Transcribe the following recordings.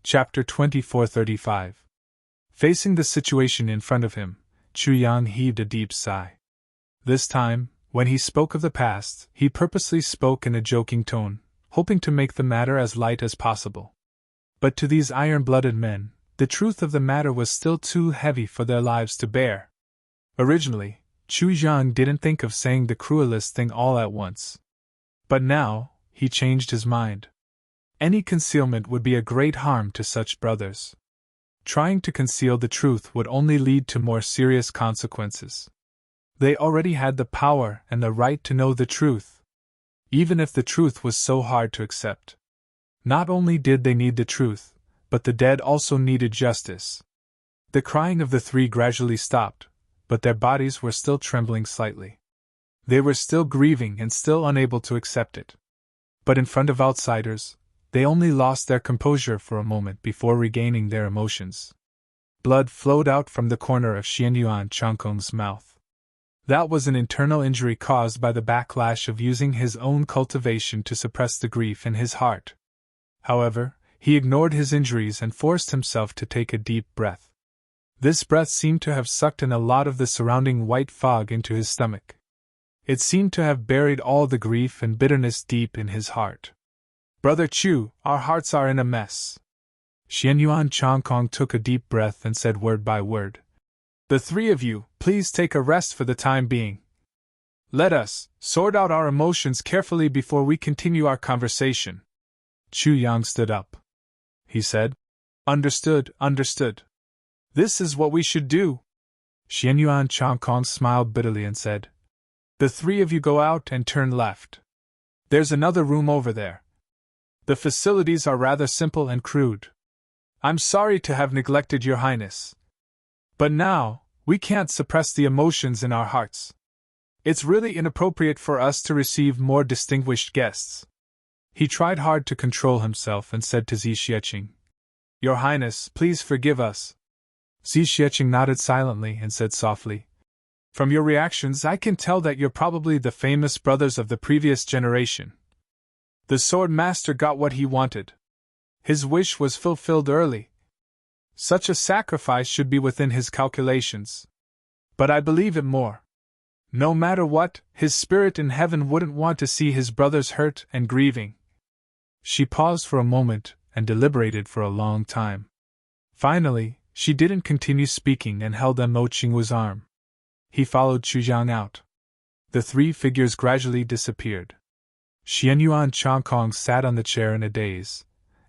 Chapter 2435. Facing the situation in front of him, Chu Yang heaved a deep sigh. This time, when he spoke of the past, he purposely spoke in a joking tone, hoping to make the matter as light as possible. But to these iron-blooded men, the truth of the matter was still too heavy for their lives to bear. Originally, Chu Yang didn't think of saying the cruelest thing all at once. But now, he changed his mind. Any concealment would be a great harm to such brothers. Trying to conceal the truth would only lead to more serious consequences. They already had the power and the right to know the truth, even if the truth was so hard to accept. Not only did they need the truth, but the dead also needed justice. The crying of the three gradually stopped, but their bodies were still trembling slightly. They were still grieving and still unable to accept it. But in front of outsiders, they only lost their composure for a moment before regaining their emotions. Blood flowed out from the corner of Xianyuan Changkong's mouth. That was an internal injury caused by the backlash of using his own cultivation to suppress the grief in his heart. However, he ignored his injuries and forced himself to take a deep breath. This breath seemed to have sucked in a lot of the surrounding white fog into his stomach. It seemed to have buried all the grief and bitterness deep in his heart. "Brother Chu, our hearts are in a mess." Xianyuan Changkong took a deep breath and said word by word. "The three of you, please take a rest for the time being. Let us sort out our emotions carefully before we continue our conversation." Chu Yang stood up. He said, Understood. This is what we should do." Xianyuan Changkong smiled bitterly and said, "The three of you go out and turn left. There's another room over there. The facilities are rather simple and crude. I'm sorry to have neglected your highness. But now, we can't suppress the emotions in our hearts. It's really inappropriate for us to receive more distinguished guests." He tried hard to control himself and said to Zixieqing, "Your Highness, please forgive us." Zixieqing nodded silently and said softly, "From your reactions I can tell that you're probably the famous brothers of the previous generation. The sword master got what he wanted. His wish was fulfilled early. Such a sacrifice should be within his calculations. But I believe it more. No matter what, his spirit in heaven wouldn't want to see his brothers hurt and grieving." She paused for a moment and deliberated for a long time. Finally, she didn't continue speaking and held Mo Qingwu's arm. He followed Chu Yang out. The three figures gradually disappeared. Xianyuan Changkong sat on the chair in a daze,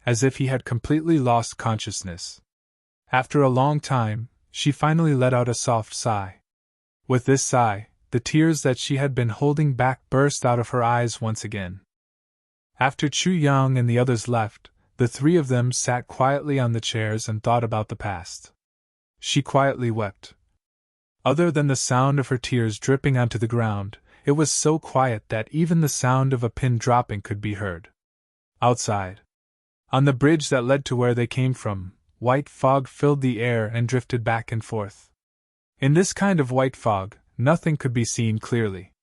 as if he had completely lost consciousness. After a long time, she finally let out a soft sigh. With this sigh, the tears that she had been holding back burst out of her eyes once again. After Chu Yang and the others left, the three of them sat quietly on the chairs and thought about the past. She quietly wept. Other than the sound of her tears dripping onto the ground, it was so quiet that even the sound of a pin dropping could be heard. Outside, on the bridge that led to where they came from, white fog filled the air and drifted back and forth. In this kind of white fog, nothing could be seen clearly.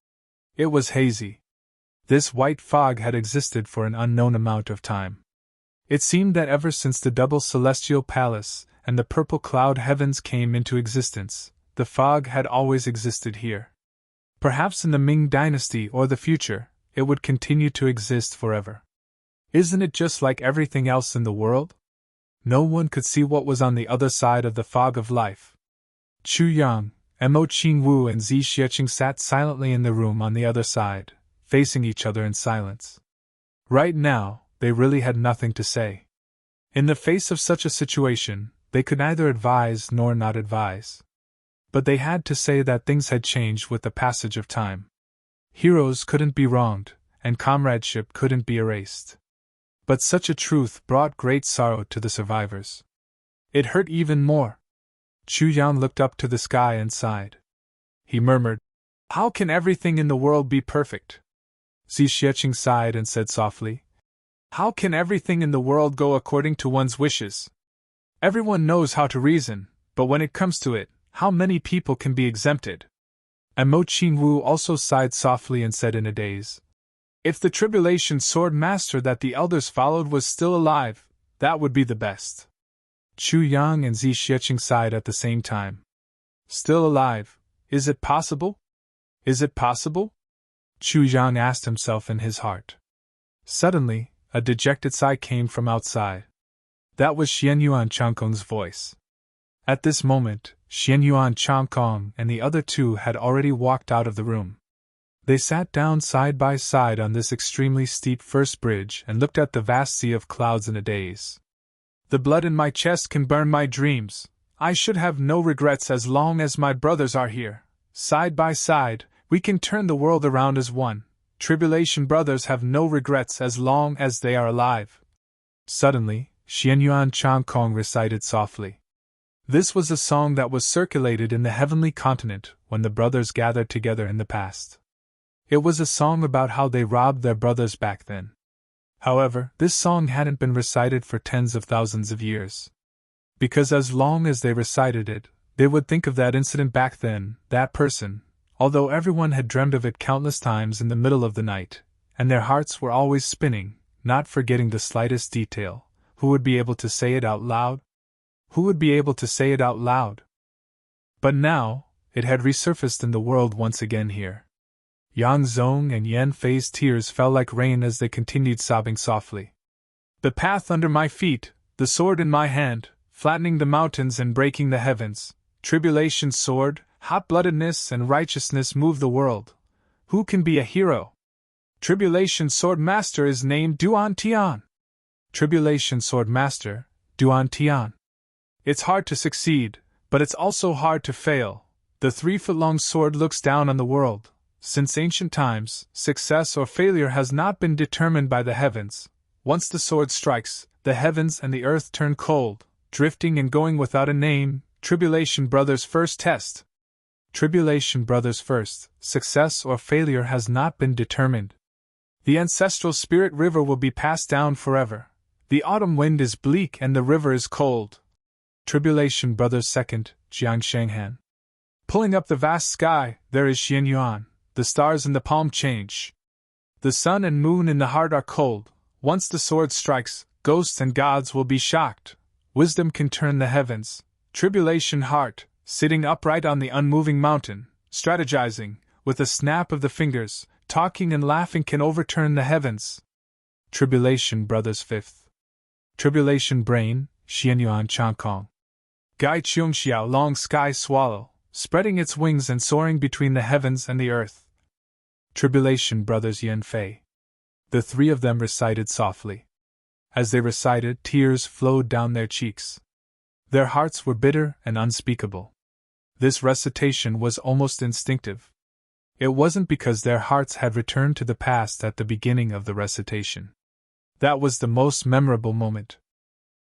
It was hazy. This white fog had existed for an unknown amount of time. It seemed that ever since the double celestial palace and the purple cloud heavens came into existence, the fog had always existed here. Perhaps in the Ming dynasty or the future, it would continue to exist forever. Isn't it just like everything else in the world? No one could see what was on the other side of the fog of life. Chu Yang, Mo Qingwu and Zixieqing sat silently in the room on the other side, facing each other in silence. Right now, they really had nothing to say. In the face of such a situation, they could neither advise nor not advise. But they had to say that things had changed with the passage of time. Heroes couldn't be wronged, and comradeship couldn't be erased. But such a truth brought great sorrow to the survivors. It hurt even more. Chu Yang looked up to the sky and sighed. He murmured, "How can everything in the world be perfect?" Zixieqing sighed and said softly, "How can everything in the world go according to one's wishes? Everyone knows how to reason, but when it comes to it, how many people can be exempted?" And Mo Qingwu also sighed softly and said in a daze, "If the tribulation sword master that the elders followed was still alive, That would be the best. Chu Yang and Zi Xieching sighed at the same time. Still alive, is it possible? Is it possible? Chu Yang asked himself in his heart. Suddenly, a dejected sigh came from outside. That was Xianyuan Changkong's voice. At this moment, Xianyuan Changkong and the other two had already walked out of the room. They sat down side by side on this extremely steep first bridge and looked at the vast sea of clouds in a daze. The blood in my chest can burn my dreams. I should have no regrets as long as my brothers are here. Side by side, we can turn the world around as one. Tribulation brothers have no regrets as long as they are alive. Suddenly, Xianyuan Changkong recited softly. This was a song that was circulated in the heavenly continent when the brothers gathered together in the past. It was a song about how they robbed their brothers back then. However, this song hadn't been recited for tens of thousands of years. Because as long as they recited it, they would think of that incident back then, that person, although everyone had dreamed of it countless times in the middle of the night, and their hearts were always spinning, not forgetting the slightest detail. Who would be able to say it out loud? Who would be able to say it out loud? But now, it had resurfaced in the world once again here. Yang Zong and Yan Fei's tears fell like rain as they continued sobbing softly. The path under my feet, the sword in my hand, flattening the mountains and breaking the heavens, tribulation's sword, hot-bloodedness and righteousness move the world. Who can be a hero? Tribulation's sword master is named Duan Tian. Tribulation sword master, Duan Tian. It's hard to succeed, but it's also hard to fail. The 3-foot-long sword looks down on the world. Since ancient times, success or failure has not been determined by the heavens. Once the sword strikes, the heavens and the earth turn cold, drifting and going without a name. Tribulation brothers' first test. Tribulation brothers first, success or failure has not been determined. The ancestral spirit river will be passed down forever. The autumn wind is bleak and the river is cold. Tribulation brothers second, Jiang Shenghan. Pulling up the vast sky, there is Xianyuan. The stars in the palm change. The sun and moon in the heart are cold. Once the sword strikes, ghosts and gods will be shocked. Wisdom can turn the heavens. Tribulation heart, sitting upright on the unmoving mountain, strategizing, with a snap of the fingers, talking and laughing can overturn the heavens. Tribulation brothers fifth. Tribulation brain, Xianyuan Changkong. Gai Chung Xiao long sky swallow, spreading its wings and soaring between the heavens and the earth. Tribulation brothers Yan Fei. The three of them recited softly. As they recited, tears flowed down their cheeks. Their hearts were bitter and unspeakable. This recitation was almost instinctive. It wasn't because their hearts had returned to the past at the beginning of the recitation. That was the most memorable moment.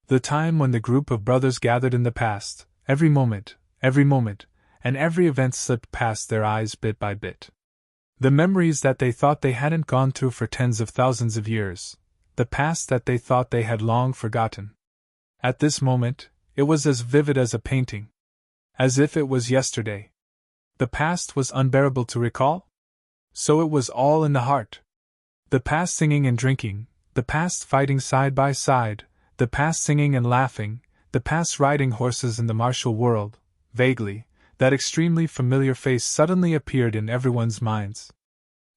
The time when the group of brothers gathered in the past, every moment, and every event slipped past their eyes bit by bit. The memories that they thought they hadn't gone through for tens of thousands of years, the past that they thought they had long forgotten. At this moment, it was as vivid as a painting. As if it was yesterday. The past was unbearable to recall? So it was all in the heart. The past singing and drinking, the past fighting side by side, the past singing and laughing, the past riding horses in the martial world. Vaguely, that extremely familiar face suddenly appeared in everyone's minds.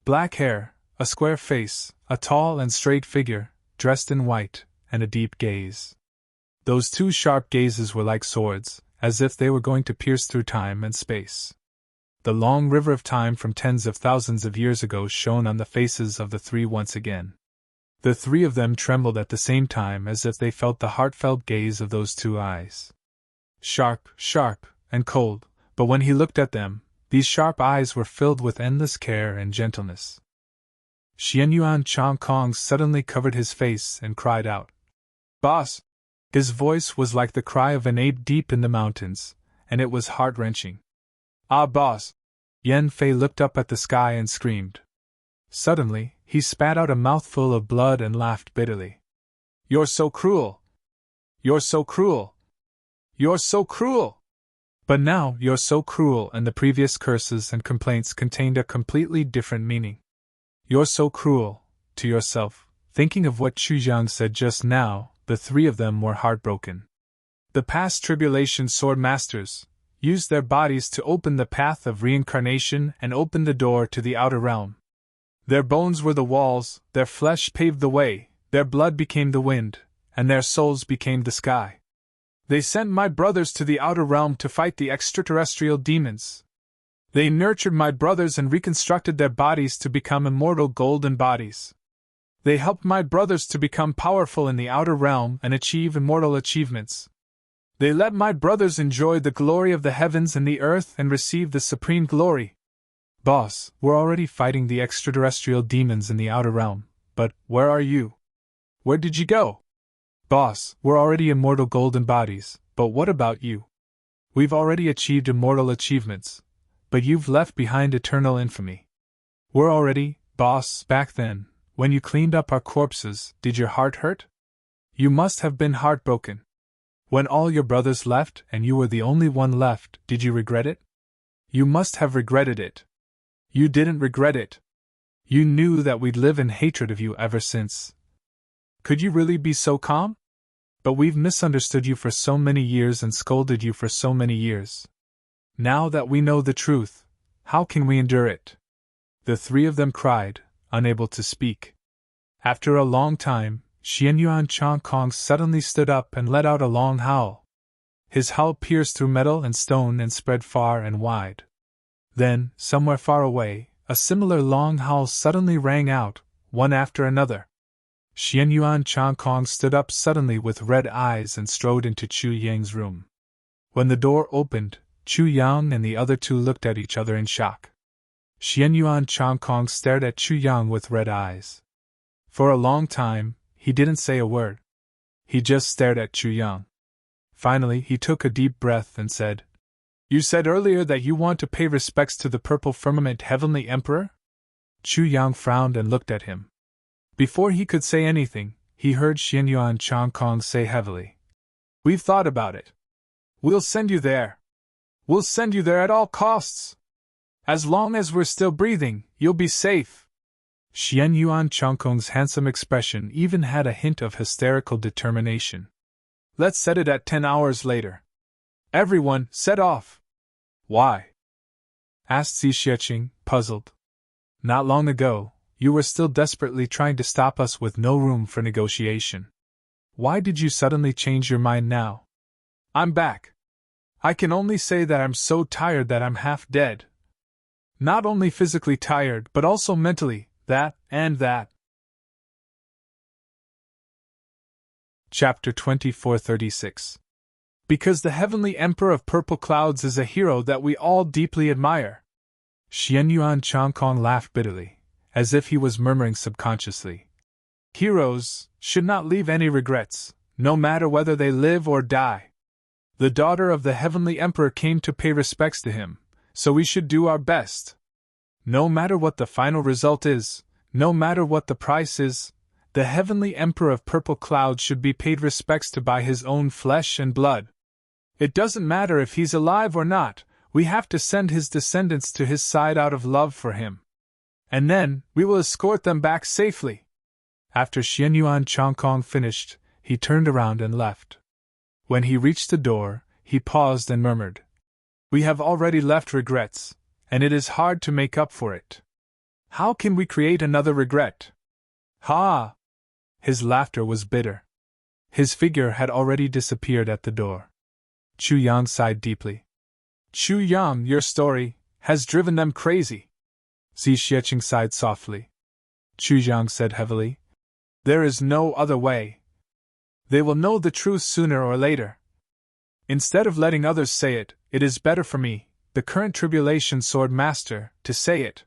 Black hair, a square face, a tall and straight figure, dressed in white, and a deep gaze. Those two sharp gazes were like swords, as if they were going to pierce through time and space. The long river of time from tens of thousands of years ago shone on the faces of the three once again. The three of them trembled at the same time as if they felt the heartfelt gaze of those two eyes. Sharp, and cold, but when he looked at them, these sharp eyes were filled with endless care and gentleness. Xianyuan Changkong suddenly covered his face and cried out, "Boss!" His voice was like the cry of an ape deep in the mountains, and it was heart-wrenching. "Ah, boss!" Yan Fei looked up at the sky and screamed. Suddenly, he spat out a mouthful of blood and laughed bitterly. "You're so cruel! You're so cruel! You're so cruel!" But now, "you're so cruel" and the previous curses and complaints contained a completely different meaning. "You're so cruel," to yourself, thinking of what Chu Jiang said just now, the three of them were heartbroken. The past tribulation sword masters used their bodies to open the path of reincarnation and open the door to the outer realm. Their bones were the walls, their flesh paved the way, their blood became the wind, and their souls became the sky. They sent my brothers to the outer realm to fight the extraterrestrial demons. They nurtured my brothers and reconstructed their bodies to become immortal golden bodies. They helped my brothers to become powerful in the outer realm and achieve immortal achievements. They let my brothers enjoy the glory of the heavens and the earth and receive the supreme glory. Boss, we're already fighting the extraterrestrial demons in the outer realm, but where are you? Where did you go? Boss, we're already immortal golden bodies, but what about you? We've already achieved immortal achievements, but you've left behind eternal infamy. We're already, boss, back then, when you cleaned up our corpses, did your heart hurt? You must have been heartbroken. When all your brothers left and you were the only one left, did you regret it? You must have regretted it. You didn't regret it. You knew that we'd live in hatred of you ever since. Could you really be so calm? But we've misunderstood you for so many years and scolded you for so many years. Now that we know the truth, how can we endure it? The three of them cried, unable to speak. After a long time, Xianyuan Changkong suddenly stood up and let out a long howl. His howl pierced through metal and stone and spread far and wide. Then, somewhere far away, a similar long howl suddenly rang out, one after another. Xianyuan Changkong stood up suddenly with red eyes and strode into Chu Yang's room. When the door opened, Chu Yang and the other two looked at each other in shock. Xianyuan Changkong stared at Chu Yang with red eyes. For a long time, he didn't say a word. He just stared at Chu Yang. Finally, he took a deep breath and said, "You said earlier that you want to pay respects to the Purple Firmament Heavenly Emperor?" Chu Yang frowned and looked at him. Before he could say anything, he heard Xianyuan Changkong say heavily, "We've thought about it. We'll send you there. We'll send you there at all costs. As long as we're still breathing, you'll be safe." Xianyuan Changkong's handsome expression even had a hint of hysterical determination. "Let's set it at 10 hours later. Everyone, set off." "Why?" asked Xiexing, puzzled. "Not long ago, you were still desperately trying to stop us with no room for negotiation. Why did you suddenly change your mind now?" "I'm back. I can only say that I'm so tired that I'm half dead. Not only physically tired, but also mentally, that. Chapter 2436. Because the Heavenly Emperor of Purple Clouds is a hero that we all deeply admire. Xianyuan Changkong laughed bitterly, as if he was murmuring subconsciously. Heroes should not leave any regrets, no matter whether they live or die. The daughter of the Heavenly Emperor came to pay respects to him, so we should do our best. No matter what the final result is, no matter what the price is, the Heavenly Emperor of Purple Clouds should be paid respects to by his own flesh and blood. It doesn't matter if he's alive or not, we have to send his descendants to his side out of love for him. And then, we will escort them back safely." After Xianyuan Changkong finished, he turned around and left. When he reached the door, he paused and murmured, "We have already left regrets, and it is hard to make up for it. How can we create another regret?" "Ha!" His laughter was bitter. His figure had already disappeared at the door. Chu Yang sighed deeply. "Chu Yang, your story has driven them crazy." Xiexing sighed softly. Chu Yang said heavily, "There is no other way. They will know the truth sooner or later. Instead of letting others say it, it is better for me, the current tribulation sword master, to say it.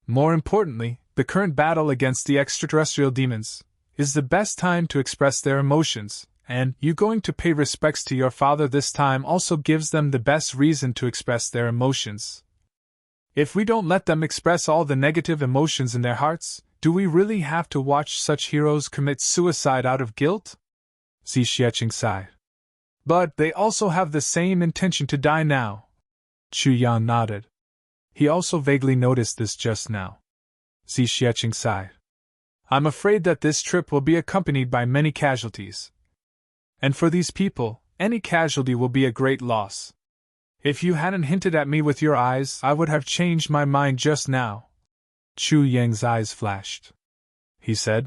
More importantly, the current battle against the extraterrestrial demons is the best time to express their emotions, and you going to pay respects to your father this time also gives them the best reason to express their emotions. If we don't let them express all the negative emotions in their hearts, do we really have to watch such heroes commit suicide out of guilt?" Xiexing sighed. "But they also have the same intention to die now." Chu Yang nodded. He also vaguely noticed this just now. Xiexing sighed. "I'm afraid that this trip will be accompanied by many casualties, And for these people, any casualty will be a great loss. If you hadn't hinted at me with your eyes, I would have changed my mind just now. Chu Yang's eyes flashed. He said,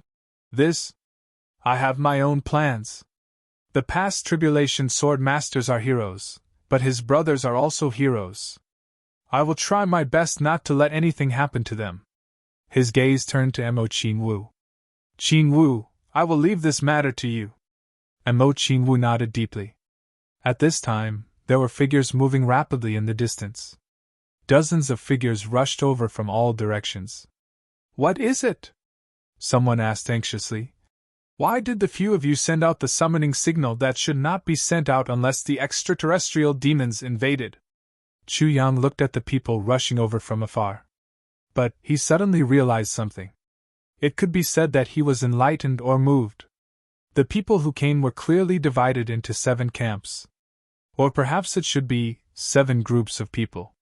I have my own plans. The past tribulation sword masters are heroes, but his brothers are also heroes. I will try my best not to let anything happen to them. His gaze turned to Mo Qingwu. Qingwu, I will leave this matter to you. Mo Qingwu nodded deeply. At this time, there were figures moving rapidly in the distance. Dozens of figures rushed over from all directions. What is it? Someone asked anxiously. Why did the few of you send out the summoning signal that should not be sent out unless the extraterrestrial demons invaded? Chu Yang looked at the people rushing over from afar. But he suddenly realized something. It could be said that he was enlightened or moved. The people who came were clearly divided into 7 camps. Or perhaps it should be 7 groups of people.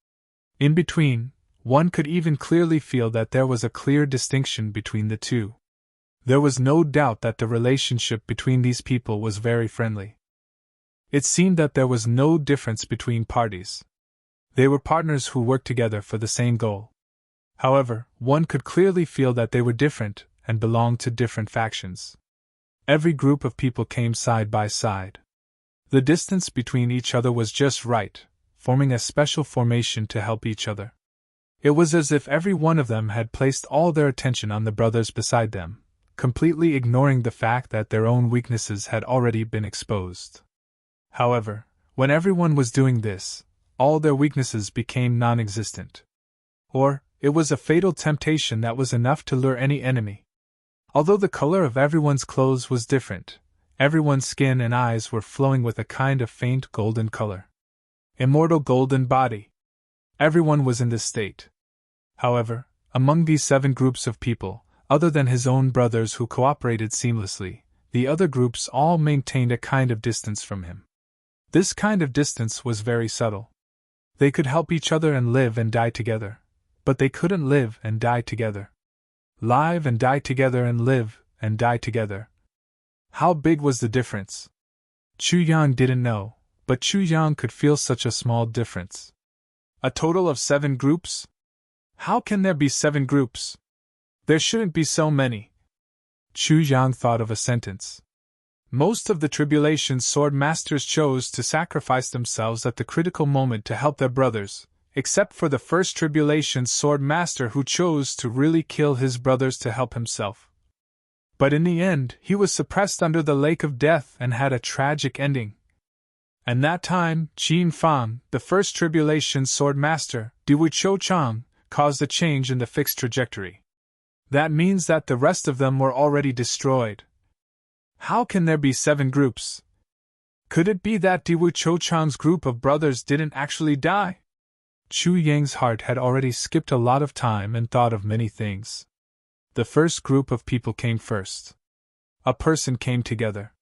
In between, one could even clearly feel that there was a clear distinction between the two. There was no doubt that the relationship between these people was very friendly. It seemed that there was no difference between parties. They were partners who worked together for the same goal. However, one could clearly feel that they were different and belonged to different factions. Every group of people came side by side. The distance between each other was just right, forming a special formation to help each other. It was as if every one of them had placed all their attention on the brothers beside them, completely ignoring the fact that their own weaknesses had already been exposed. However, when everyone was doing this, all their weaknesses became non-existent. Or, it was a fatal temptation that was enough to lure any enemy. Although the color of everyone's clothes was different, everyone's skin and eyes were flowing with a kind of faint golden color. Immortal golden body. Everyone was in this state. However, among these 7 groups of people, other than his own brothers who cooperated seamlessly, the other groups all maintained a kind of distance from him. This kind of distance was very subtle. They could help each other and live and die together, but they couldn't live and die together. Live and die together and live and die together. How big was the difference? Chu Yang didn't know, but Chu Yang could feel such a small difference. A total of 7 groups? How can there be 7 groups? There shouldn't be so many. Chu Yang thought of a sentence. Most of the tribulation sword masters chose to sacrifice themselves at the critical moment to help their brothers, except for the first tribulation sword master who chose to really kill his brothers to help himself. But in the end, he was suppressed under the lake of death and had a tragic ending. And that time, Qin Fang, the first tribulation sword master, Diwu Chou Chang, caused a change in the fixed trajectory. That means that the rest of them were already destroyed. How can there be 7 groups? Could it be that Diwu Chou Chang's group of brothers didn't actually die? Chu Yang's heart had already skipped a lot of time and thought of many things. The first group of people came first. A person came together.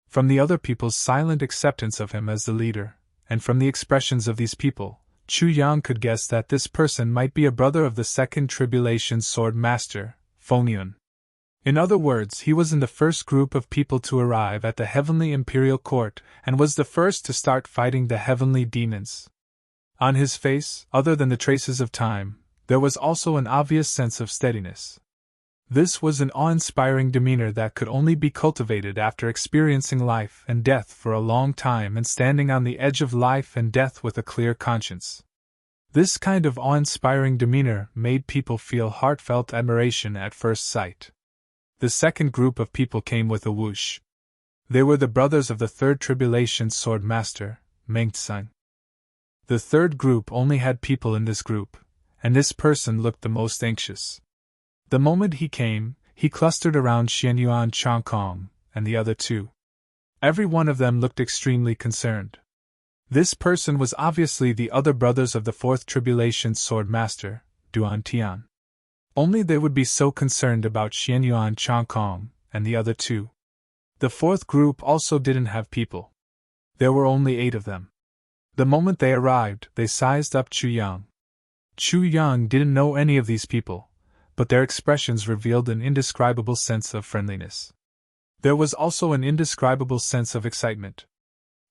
From the other people's silent acceptance of him as the leader, and from the expressions of these people, Chu Yang could guess that this person might be a brother of the second tribulation sword master, Fengyun. In other words, he was in the first group of people to arrive at the heavenly imperial court, and was the first to start fighting the heavenly demons. On his face, other than the traces of time, there was also an obvious sense of steadiness. This was an awe-inspiring demeanor that could only be cultivated after experiencing life and death for a long time and standing on the edge of life and death with a clear conscience. This kind of awe-inspiring demeanor made people feel heartfelt admiration at first sight. The second group of people came with a whoosh. They were the brothers of the third tribulation sword master, Meng Tsang. The third group only had people in this group, and this person looked the most anxious. The moment he came, he clustered around Xianyuan Changkong and the other 2. Every one of them looked extremely concerned. This person was obviously the other brothers of the fourth tribulation sword master, Duan Tian. Only they would be so concerned about Xianyuan Changkong and the other 2. The fourth group also didn't have people. There were only 8 of them. The moment they arrived, they sized up Chu Yang. Chu Yang didn't know any of these people, but their expressions revealed an indescribable sense of friendliness. There was also an indescribable sense of excitement.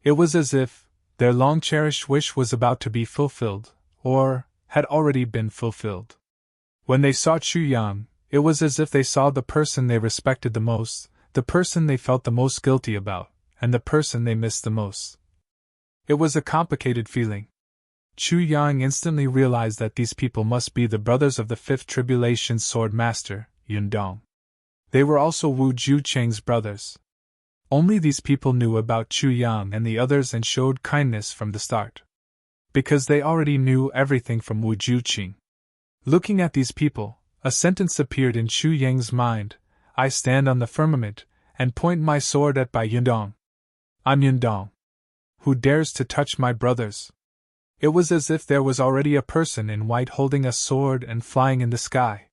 It was as if their long-cherished wish was about to be fulfilled, or had already been fulfilled. When they saw Chu Yang, it was as if they saw the person they respected the most, the person they felt the most guilty about, and the person they missed the most. It was a complicated feeling. Chu Yang instantly realized that these people must be the brothers of the Fifth Tribulation Sword Master, Yundong. They were also Wu Jucheng's brothers. Only these people knew about Chu Yang and the others and showed kindness from the start. Because they already knew everything from Wu Jucheng. Looking at these people, a sentence appeared in Chu Yang's mind: I stand on the firmament, and point my sword at Bai Yundong. I'm Yundong. Who dares to touch my brothers? It was as if there was already a person in white holding a sword and flying in the sky.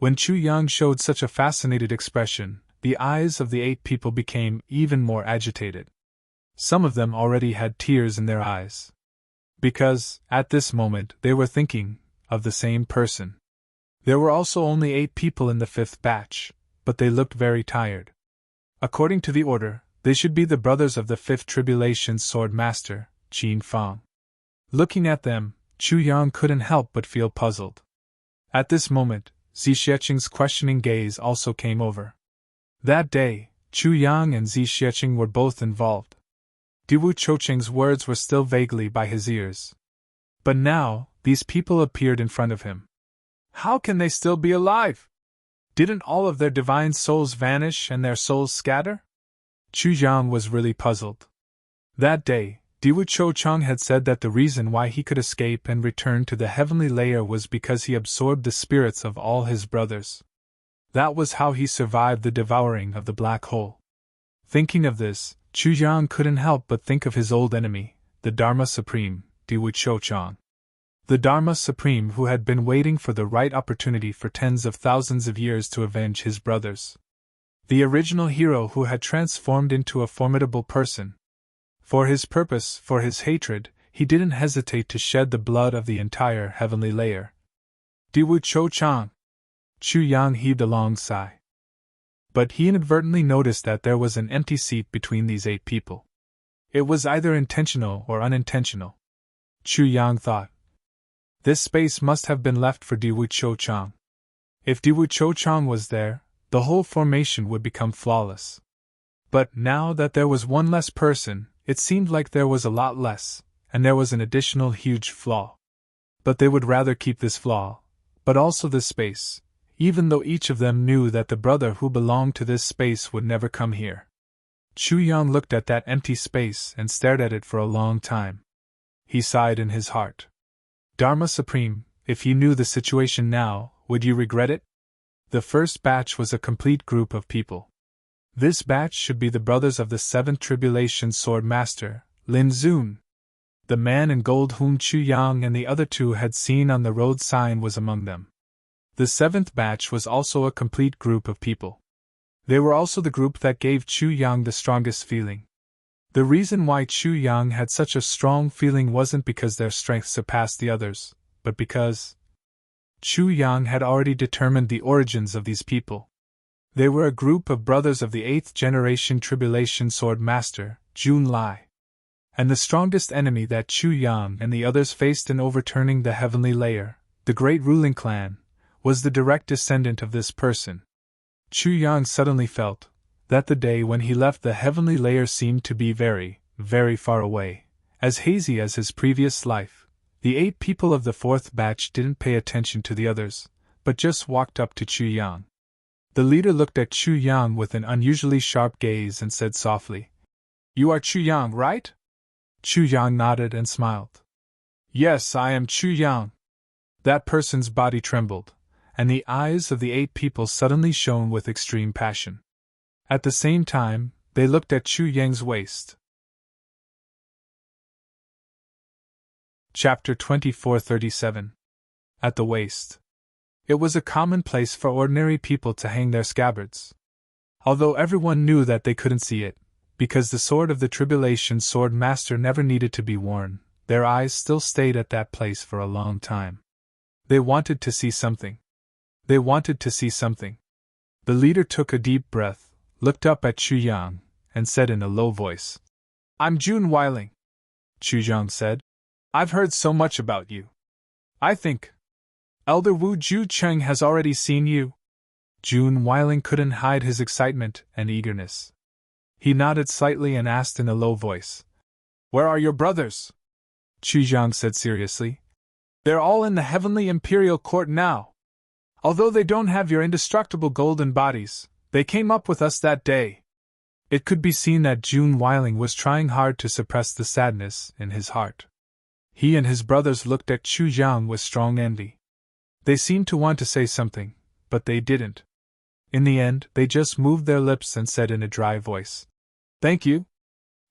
When Chu Yang showed such a fascinated expression, the eyes of the 8 people became even more agitated. Some of them already had tears in their eyes. Because, at this moment, they were thinking of the same person. There were also only 8 people in the 5th batch, but they looked very tired. According to the order, they should be the brothers of the 5th Tribulation Sword Master, Qin Fang. Looking at them, Chu Yang couldn't help but feel puzzled. At this moment, Zi Xiecheng's questioning gaze also came over. That day, Chu Yang and Zi Xiecheng were both involved. Diwu Choucheng's words were still vaguely by his ears. But now, these people appeared in front of him. How can they still be alive? Didn't all of their divine souls vanish and their souls scatter? Chu Yang was really puzzled. That day, Diwu Choucheng had said that the reason why he could escape and return to the heavenly layer was because he absorbed the spirits of all his brothers. That was how he survived the devouring of the black hole. Thinking of this, Chu Yang couldn't help but think of his old enemy, the Dharma Supreme, Diwu Choucheng. The Dharma Supreme who had been waiting for the right opportunity for tens of thousands of years to avenge his brothers. The original hero who had transformed into a formidable person. For his purpose, for his hatred, he didn't hesitate to shed the blood of the entire heavenly layer. Diwu Choucheng! Chu Yang heaved a long sigh. But he inadvertently noticed that there was an empty seat between these 8 people. It was either intentional or unintentional. Chu Yang thought. This space must have been left for Diwu Choucheng. If Diwu Choucheng was there, the whole formation would become flawless. But now that there was one less person, it seemed like there was a lot less, and there was an additional huge flaw. But they would rather keep this flaw, but also this space, even though each of them knew that the brother who belonged to this space would never come here. Chu Yang looked at that empty space and stared at it for a long time. He sighed in his heart. Dharma Supreme, if you knew the situation now, would you regret it? The first batch was a complete group of people. This batch should be the brothers of the 7th Tribulation Sword Master, Lin Zun. The man in gold whom Chu Yang and the other 2 had seen on the road sign was among them. The 7th batch was also a complete group of people. They were also the group that gave Chu Yang the strongest feeling. The reason why Chu Yang had such a strong feeling wasn't because their strength surpassed the others, but because Chu Yang had already determined the origins of these people. They were a group of brothers of the 8th Generation Tribulation Sword Master, Jun Lai. And the strongest enemy that Chu Yang and the others faced in overturning the heavenly layer, the great ruling clan, was the direct descendant of this person. Chu Yang suddenly felt that the day when he left the heavenly layer seemed to be very, very far away, as hazy as his previous life. The 8 people of the 4th batch didn't pay attention to the others, but just walked up to Chu Yang. The leader looked at Chu Yang with an unusually sharp gaze and said softly, "You are Chu Yang, right?" Chu Yang nodded and smiled. "Yes, I am Chu Yang." That person's body trembled, and the eyes of the 8 people suddenly shone with extreme passion. At the same time, they looked at Chu Yang's waist. Chapter 2437. At the waist. It was a common place for ordinary people to hang their scabbards. Although everyone knew that they couldn't see it, because the sword of the Tribulation Sword Master never needed to be worn, their eyes still stayed at that place for a long time. They wanted to see something. They wanted to see something. The leader took a deep breath, looked up at Chu Yang, and said in a low voice, "I'm Jun Weiling." Chu Yang said, "I've heard so much about you. I think Elder Wu Ju Cheng has already seen you." Jun Weiling couldn't hide his excitement and eagerness. He nodded slightly and asked in a low voice, "Where are your brothers?" Chu Yang said seriously, "They're all in the Heavenly Imperial Court now. Although they don't have your indestructible golden bodies, they came up with us that day." It could be seen that Jun Weiling was trying hard to suppress the sadness in his heart. He and his brothers looked at Chu Yang with strong envy. They seemed to want to say something, but they didn't. In the end, they just moved their lips and said in a dry voice, "Thank you."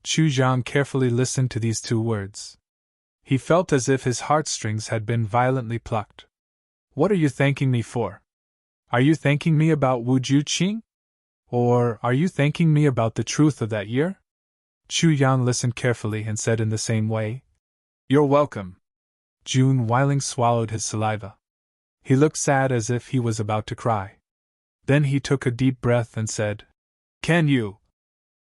Chu Yang carefully listened to these two words. He felt as if his heartstrings had been violently plucked. "What are you thanking me for? Are you thanking me about Wu Ju Qing? Or are you thanking me about the truth of that year?" Chu Yang listened carefully and said in the same way, "You're welcome." Jun Weiling swallowed his saliva. He looked sad as if he was about to cry. Then he took a deep breath and said, "Can you?"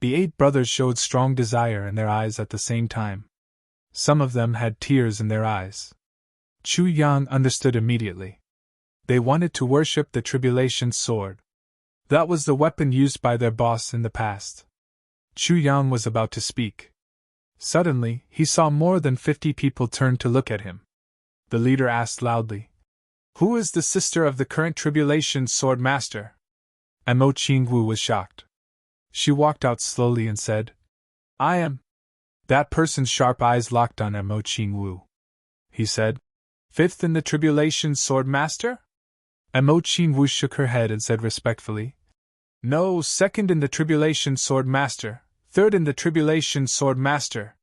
The 8 brothers showed strong desire in their eyes at the same time. Some of them had tears in their eyes. Chu Yang understood immediately. They wanted to worship the Tribulation Sword. That was the weapon used by their boss in the past. Chu Yang was about to speak. Suddenly, he saw more than 50 people turn to look at him. The leader asked loudly, "Who is the sister of the current Tribulation Sword Master?" Mo Qingwu was shocked. She walked out slowly and said, "I am." That person's sharp eyes locked on Mo Qingwu. He said, "Fifth in the Tribulation Sword Master?" Mo Qingwu shook her head and said respectfully, "No, second in the Tribulation Sword Master, third in the Tribulation Sword Master."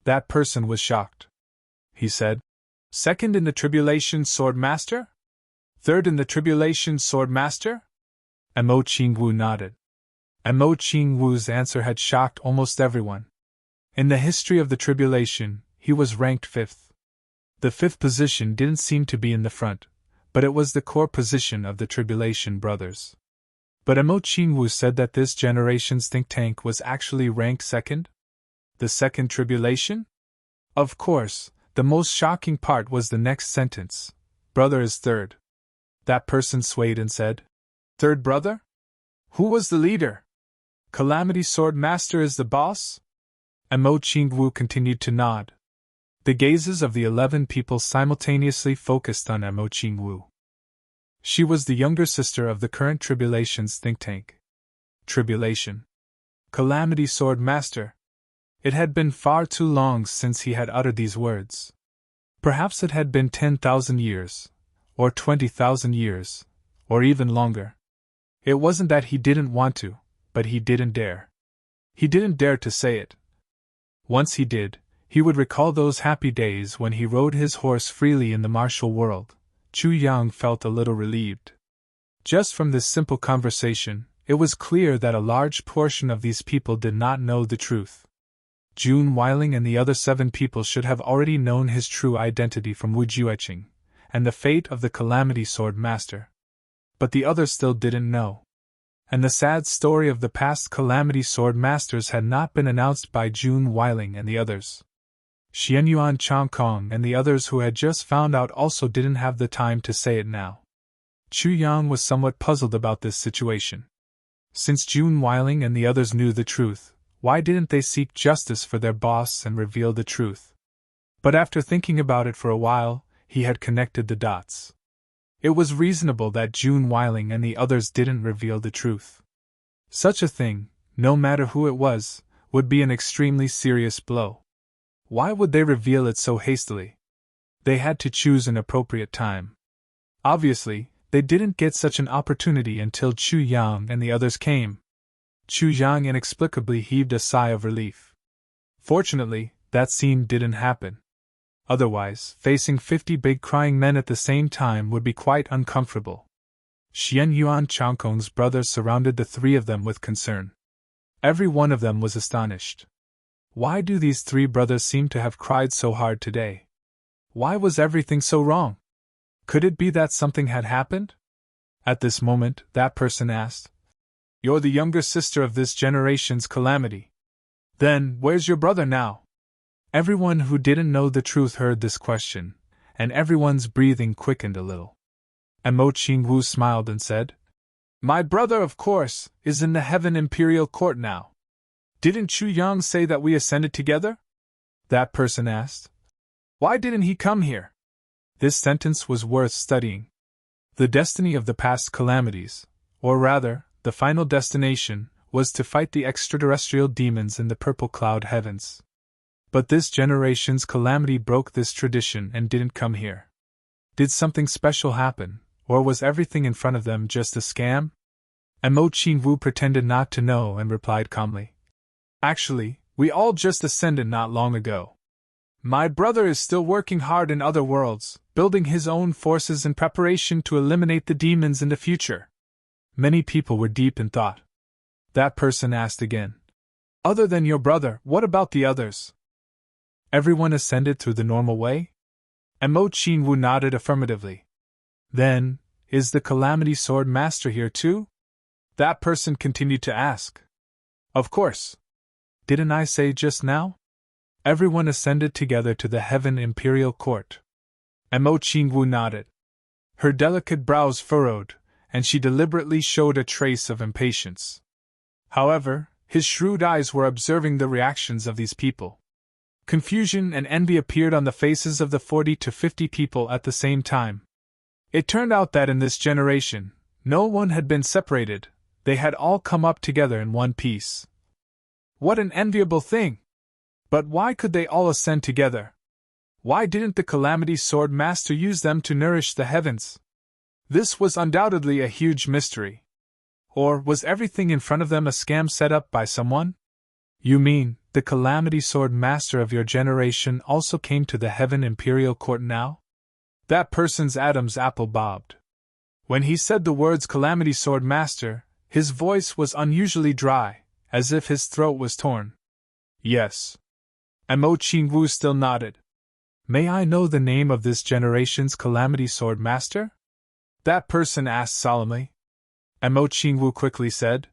That person was shocked. He said, "Second in the Tribulation Sword Master? Third in the Tribulation Sword Master?" Mo Qingwu nodded. Mo Qingwu's answer had shocked almost everyone. In the history of the Tribulation, he was ranked 5th. The 5th position didn't seem to be in the front, but it was the core position of the Tribulation Brothers. But Mo Qingwu said that this generation's think tank was actually ranked 2nd? The 2nd Tribulation? Of course, the most shocking part was the next sentence. "Brother is 3rd. That person swayed and said, "3rd brother? Who was the leader? Calamity Sword Master is the boss?" And Mo Qingwu continued to nod. The gazes of the 11 people simultaneously focused on Mo Qingwu. She was the younger sister of the current Tribulation's think tank. Tribulation. Calamity Sword Master. It had been far too long since he had uttered these words. Perhaps it had been 10,000 years, or 20,000 years, or even longer. It wasn't that he didn't want to, but he didn't dare. He didn't dare to say it. Once he did, he would recall those happy days when he rode his horse freely in the martial world. Chu Yang felt a little relieved. Just from this simple conversation, it was clear that a large portion of these people did not know the truth. Jun Weiling and the other 7 people should have already known his true identity from Wu Jueqing, and the fate of the Calamity Sword Master. But the others still didn't know. And the sad story of the past Calamity Sword Masters had not been announced by Jun Weiling and the others. Xianyuan Changkong and the others who had just found out also didn't have the time to say it now. Chu Yang was somewhat puzzled about this situation. Since Jun Weiling and the others knew the truth, why didn't they seek justice for their boss and reveal the truth? But after thinking about it for a while, he had connected the dots. It was reasonable that Jun Weiling and the others didn't reveal the truth. Such a thing, no matter who it was, would be an extremely serious blow. Why would they reveal it so hastily? They had to choose an appropriate time. Obviously, they didn't get such an opportunity until Chu Yang and the others came. Chu Yang inexplicably heaved a sigh of relief. Fortunately, that scene didn't happen. Otherwise, facing 50 big crying men at the same time would be quite uncomfortable. Xianyuan Changkong's brothers surrounded the 3 of them with concern. Every one of them was astonished. Why do these 3 brothers seem to have cried so hard today? Why was everything so wrong? Could it be that something had happened? At this moment, that person asked, You're the younger sister of this generation's calamity. Then, where's your brother now? Everyone who didn't know the truth heard this question, and everyone's breathing quickened a little. And Mo Qingwu smiled and said, My brother, of course, is in the Heaven Imperial Court now. Didn't Chu Yang say that we ascended together? That person asked. Why didn't he come here? This sentence was worth studying. The destiny of the past calamities, or rather, the final destination, was to fight the extraterrestrial demons in the purple cloud heavens. But this generation's calamity broke this tradition and didn't come here. Did something special happen, or was everything in front of them just a scam? And Mo Qingwu pretended not to know and replied calmly. Actually, we all just ascended not long ago. My brother is still working hard in other worlds, building his own forces in preparation to eliminate the demons in the future. Many people were deep in thought. That person asked again. Other than your brother, what about the others? Everyone ascended through the normal way? And Mo Qingwu nodded affirmatively. Then, is the Calamity Sword Master here too? That person continued to ask. Of course. Didn't I say just now? Everyone ascended together to the Heaven Imperial Court. And Mo Qingwu nodded. Her delicate brows furrowed, and she deliberately showed a trace of impatience. However, his shrewd eyes were observing the reactions of these people. Confusion and envy appeared on the faces of the 40 to 50 people at the same time. It turned out that in this generation, no one had been separated, they had all come up together in one piece. What an enviable thing! But why could they all ascend together? Why didn't the Calamity Sword Master use them to nourish the heavens? This was undoubtedly a huge mystery. Or was everything in front of them a scam set up by someone? You mean, the Calamity Sword Master of your generation also came to the Heaven Imperial Court now? That person's Adam's apple bobbed. When he said the words Calamity Sword Master, his voice was unusually dry, as if his throat was torn. Yes. And Mo Qingwu still nodded. May I know the name of this generation's Calamity Sword Master? That person asked solemnly. And Mo Qingwu quickly said,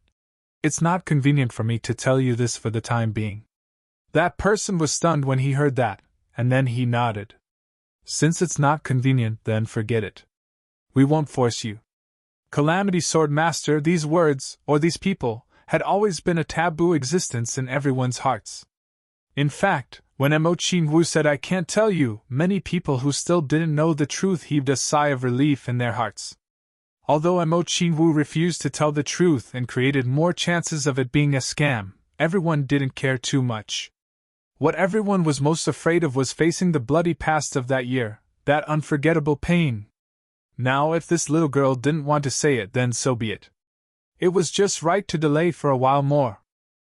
It's not convenient for me to tell you this for the time being. That person was stunned when he heard that, and then he nodded. Since it's not convenient, then forget it. We won't force you. Calamity Sword Master, these words, or these people, had always been a taboo existence in everyone's hearts. In fact, when Mo Qingwu said I can't tell you, many people who still didn't know the truth heaved a sigh of relief in their hearts. Although Mo Qingwu refused to tell the truth and created more chances of it being a scam, everyone didn't care too much. What everyone was most afraid of was facing the bloody past of that year, that unforgettable pain. Now, if this little girl didn't want to say it, then so be it. It was just right to delay for a while more.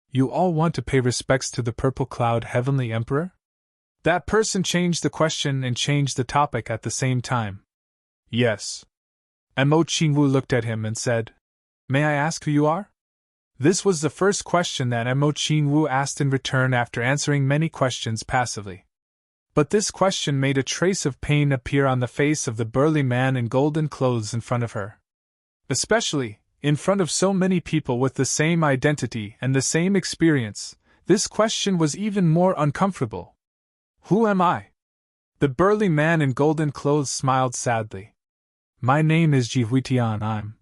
You all want to pay respects to the Purple Cloud Heavenly Emperor? That person changed the question and changed the topic at the same time. Yes. And Mo Qingwu looked at him and said, May I ask who you are? This was the first question that Mo Qingwu asked in return after answering many questions passively. But this question made a trace of pain appear on the face of the burly man in golden clothes in front of her. Especially, in front of so many people with the same identity and the same experience, this question was even more uncomfortable. Who am I? The burly man in golden clothes smiled sadly. My name is Ji Huitian.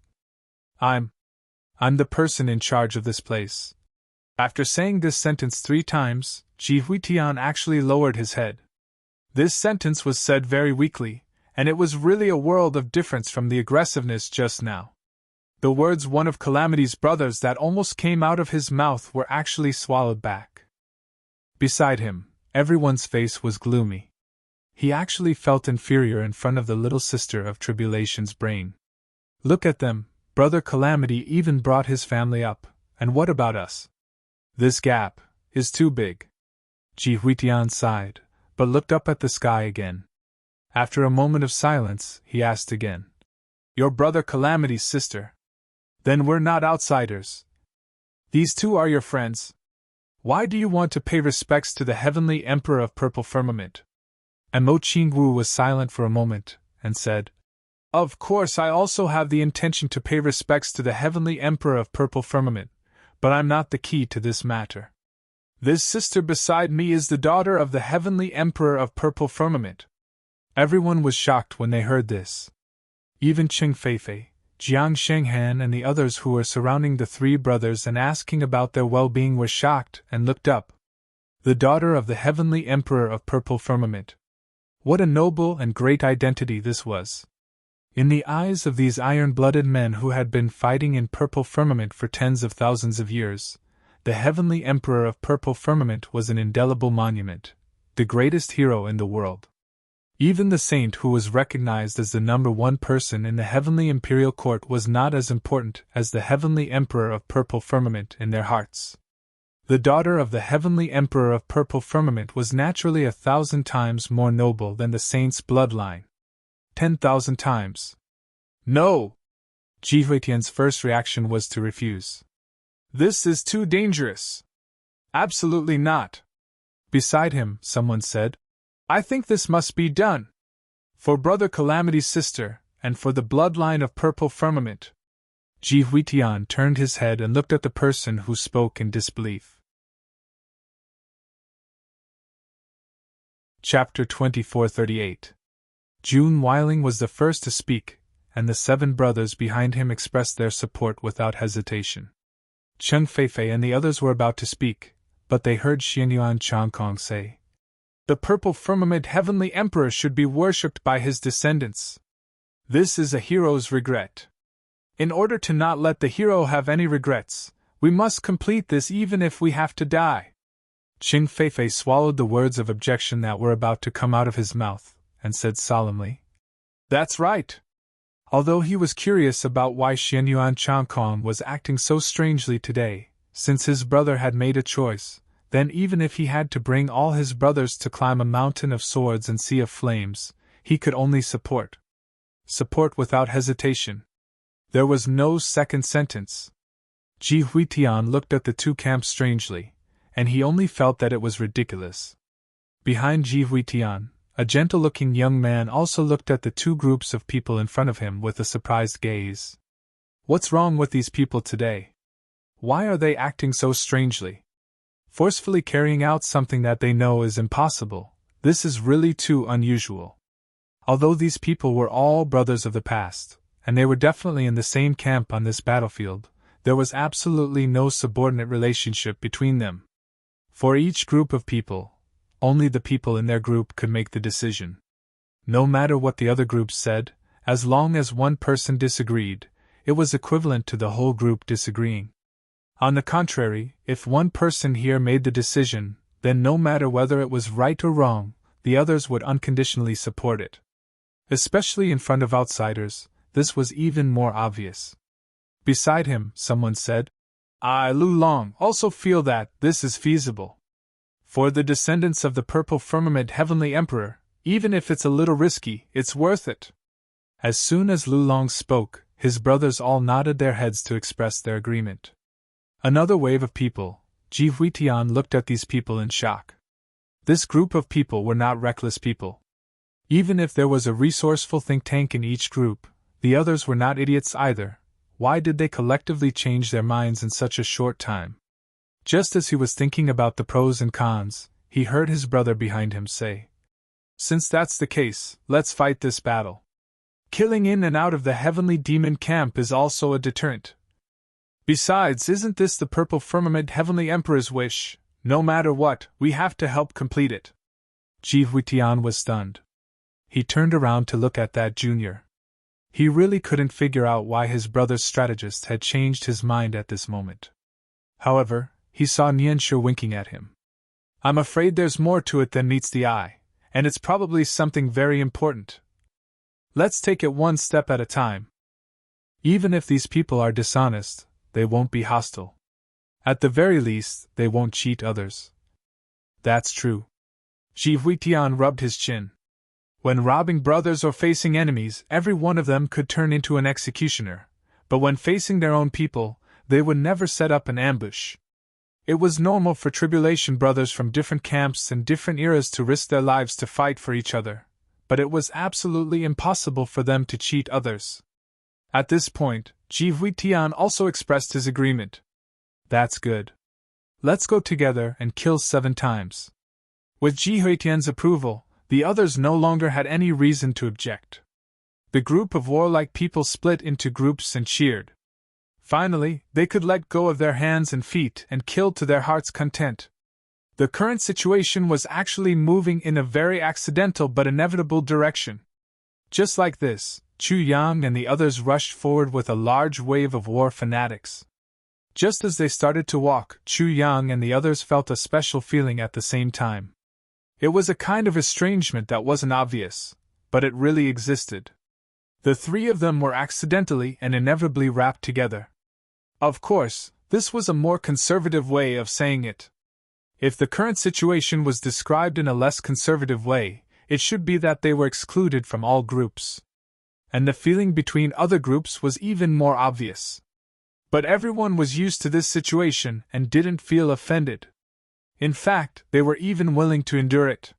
I'm the person in charge of this place. After saying this sentence 3 times, Ji Huitian actually lowered his head. This sentence was said very weakly, and it was really a world of difference from the aggressiveness just now. The words one of Calamity's brothers that almost came out of his mouth were actually swallowed back. Beside him, everyone's face was gloomy. He actually felt inferior in front of the little sister of Tribulation's brain. Look at them, Brother Calamity even brought his family up, and what about us? This gap is too big. Ji Huitian sighed, but looked up at the sky again. After a moment of silence, he asked again. Your brother Calamity's sister. Then we're not outsiders. These two are your friends. Why do you want to pay respects to the Heavenly Emperor of Purple Firmament? And Mo Qingwu was silent for a moment, and said, Of course, I also have the intention to pay respects to the heavenly Emperor of Purple Firmament, but I'm not the key to this matter. This sister beside me is the daughter of the heavenly Emperor of Purple Firmament. Everyone was shocked when they heard this. Even Cheng Feifei, Jiang Shenghan, and the others who were surrounding the three brothers and asking about their well-being were shocked and looked up. The daughter of the heavenly Emperor of Purple Firmament. What a noble and great identity this was. In the eyes of these iron-blooded men who had been fighting in Purple Firmament for tens of thousands of years, the heavenly Emperor of Purple Firmament was an indelible monument, the greatest hero in the world. Even the saint who was recognized as the number one person in the heavenly imperial court was not as important as the heavenly Emperor of Purple Firmament in their hearts. The daughter of the heavenly Emperor of Purple Firmament was naturally 1,000 times more noble than the saint's bloodline. 10,000 times. No! Ji Huitian's first reaction was to refuse. This is too dangerous. Absolutely not. Beside him, someone said, I think this must be done. For Brother Calamity's sister, and for the bloodline of Purple Firmament. Ji Huitian turned his head and looked at the person who spoke in disbelief. Chapter 2438. Jun Weiling was the first to speak, and the 7 brothers behind him expressed their support without hesitation. Cheng Feifei and the others were about to speak, but they heard Xianyuan Changkong say, The Purple Firmament Heavenly Emperor should be worshipped by his descendants. This is a hero's regret. In order to not let the hero have any regrets, we must complete this even if we have to die. Cheng Feifei swallowed the words of objection that were about to come out of his mouth, and said solemnly, That's right. Although he was curious about why Xianyuan Changkong was acting so strangely today, since his brother had made a choice, then even if he had to bring all his brothers to climb a mountain of swords and sea of flames, he could only support. Support without hesitation. There was no second sentence. Ji Huitian looked at the two camps strangely, and he only felt that it was ridiculous. Behind Ji Huitian, a gentle-looking young man also looked at the two groups of people in front of him with a surprised gaze. What's wrong with these people today? Why are they acting so strangely? Forcefully carrying out something that they know is impossible, this is really too unusual. Although these people were all brothers of the past, and they were definitely in the same camp on this battlefield, there was absolutely no subordinate relationship between them. For each group of people, only the people in their group could make the decision. No matter what the other groups said, as long as one person disagreed, it was equivalent to the whole group disagreeing. On the contrary, if one person here made the decision, then no matter whether it was right or wrong, the others would unconditionally support it. Especially in front of outsiders, this was even more obvious. Beside him, someone said, I, Lu Long, also feel that this is feasible. For the descendants of the Purple Firmament Heavenly Emperor, even if it's a little risky, it's worth it. As soon as Lu Long spoke, his brothers all nodded their heads to express their agreement. Another wave of people. Ji Huitian looked at these people in shock. This group of people were not reckless people. Even if there was a resourceful think tank in each group, the others were not idiots either. Why did they collectively change their minds in such a short time? Just as he was thinking about the pros and cons, he heard his brother behind him say, Since that's the case, let's fight this battle. Killing in and out of the heavenly demon camp is also a deterrent. Besides, isn't this the Purple Firmament Heavenly Emperor's wish? No matter what, we have to help complete it. Ji Huitian was stunned. He turned around to look at that junior. He really couldn't figure out why his brother's strategist had changed his mind at this moment. However, he saw Nianshi winking at him. I'm afraid there's more to it than meets the eye, and it's probably something very important. Let's take it one step at a time. Even if these people are dishonest, they won't be hostile. At the very least, they won't cheat others. That's true. Ji Huitian rubbed his chin. When robbing brothers or facing enemies, every one of them could turn into an executioner, but when facing their own people, they would never set up an ambush. It was normal for tribulation brothers from different camps and different eras to risk their lives to fight for each other, but it was absolutely impossible for them to cheat others. At this point, Ji Huitian also expressed his agreement. That's good. Let's go together and kill 7 times. With Ji Huitian's approval, the others no longer had any reason to object. The group of warlike people split into groups and cheered. Finally, they could let go of their hands and feet and kill to their heart's content. The current situation was actually moving in a very accidental but inevitable direction. Just like this, Chu Yang and the others rushed forward with a large wave of war fanatics. Just as they started to walk, Chu Yang and the others felt a special feeling at the same time. It was a kind of estrangement that wasn't obvious, but it really existed. The 3 of them were accidentally and inevitably wrapped together. Of course, this was a more conservative way of saying it. If the current situation was described in a less conservative way, it should be that they were excluded from all groups. And the feeling between other groups was even more obvious. But everyone was used to this situation and didn't feel offended. In fact, they were even willing to endure it.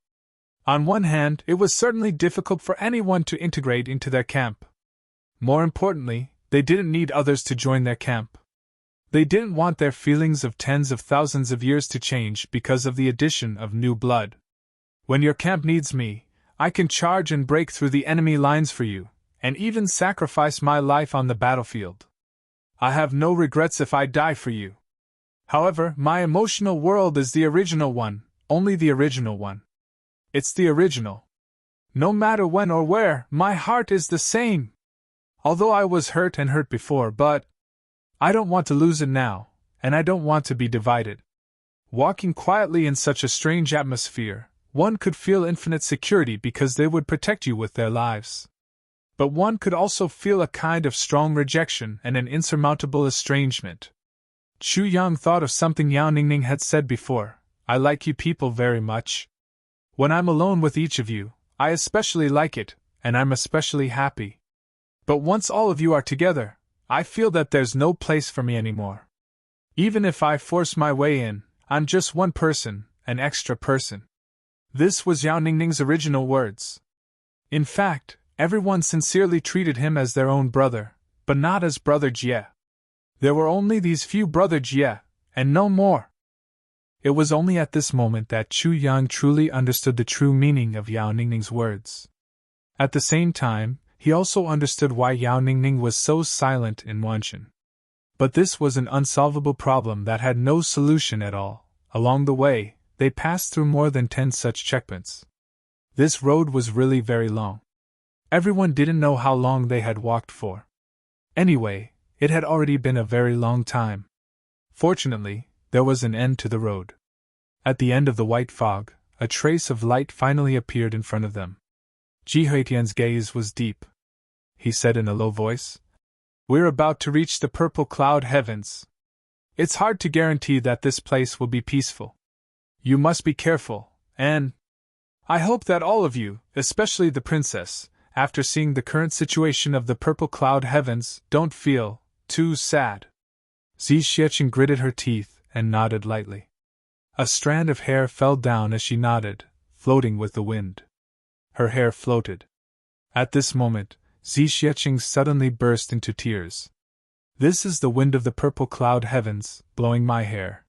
On one hand, it was certainly difficult for anyone to integrate into their camp. More importantly, they didn't need others to join their camp. They didn't want their feelings of tens of thousands of years to change because of the addition of new blood. When your camp needs me, I can charge and break through the enemy lines for you, and even sacrifice my life on the battlefield. I have no regrets if I die for you. However, my emotional world is the original one, only the original one. It's the original. No matter when or where, my heart is the same. Although I was hurt and hurt before, but I don't want to lose it now, and I don't want to be divided. Walking quietly in such a strange atmosphere, one could feel infinite security because they would protect you with their lives. But one could also feel a kind of strong rejection and an insurmountable estrangement. Chu Yang thought of something Yao Ningning had said before: I like you people very much. When I'm alone with each of you, I especially like it, and I'm especially happy. But once all of you are together, I feel that there's no place for me anymore. Even if I force my way in, I'm just one person, an extra person. This was Yao Ningning's original words. In fact, everyone sincerely treated him as their own brother, but not as Brother Jie. There were only these few Brother Jie, and no more. It was only at this moment that Chu Yang truly understood the true meaning of Yao Ningning's words. At the same time, he also understood why Yao Ningning was so silent in Wanshan. But this was an unsolvable problem that had no solution at all. Along the way, they passed through more than 10 such checkpoints. This road was really very long. Everyone didn't know how long they had walked for. Anyway, it had already been a very long time. Fortunately, there was an end to the road. At the end of the white fog, a trace of light finally appeared in front of them. Ji Huitian's gaze was deep. He said in a low voice, "We're about to reach the purple cloud heavens. It's hard to guarantee that this place will be peaceful. You must be careful, and I hope that all of you, especially the princess, after seeing the current situation of the purple cloud heavens, don't feel too sad." Zi Xiecheng gritted her teeth and nodded lightly. A strand of hair fell down as she nodded, floating with the wind. Her hair floated. At this moment, Zi Xiecheng suddenly burst into tears. "This is the wind of the purple cloud heavens, blowing my hair.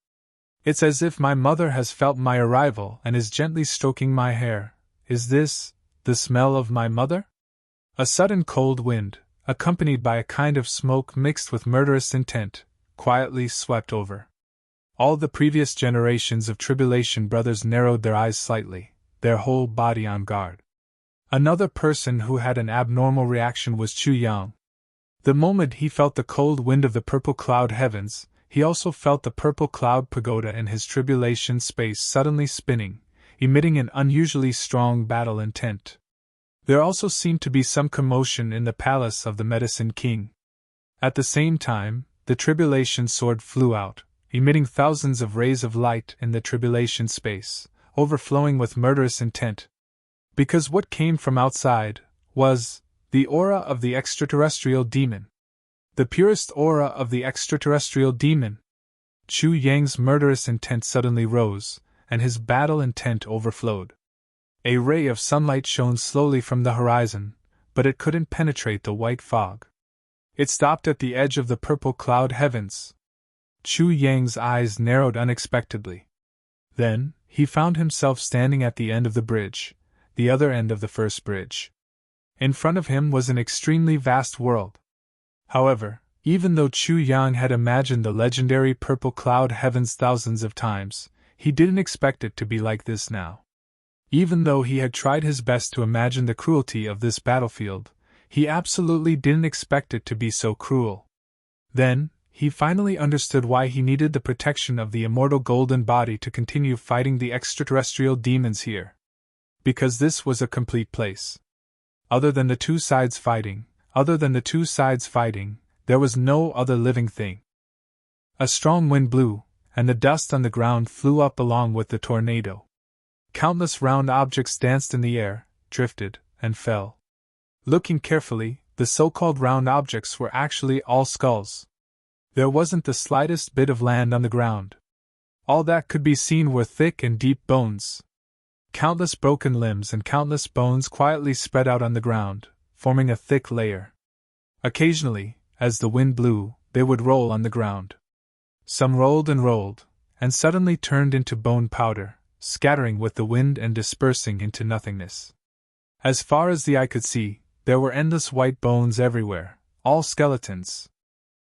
It's as if my mother has felt my arrival and is gently stroking my hair. Is this the smell of my mother?" A sudden cold wind, accompanied by a kind of smoke mixed with murderous intent, quietly swept over. All the previous generations of Tribulation brothers narrowed their eyes slightly, their whole body on guard. Another person who had an abnormal reaction was Chu Yang. The moment he felt the cold wind of the purple cloud heavens, he also felt the purple cloud pagoda in his Tribulation space suddenly spinning, emitting an unusually strong battle intent. There also seemed to be some commotion in the palace of the Medicine King. At the same time, the Tribulation sword flew out, emitting thousands of rays of light in the Tribulation space, overflowing with murderous intent. Because what came from outside was the aura of the extraterrestrial demon. The purest aura of the extraterrestrial demon. Chu Yang's murderous intent suddenly rose, and his battle intent overflowed. A ray of sunlight shone slowly from the horizon, but it couldn't penetrate the white fog. It stopped at the edge of the purple cloud heavens. Chu Yang's eyes narrowed unexpectedly. Then, he found himself standing at the end of the bridge, the other end of the first bridge. In front of him was an extremely vast world. However, even though Chu Yang had imagined the legendary purple cloud heavens thousands of times, he didn't expect it to be like this now. Even though he had tried his best to imagine the cruelty of this battlefield, he absolutely didn't expect it to be so cruel. Then, he finally understood why he needed the protection of the immortal golden body to continue fighting the extraterrestrial demons here. Because this was a complete place. Other than the two sides fighting, there was no other living thing. A strong wind blew, and the dust on the ground flew up along with the tornado. Countless round objects danced in the air, drifted, and fell. Looking carefully, the so-called round objects were actually all skulls. There wasn't the slightest bit of land on the ground. All that could be seen were thick and deep bones. Countless broken limbs and countless bones quietly spread out on the ground, forming a thick layer. Occasionally, as the wind blew, they would roll on the ground. Some rolled, and suddenly turned into bone powder, scattering with the wind and dispersing into nothingness. As far as the eye could see, there were endless white bones everywhere, all skeletons.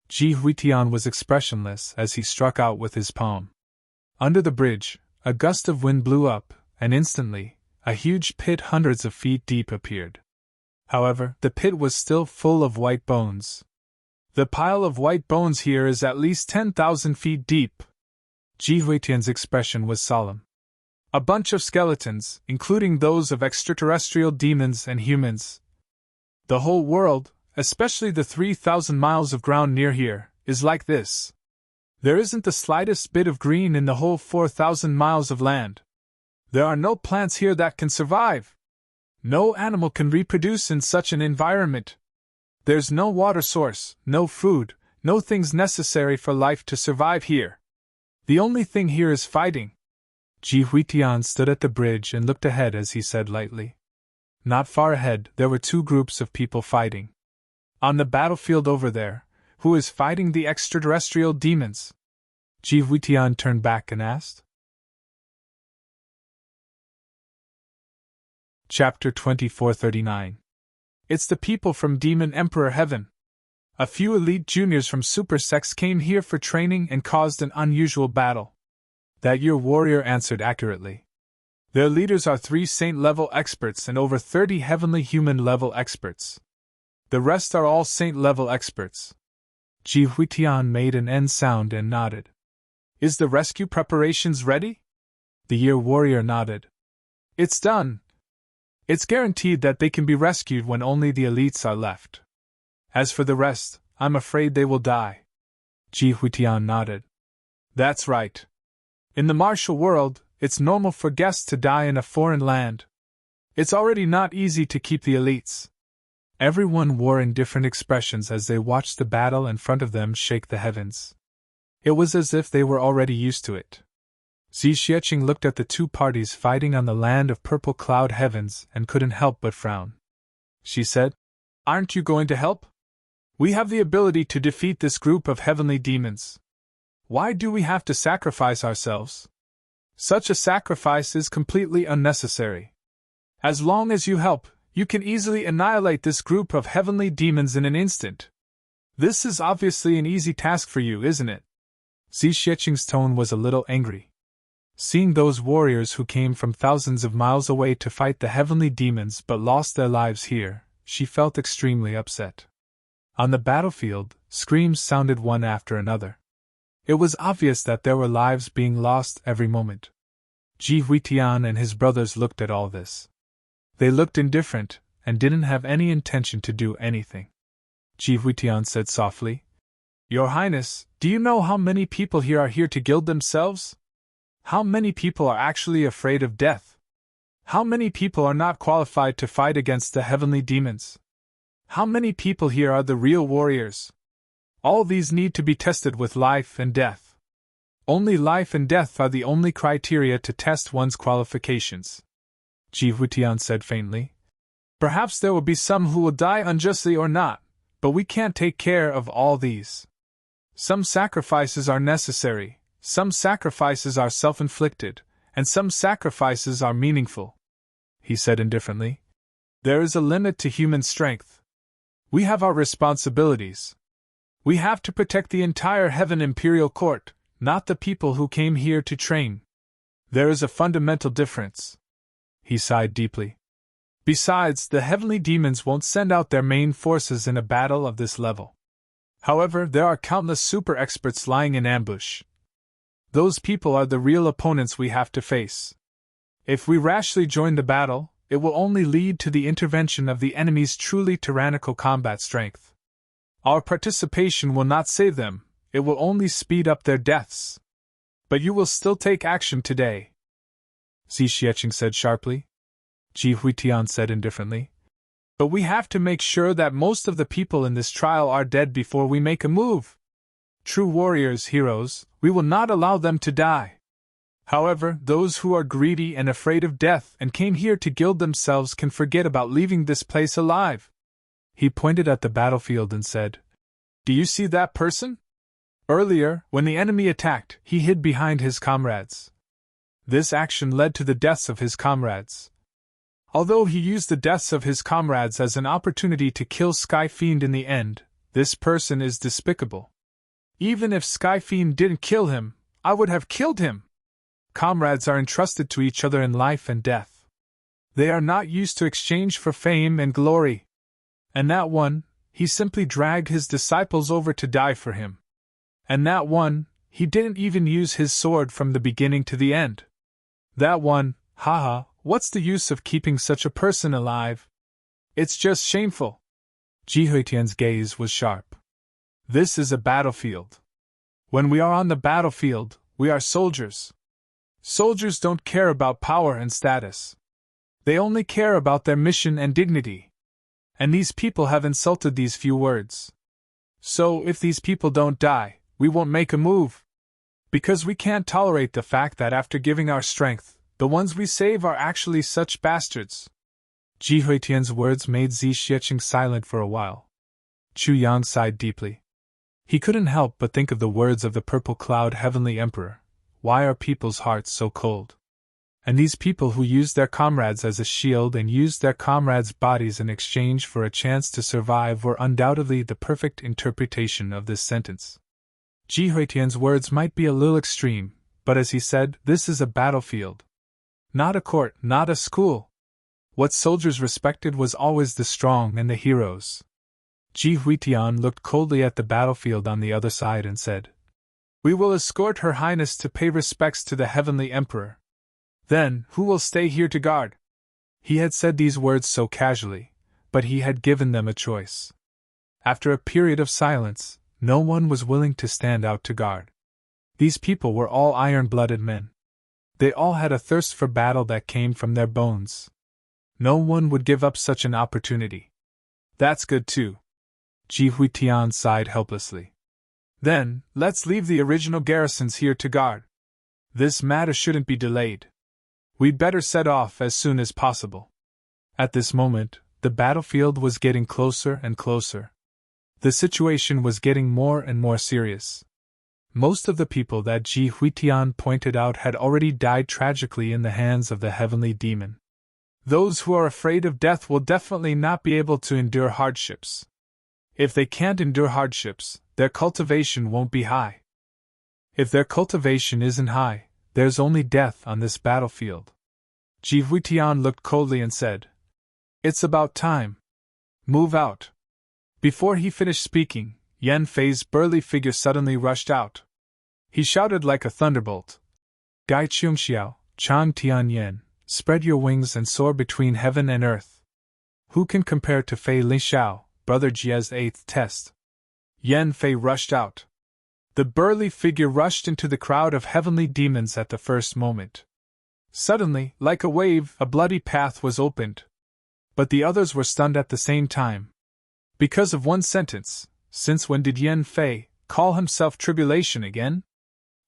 Ji Huitian was expressionless as he struck out with his palm. Under the bridge, a gust of wind blew up, and instantly, a huge pit hundreds of feet deep appeared. However, the pit was still full of white bones. The pile of white bones here is at least 10,000 feet deep. Ji Huitian's expression was solemn. A bunch of skeletons, including those of extraterrestrial demons and humans. The whole world, especially the 3,000 miles of ground near here, is like this. There isn't the slightest bit of green in the whole 4,000 miles of land. There are no plants here that can survive. No animal can reproduce in such an environment. There's no water source, no food, no things necessary for life to survive here. The only thing here is fighting. Ji Huitian stood at the bridge and looked ahead as he said lightly. Not far ahead, there were two groups of people fighting. On the battlefield over there, who is fighting the extraterrestrial demons? Ji Huitian turned back and asked. Chapter 2439. It's the people from Demon Emperor Heaven. A few elite juniors from Super Sex came here for training and caused an unusual battle. That your warrior answered accurately. Their leaders are 3 saint-level experts and over 30 heavenly human-level experts. The rest are all saint-level experts. Ji Huitian made an N sound and nodded. Is the rescue preparations ready? The year warrior nodded. It's done. It's guaranteed that they can be rescued when only the elites are left. As for the rest, I'm afraid they will die. Ji Huitian nodded. That's right. In the martial world, it's normal for guests to die in a foreign land. It's already not easy to keep the elites. Everyone wore indifferent expressions as they watched the battle in front of them shake the heavens. It was as if they were already used to it. Xi Xiecheng looked at the two parties fighting on the land of purple cloud heavens and couldn't help but frown. She said, Aren't you going to help? We have the ability to defeat this group of heavenly demons. Why do we have to sacrifice ourselves? Such a sacrifice is completely unnecessary. As long as you help, you can easily annihilate this group of heavenly demons in an instant. This is obviously an easy task for you, isn't it? Xi Xiecheng's tone was a little angry. Seeing those warriors who came from thousands of miles away to fight the heavenly demons but lost their lives here, she felt extremely upset. On the battlefield, screams sounded one after another. It was obvious that there were lives being lost every moment. Ji Huitian and his brothers looked at all this. They looked indifferent, and didn't have any intention to do anything. Ji Huitian said softly, Your Highness, do you know how many people here are here to gild themselves? How many people are actually afraid of death? How many people are not qualified to fight against the heavenly demons? How many people here are the real warriors? All these need to be tested with life and death. Only life and death are the only criteria to test one's qualifications. Ji Huitian said faintly. Perhaps there will be some who will die unjustly or not, but we can't take care of all these. Some sacrifices are necessary, some sacrifices are self-inflicted, and some sacrifices are meaningful, he said indifferently. There is a limit to human strength. We have our responsibilities. We have to protect the entire Heaven Imperial Court, not the people who came here to train. There is a fundamental difference. He sighed deeply. Besides, the heavenly demons won't send out their main forces in a battle of this level. However, there are countless super experts lying in ambush. Those people are the real opponents we have to face. If we rashly join the battle, it will only lead to the intervention of the enemy's truly tyrannical combat strength. Our participation will not save them, it will only speed up their deaths. But you will still take action today, Xi Xiecheng said sharply. Ji Huitian said indifferently. But we have to make sure that most of the people in this trial are dead before we make a move. True warriors, heroes, we will not allow them to die. However, those who are greedy and afraid of death and came here to gild themselves can forget about leaving this place alive. He pointed at the battlefield and said, Do you see that person? Earlier, when the enemy attacked, he hid behind his comrades. This action led to the deaths of his comrades. Although he used the deaths of his comrades as an opportunity to kill Sky Fiend in the end, this person is despicable. Even if Sky Fiend didn't kill him, I would have killed him. Comrades are entrusted to each other in life and death. They are not used to exchange for fame and glory. And that one, he simply dragged his disciples over to die for him. And that one, he didn't even use his sword from the beginning to the end. That one, haha, what's the use of keeping such a person alive? It's just shameful. Ji Huitian's gaze was sharp. This is a battlefield. When we are on the battlefield, we are soldiers. Soldiers don't care about power and status. They only care about their mission and dignity. And these people have insulted these few words. So, if these people don't die, we won't make a move. Because we can't tolerate the fact that after giving our strength, the ones we save are actually such bastards. Ji Huitian's words made Xi Xiecheng silent for a while. Chu Yang sighed deeply. He couldn't help but think of the words of the Purple Cloud Heavenly Emperor. Why are people's hearts so cold? And these people who used their comrades as a shield and used their comrades' bodies in exchange for a chance to survive were undoubtedly the perfect interpretation of this sentence. Ji Huitian's words might be a little extreme, but as he said, this is a battlefield. Not a court, not a school. What soldiers respected was always the strong and the heroes. Ji Huitian looked coldly at the battlefield on the other side and said, We will escort Her Highness to pay respects to the Heavenly Emperor. Then, who will stay here to guard? He had said these words so casually, but he had given them a choice. After a period of silence, no one was willing to stand out to guard. These people were all iron-blooded men. They all had a thirst for battle that came from their bones. No one would give up such an opportunity. That's good too. Ji Huitian sighed helplessly. Then, let's leave the original garrisons here to guard. This matter shouldn't be delayed. We'd better set off as soon as possible. At this moment, the battlefield was getting closer and closer. The situation was getting more and more serious. Most of the people that Ji Huitian pointed out had already died tragically in the hands of the heavenly demon. Those who are afraid of death will definitely not be able to endure hardships. If they can't endure hardships, their cultivation won't be high. If their cultivation isn't high, there's only death on this battlefield. Ji Huitian looked coldly and said, It's about time. Move out. Before he finished speaking, Yan Fei's burly figure suddenly rushed out. He shouted like a thunderbolt. Gai Chungxiao, Chang Tianyan, spread your wings and soar between heaven and earth. Who can compare to Fei Lingxiao, Brother Jie's 8th test? Yan Fei rushed out. The burly figure rushed into the crowd of heavenly demons at the first moment. Suddenly, like a wave, a bloody path was opened. But the others were stunned at the same time. Because of one sentence, since when did Yan Fei call himself tribulation again?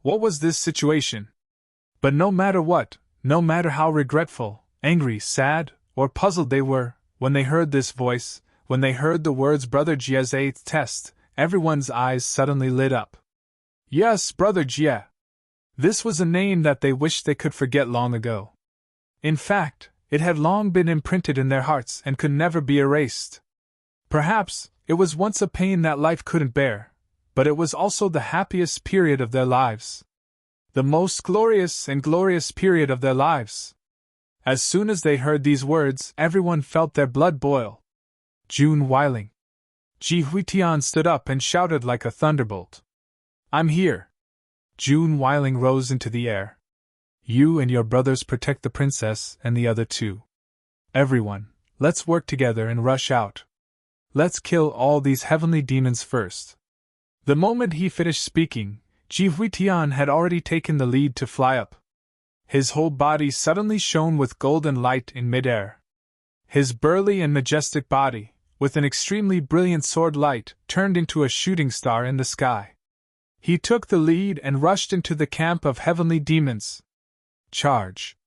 What was this situation? But no matter what, no matter how regretful, Angry, sad, or puzzled they were, when they heard this voice, when they heard the words Brother Jie's eighth test, everyone's eyes suddenly lit up. Yes, Brother Jie! This was a name that they wished they could forget long ago. In fact, it had long been imprinted in their hearts and could never be erased. Perhaps, it was once a pain that life couldn't bear, but it was also the happiest period of their lives. The most glorious and glorious period of their lives. As soon as they heard these words, everyone felt their blood boil. June Weiling. Ji Huitian stood up and shouted like a thunderbolt. I'm here. June Weiling rose into the air. You and your brothers protect the princess and the other two. Everyone, let's work together and rush out. Let's kill all these heavenly demons first. The moment he finished speaking, Ji Huitian had already taken the lead to fly up. His whole body suddenly shone with golden light in midair. His burly and majestic body, with an extremely brilliant sword light, turned into a shooting star in the sky. He took the lead and rushed into the camp of heavenly demons. Charge!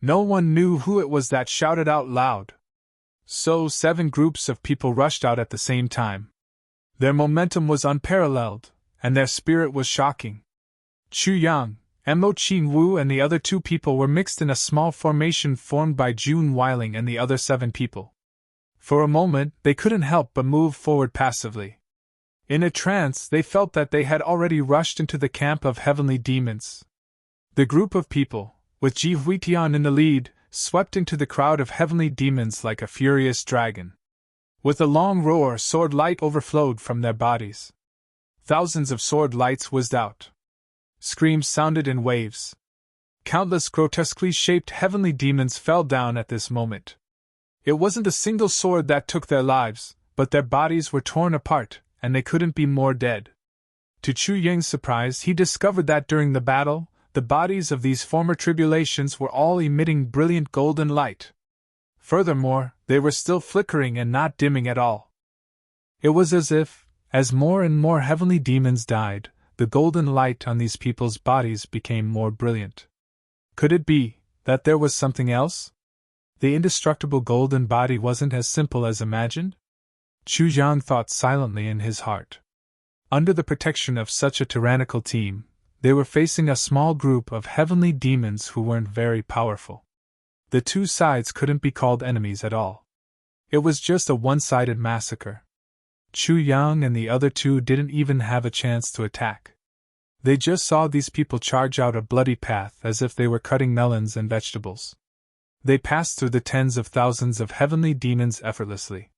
No one knew who it was that shouted out loud. So 7 groups of people rushed out at the same time. Their momentum was unparalleled, and their spirit was shocking. Chu Yang, Mo Qingwu and the other 2 people were mixed in a small formation formed by June Weiling and the other 7 people. For a moment, they couldn't help but move forward passively. In a trance, they felt that they had already rushed into the camp of heavenly demons. The group of people, with Ji Huitian in the lead, swept into the crowd of heavenly demons like a furious dragon. With a long roar, sword light overflowed from their bodies. Thousands of sword lights whizzed out. Screams sounded in waves. Countless grotesquely shaped heavenly demons fell down at this moment. It wasn't a single sword that took their lives, but their bodies were torn apart, and they couldn't be more dead. To Chu Ying's surprise, he discovered that during the battle, the bodies of these former tribulations were all emitting brilliant golden light. Furthermore, they were still flickering and not dimming at all. It was as if, as more and more heavenly demons died, the golden light on these people's bodies became more brilliant. Could it be that there was something else? The indestructible golden body wasn't as simple as imagined? Chu Zhang thought silently in his heart. Under the protection of such a tyrannical team, they were facing a small group of heavenly demons who weren't very powerful. The 2 sides couldn't be called enemies at all. It was just a one-sided massacre. Chu Yang and the other 2 didn't even have a chance to attack. They just saw these people charge out a bloody path as if they were cutting melons and vegetables. They passed through the tens of thousands of heavenly demons effortlessly.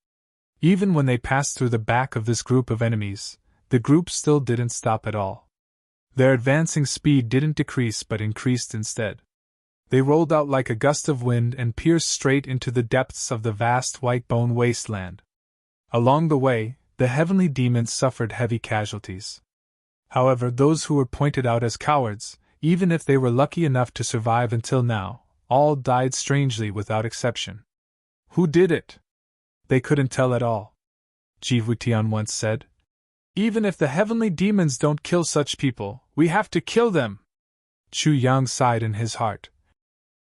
Even when they passed through the back of this group of enemies, the group still didn't stop at all. Their advancing speed didn't decrease but increased instead. They rolled out like a gust of wind and pierced straight into the depths of the vast white bone wasteland. Along the way, the heavenly demons suffered heavy casualties. However, those who were pointed out as cowards, even if they were lucky enough to survive until now, all died strangely without exception. Who did it? They couldn't tell at all. Ji Huitian once said. Even if the heavenly demons don't kill such people, we have to kill them. Chu Yang sighed in his heart.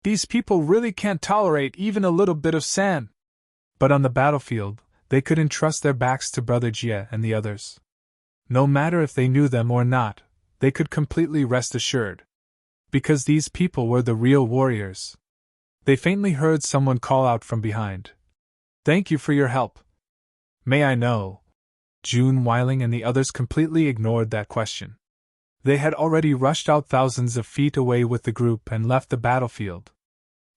These people really can't tolerate even a little bit of sand. But on the battlefield, they could entrust their backs to Brother Jie and the others. No matter if they knew them or not, they could completely rest assured. Because these people were the real warriors. They faintly heard someone call out from behind. Thank you for your help. May I know? June Weiling and the others completely ignored that question. They had already rushed out thousands of feet away with the group and left the battlefield.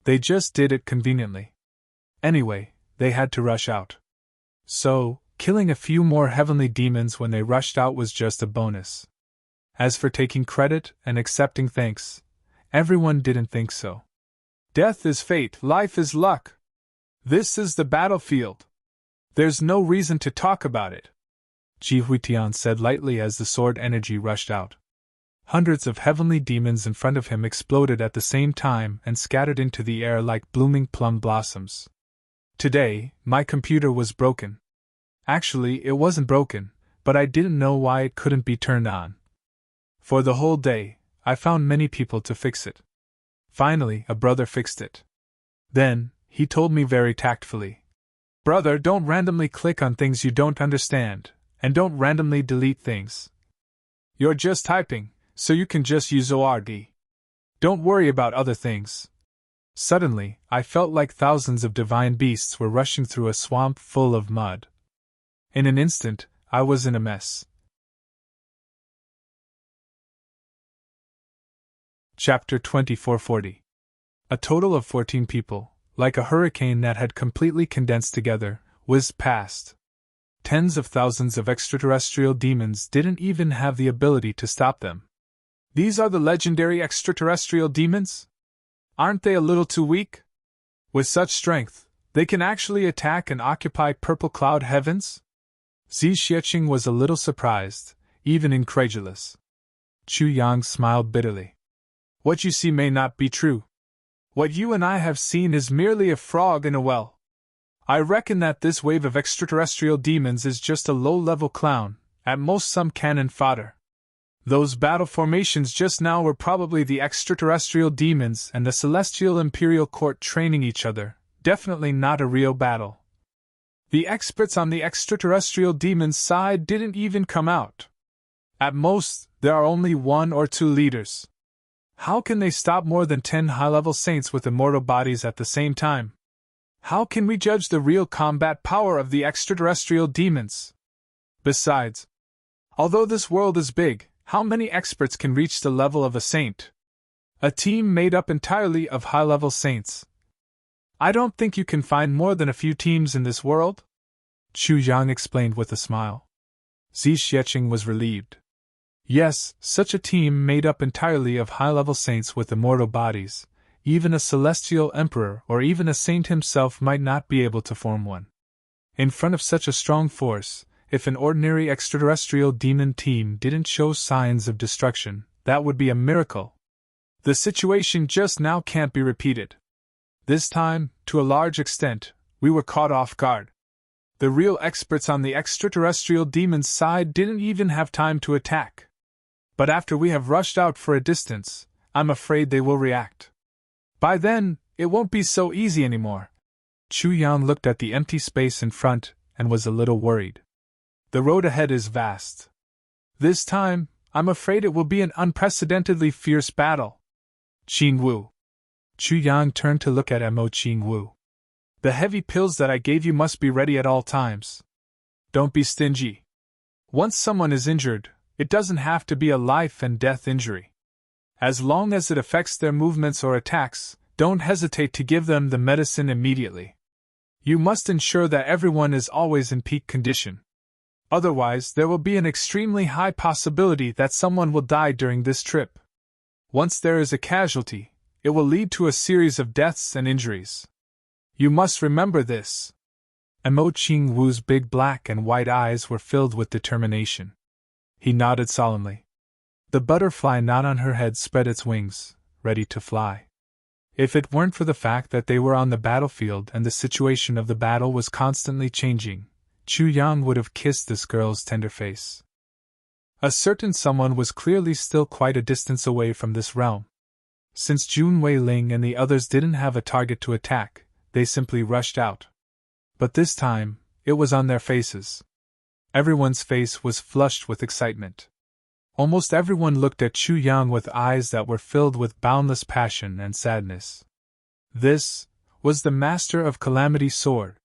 They just did it conveniently. Anyway, they had to rush out. So, killing a few more heavenly demons when they rushed out was just a bonus. As for taking credit and accepting thanks, everyone didn't think so. Death is fate, life is luck. This is the battlefield. There's no reason to talk about it. Ji Huitian said lightly as the sword energy rushed out. Hundreds of heavenly demons in front of him exploded at the same time and scattered into the air like blooming plum blossoms. Today, my computer was broken. Actually, it wasn't broken, but I didn't know why it couldn't be turned on. For the whole day, I found many people to fix it. Finally, a brother fixed it. Then, he told me very tactfully, "Brother, don't randomly click on things you don't understand, and don't randomly delete things. You're just typing, so you can just use ORD. Don't worry about other things." Suddenly, I felt like thousands of divine beasts were rushing through a swamp full of mud. In an instant, I was in a mess. Chapter 2440. A total of 14 people, like a hurricane that had completely condensed together, whizzed past. Tens of thousands of extraterrestrial demons didn't even have the ability to stop them. These are the legendary extraterrestrial demons? Aren't they a little too weak? With such strength, they can actually attack and occupy purple cloud heavens? Xi Xieching was a little surprised, even incredulous. Chu Yang smiled bitterly. What you see may not be true. What you and I have seen is merely a frog in a well. I reckon that this wave of extraterrestrial demons is just a low-level clown, at most some cannon fodder. Those battle formations just now were probably the extraterrestrial demons and the celestial imperial court training each other, definitely not a real battle. The experts on the extraterrestrial demons' side didn't even come out. At most, there are only 1 or 2 leaders. How can they stop more than 10 high-level saints with immortal bodies at the same time? How can we judge the real combat power of the extraterrestrial demons? Besides, although this world is big, how many experts can reach the level of a saint? A team made up entirely of high-level saints. I don't think you can find more than a few teams in this world, Chu Yang explained with a smile. Xi Xieching was relieved. Yes, such a team made up entirely of high-level saints with immortal bodies, even a celestial emperor or even a saint himself might not be able to form one. In front of such a strong force, if an ordinary extraterrestrial demon team didn't show signs of destruction, that would be a miracle. The situation just now can't be repeated. This time, to a large extent, we were caught off guard. The real experts on the extraterrestrial demon's side didn't even have time to attack. But after we have rushed out for a distance, I'm afraid they will react. By then, it won't be so easy anymore. Chu Yang looked at the empty space in front and was a little worried. The road ahead is vast. This time, I'm afraid it will be an unprecedentedly fierce battle. Qing Wu. Chu Yang turned to look at Mo Qing Wu. The heavy pills that I gave you must be ready at all times. Don't be stingy. Once someone is injured, it doesn't have to be a life-and-death injury. As long as it affects their movements or attacks, don't hesitate to give them the medicine immediately. You must ensure that everyone is always in peak condition. Otherwise, there will be an extremely high possibility that someone will die during this trip. Once there is a casualty, it will lead to a series of deaths and injuries. You must remember this. Mo Qing Wu's big black and white eyes were filled with determination. He nodded solemnly. The butterfly knot on her head spread its wings, ready to fly. If it weren't for the fact that they were on the battlefield and the situation of the battle was constantly changing, Chu Yang would have kissed this girl's tender face. A certain someone was clearly still quite a distance away from this realm. Since Jun Wei-ling and the others didn't have a target to attack, they simply rushed out. But this time, it was on their faces. Everyone's face was flushed with excitement. Almost everyone looked at Chu Yang with eyes that were filled with boundless passion and sadness. This was the Master of Calamity Sword.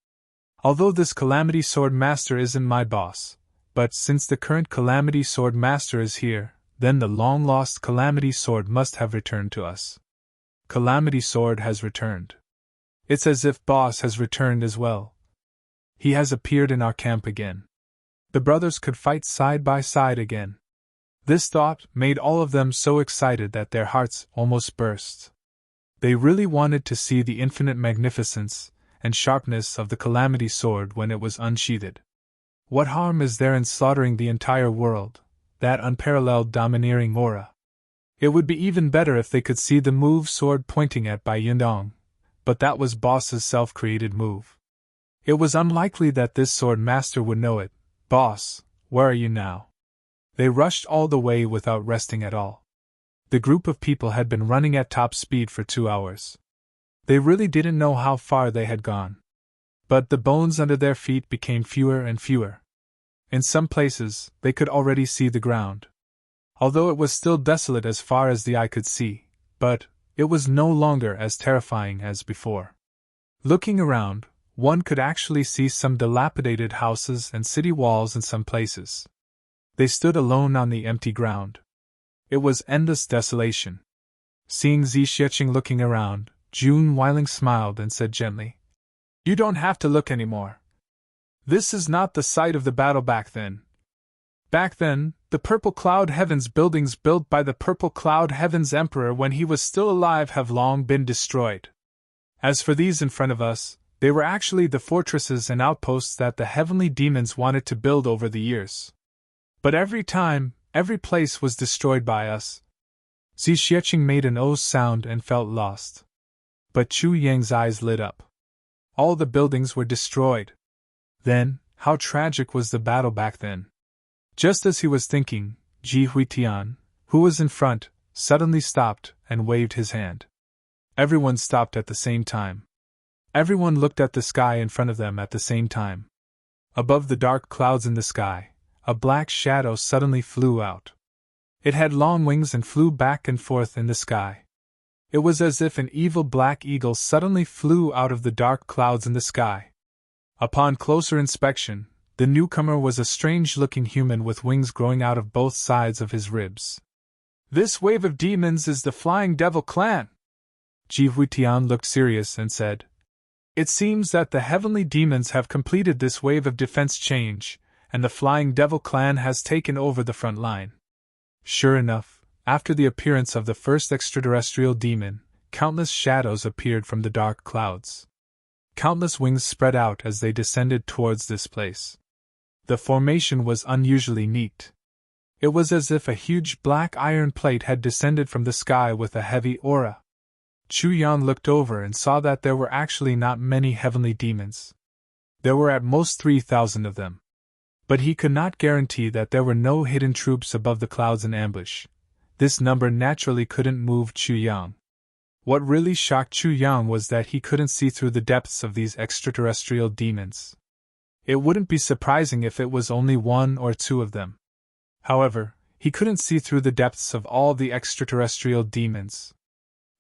Although this Calamity Sword Master isn't my boss, but since the current Calamity Sword Master is here, then the long-lost Calamity Sword must have returned to us. Calamity Sword has returned. It's as if Boss has returned as well. He has appeared in our camp again. The brothers could fight side by side again. This thought made all of them so excited that their hearts almost burst. They really wanted to see the infinite magnificence and sharpness of the Calamity Sword when it was unsheathed. What harm is there in slaughtering the entire world, that unparalleled domineering aura? It would be even better if they could see the move sword pointing at Bai Yindong, but that was Boss's self-created move. It was unlikely that this sword master would know it. Boss, where are you now? They rushed all the way without resting at all. The group of people had been running at top speed for 2 hours. They really didn't know how far they had gone. But the bones under their feet became fewer and fewer. In some places, they could already see the ground. Although it was still desolate as far as the eye could see, but it was no longer as terrifying as before. Looking around, one could actually see some dilapidated houses and city walls in some places. They stood alone on the empty ground. It was endless desolation. Seeing Zixieqing looking around, June Weiling smiled and said gently, "You don't have to look anymore. This is not the site of the battle back then. Back then, the Purple Cloud Heavens buildings built by the Purple Cloud Heavens Emperor when he was still alive have long been destroyed. As for these in front of us, they were actually the fortresses and outposts that the heavenly demons wanted to build over the years. But every time, every place was destroyed by us." Zixieqing made an "oh" sound and felt lost. But Chu Yang's eyes lit up. All the buildings were destroyed. Then, how tragic was the battle back then? Just as he was thinking, Ji Huitian, who was in front, suddenly stopped and waved his hand. Everyone stopped at the same time. Everyone looked at the sky in front of them at the same time. Above the dark clouds in the sky, a black shadow suddenly flew out. It had long wings and flew back and forth in the sky. It was as if an evil black eagle suddenly flew out of the dark clouds in the sky. Upon closer inspection, the newcomer was a strange-looking human with wings growing out of both sides of his ribs. "This wave of demons is the Flying Devil clan." Ji Huitian looked serious and said, "It seems that the heavenly demons have completed this wave of defense change, and the Flying Devil clan has taken over the front line." Sure enough, after the appearance of the first extraterrestrial demon, countless shadows appeared from the dark clouds. Countless wings spread out as they descended towards this place. The formation was unusually neat. It was as if a huge black iron plate had descended from the sky with a heavy aura. Chu Yan looked over and saw that there were actually not many heavenly demons. There were at most 3,000 of them. But he could not guarantee that there were no hidden troops above the clouds in ambush. This number naturally couldn't move Chu Yang. What really shocked Chu Yang was that he couldn't see through the depths of these extraterrestrial demons. It wouldn't be surprising if it was only one or two of them. However, he couldn't see through the depths of all the extraterrestrial demons.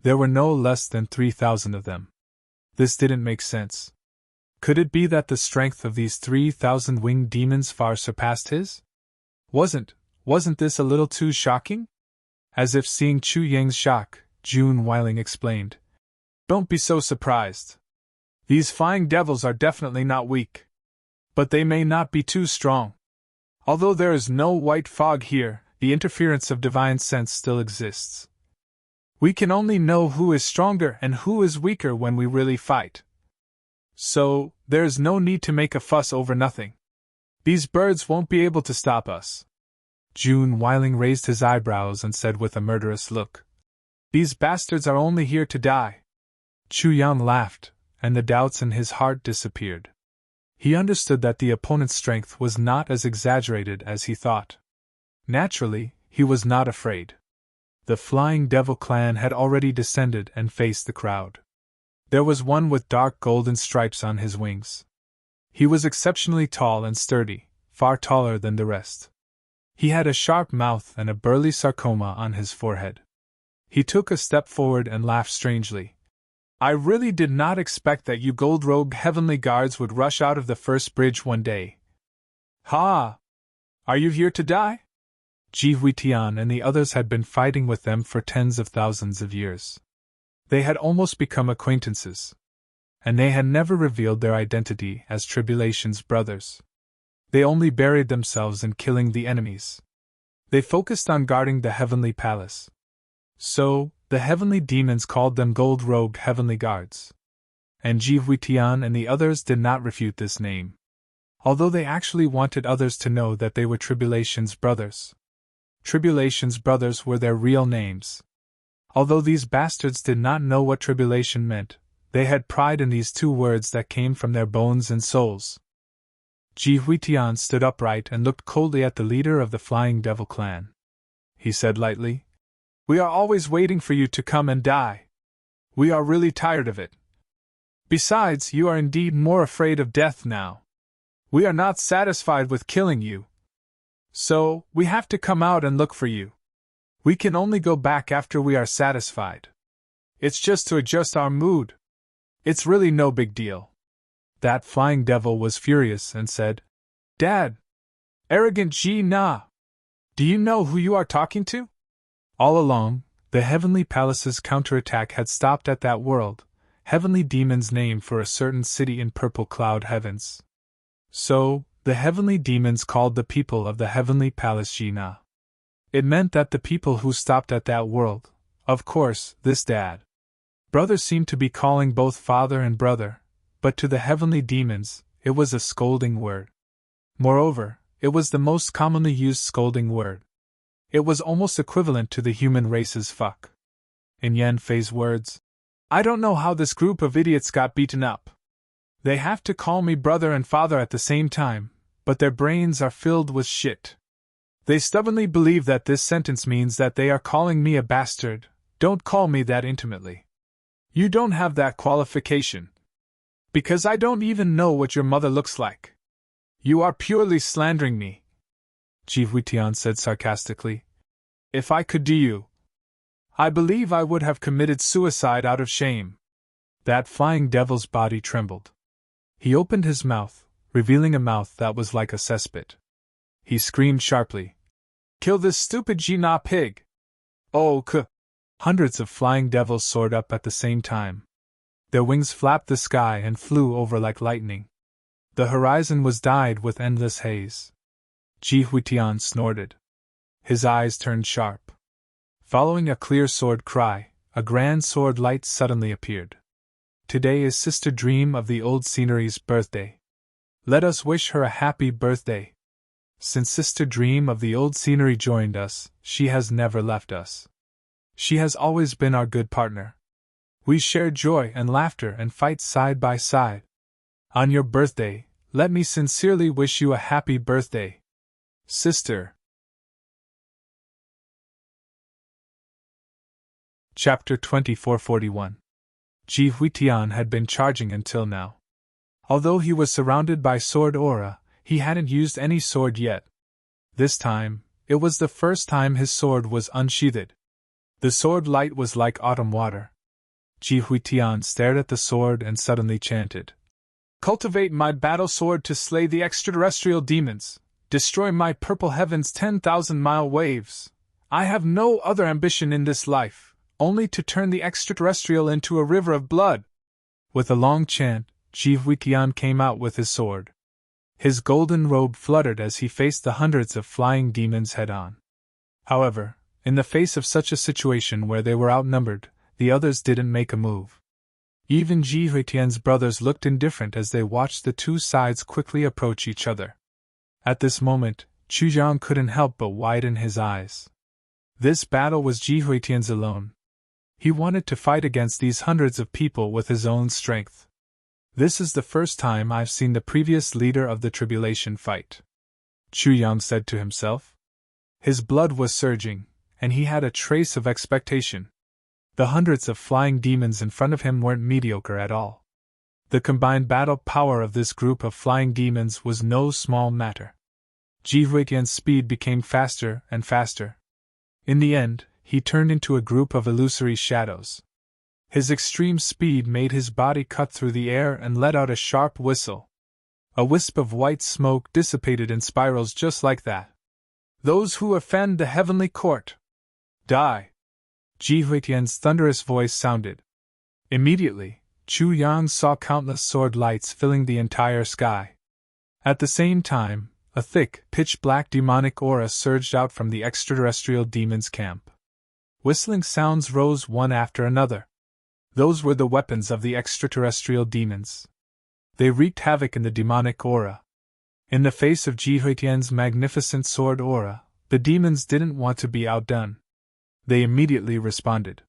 There were no less than 3,000 of them. This didn't make sense. Could it be that the strength of these 3,000 winged demons far surpassed his? Wasn't this a little too shocking? As if seeing Chu Yang's shock, June Weiling explained, "Don't be so surprised. These flying devils are definitely not weak. But they may not be too strong. Although there is no white fog here, the interference of divine sense still exists. We can only know who is stronger and who is weaker when we really fight. So, there is no need to make a fuss over nothing. These birds won't be able to stop us." June Weiling raised his eyebrows and said with a murderous look, "These bastards are only here to die." Chu Yang laughed, and the doubts in his heart disappeared. He understood that the opponent's strength was not as exaggerated as he thought. Naturally, he was not afraid. The Flying Devil clan had already descended and faced the crowd. There was one with dark golden stripes on his wings. He was exceptionally tall and sturdy, far taller than the rest. He had a sharp mouth and a burly sarcoma on his forehead. He took a step forward and laughed strangely. "I really did not expect that you gold-robed heavenly guards would rush out of the first bridge one day. Ha! Are you here to die?" Ji Huitian and the others had been fighting with them for tens of thousands of years. They had almost become acquaintances. And they had never revealed their identity as Tribulation's brothers. They only buried themselves in killing the enemies. They focused on guarding the heavenly palace. So, the heavenly demons called them gold-robed heavenly guards. And Ji Huitian and the others did not refute this name. Although they actually wanted others to know that they were Tribulation's brothers. Tribulation's brothers were their real names. Although these bastards did not know what tribulation meant, they had pride in these two words that came from their bones and souls. Ji Huitian stood upright and looked coldly at the leader of the Flying Devil clan. He said lightly, "We are always waiting for you to come and die. We are really tired of it. Besides, you are indeed more afraid of death now. We are not satisfied with killing you. So, we have to come out and look for you. We can only go back after we are satisfied. It's just to adjust our mood. It's really no big deal. That flying devil was furious and said, Dad! Arrogant Ji-na! Do you know who you are talking to? All along, the Heavenly Palace's counterattack had stopped at that world, Heavenly Demon's name for a certain city in purple cloud heavens. So, the Heavenly Demons called the people of the Heavenly Palace Ji-na. It meant that the people who stopped at that world, of course, this dad. Brother seemed to be calling both father and brother, but to the Heavenly Demons, it was a scolding word. Moreover, it was the most commonly used scolding word. It was almost equivalent to the human race's fuck. In Yan Fei's words, I don't know how this group of idiots got beaten up. They have to call me brother and father at the same time, but their brains are filled with shit. They stubbornly believe that this sentence means that they are calling me a bastard. Don't call me that intimately. You don't have that qualification. Because I don't even know what your mother looks like. You are purely slandering me. Ji Huitian said sarcastically. If I could do you, I believe I would have committed suicide out of shame. That flying devil's body trembled. He opened his mouth, revealing a mouth that was like a cesspit. He screamed sharply, Kill this stupid Ji-na pig! Oh, Hundreds of flying devils soared up at the same time. Their wings flapped the sky and flew over like lightning. The horizon was dyed with endless haze. Ji Huitian snorted. His eyes turned sharp. Following a clear sword cry, a grand sword light suddenly appeared. Today is Sister Dream of the Old Scenery's birthday. Let us wish her a happy birthday. Since Sister Dream of the Old Scenery joined us, she has never left us. She has always been our good partner. We share joy and laughter and fight side by side. On your birthday, let me sincerely wish you a happy birthday, Sister. Chapter 2441. Ji Huitian had been charging until now. Although he was surrounded by sword aura, he hadn't used any sword yet. This time, it was the first time his sword was unsheathed. The sword light was like autumn water. Ji Huitian stared at the sword and suddenly chanted, Cultivate my battle sword to slay the extraterrestrial demons, destroy my purple heaven's 10,000-mile waves. I have no other ambition in this life, only to turn the extraterrestrial into a river of blood. With a long chant, Ji Huitian came out with his sword. His golden robe fluttered as he faced the hundreds of flying demons head-on. However, in the face of such a situation where they were outnumbered, the others didn't make a move. Even Ji Huitian's brothers looked indifferent as they watched the two sides quickly approach each other. At this moment, Chu Jiang couldn't help but widen his eyes. This battle was Ji Huitian's alone. He wanted to fight against these hundreds of people with his own strength. This is the first time I've seen the previous leader of the tribulation fight, Chu Yang said to himself. His blood was surging, and he had a trace of expectation. The hundreds of flying demons in front of him weren't mediocre at all. The combined battle power of this group of flying demons was no small matter. Ji Huitian's speed became faster and faster. In the end, he turned into a group of illusory shadows. His extreme speed made his body cut through the air and let out a sharp whistle. A wisp of white smoke dissipated in spirals just like that. Those who offend the heavenly court die. Ji Huitian's thunderous voice sounded. Immediately, Chu Yang saw countless sword lights filling the entire sky. At the same time, a thick, pitch-black demonic aura surged out from the extraterrestrial demons' camp. Whistling sounds rose one after another. Those were the weapons of the extraterrestrial demons. They wreaked havoc in the demonic aura. In the face of Ji Huitian's magnificent sword aura, the demons didn't want to be outdone. They immediately responded.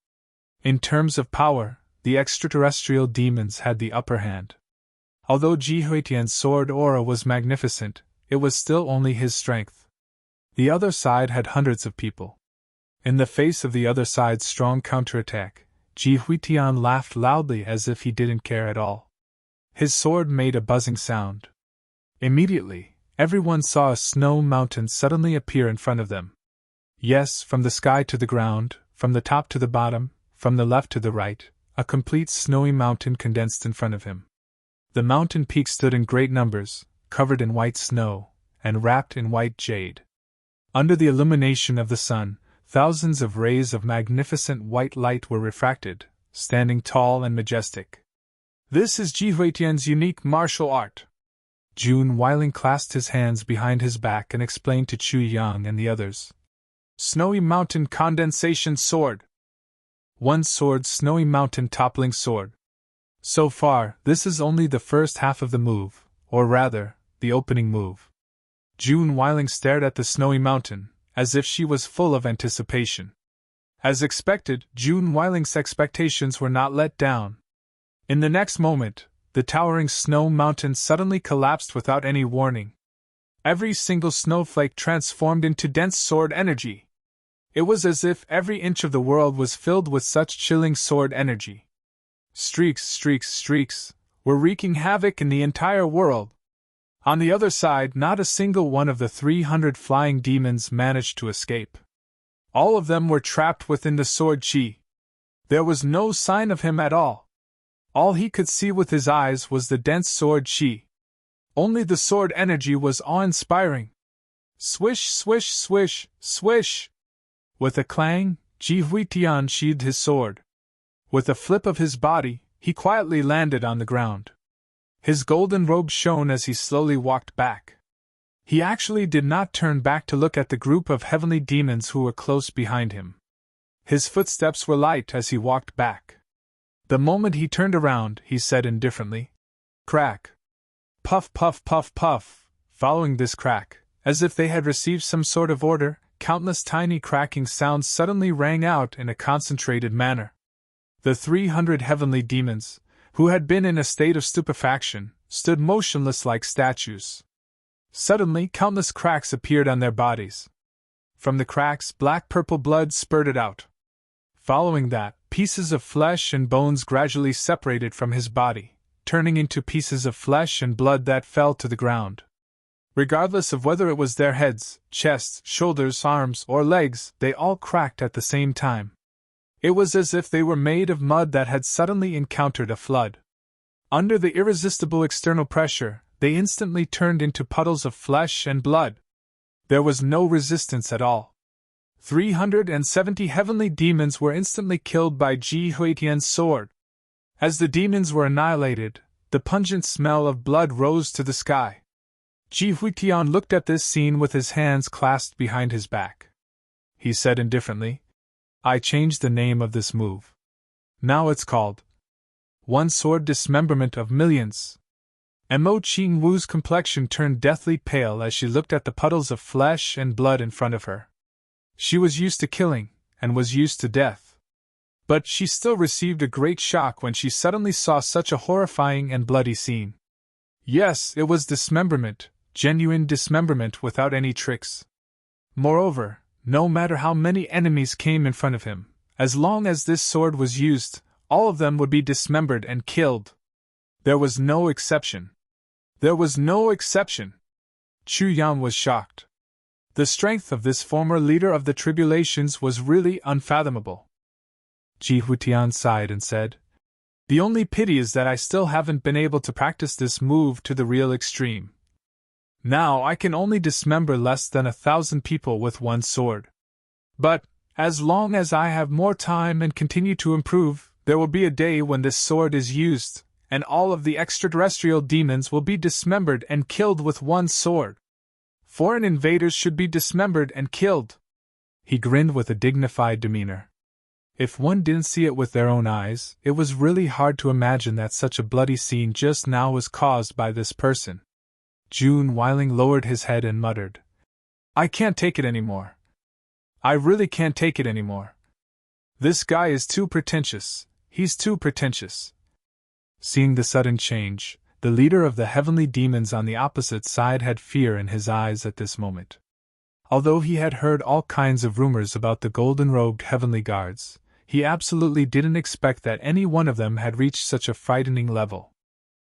In terms of power, the extraterrestrial demons had the upper hand. Although Ji Huitian's sword aura was magnificent, it was still only his strength. The other side had hundreds of people. In the face of the other side's strong counterattack, Ji Huitian laughed loudly as if he didn't care at all. His sword made a buzzing sound. Immediately, everyone saw a snow mountain suddenly appear in front of them. Yes, from the sky to the ground, from the top to the bottom, from the left to the right, a complete snowy mountain condensed in front of him. The mountain peaks stood in great numbers, covered in white snow, and wrapped in white jade. Under the illumination of the sun, thousands of rays of magnificent white light were refracted, standing tall and majestic. This is Ji Huitian's unique martial art. Jun Weiling clasped his hands behind his back and explained to Chu Yang and the others. Snowy Mountain Condensation Sword. One sword, Snowy Mountain Toppling Sword. So far, this is only the first half of the move, or rather, the opening move. Jun Weiling stared at the snowy mountain, as if she was full of anticipation. As expected, Jun Weiling's expectations were not let down. In the next moment, the towering snow mountain suddenly collapsed without any warning. Every single snowflake transformed into dense sword energy. It was as if every inch of the world was filled with such chilling sword energy. Streaks were wreaking havoc in the entire world. On the other side, not a single one of the 300 flying demons managed to escape. All of them were trapped within the sword chi. There was no sign of him at all. All he could see with his eyes was the dense sword chi. Only the sword energy was awe-inspiring. Swish, swish, swish, swish! With a clang, Ji Huitian sheathed his sword. With a flip of his body, he quietly landed on the ground. His golden robe shone as he slowly walked back. He actually did not turn back to look at the group of heavenly demons who were close behind him. His footsteps were light as he walked back. The moment he turned around, he said indifferently, "Crack." Puff, puff, puff, puff. Following this crack, as if they had received some sort of order, countless tiny cracking sounds suddenly rang out in a concentrated manner. The 300 heavenly demons, who had been in a state of stupefaction, stood motionless like statues. Suddenly, countless cracks appeared on their bodies. From the cracks, black-purple blood spurted out. Following that, pieces of flesh and bones gradually separated from his body, turning into pieces of flesh and blood that fell to the ground. Regardless of whether it was their heads, chests, shoulders, arms, or legs, they all cracked at the same time. It was as if they were made of mud that had suddenly encountered a flood. Under the irresistible external pressure, they instantly turned into puddles of flesh and blood. There was no resistance at all. 370 heavenly demons were instantly killed by Ji Huitian's sword. As the demons were annihilated, the pungent smell of blood rose to the sky. Ji Huitian looked at this scene with his hands clasped behind his back. He said indifferently, "I changed the name of this move. Now it's called One Sword Dismemberment of Millions." Mo Qing Wu's complexion turned deathly pale as she looked at the puddles of flesh and blood in front of her. She was used to killing, and was used to death. But she still received a great shock when she suddenly saw such a horrifying and bloody scene. Yes, it was dismemberment, genuine dismemberment without any tricks. Moreover, no matter how many enemies came in front of him, as long as this sword was used, all of them would be dismembered and killed. There was no exception. There was no exception. Chu Yan was shocked. The strength of this former leader of the tribulations was really unfathomable. Ji Huitian sighed and said, "The only pity is that I still haven't been able to practice this move to the real extreme. Now I can only dismember less than 1,000 people with one sword. But, as long as I have more time and continue to improve, there will be a day when this sword is used, and all of the extraterrestrial demons will be dismembered and killed with one sword. Foreign invaders should be dismembered and killed." He grinned with a dignified demeanor. If one didn't see it with their own eyes, it was really hard to imagine that such a bloody scene just now was caused by this person. Jun Weiling lowered his head and muttered, "I can't take it anymore. I really can't take it anymore. This guy is too pretentious, he's too pretentious." Seeing the sudden change, the leader of the heavenly demons on the opposite side had fear in his eyes at this moment. Although he had heard all kinds of rumors about the golden-robed heavenly guards, he absolutely didn't expect that any one of them had reached such a frightening level.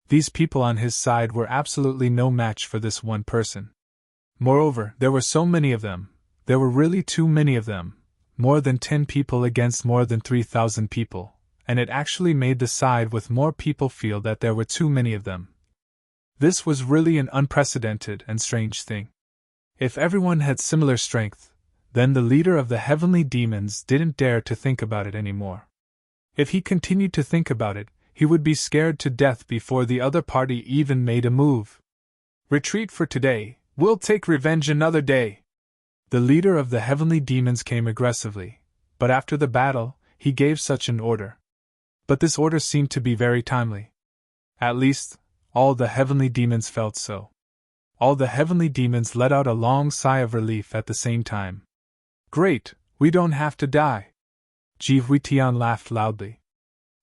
These people on his side were absolutely no match for this one person. Moreover, there were so many of them, there were really too many of them, more than 10 people against more than 3,000 people, and it actually made the side with more people feel that there were too many of them. This was really an unprecedented and strange thing. If everyone had similar strength, then the leader of the heavenly demons didn't dare to think about it anymore. If he continued to think about it, he would be scared to death before the other party even made a move. Retreat for today, we'll take revenge another day. The leader of the heavenly demons came aggressively, but after the battle, he gave such an order. But this order seemed to be very timely. At least, all the heavenly demons felt so. All the heavenly demons let out a long sigh of relief at the same time. Great, we don't have to die. Ji Huitian laughed loudly.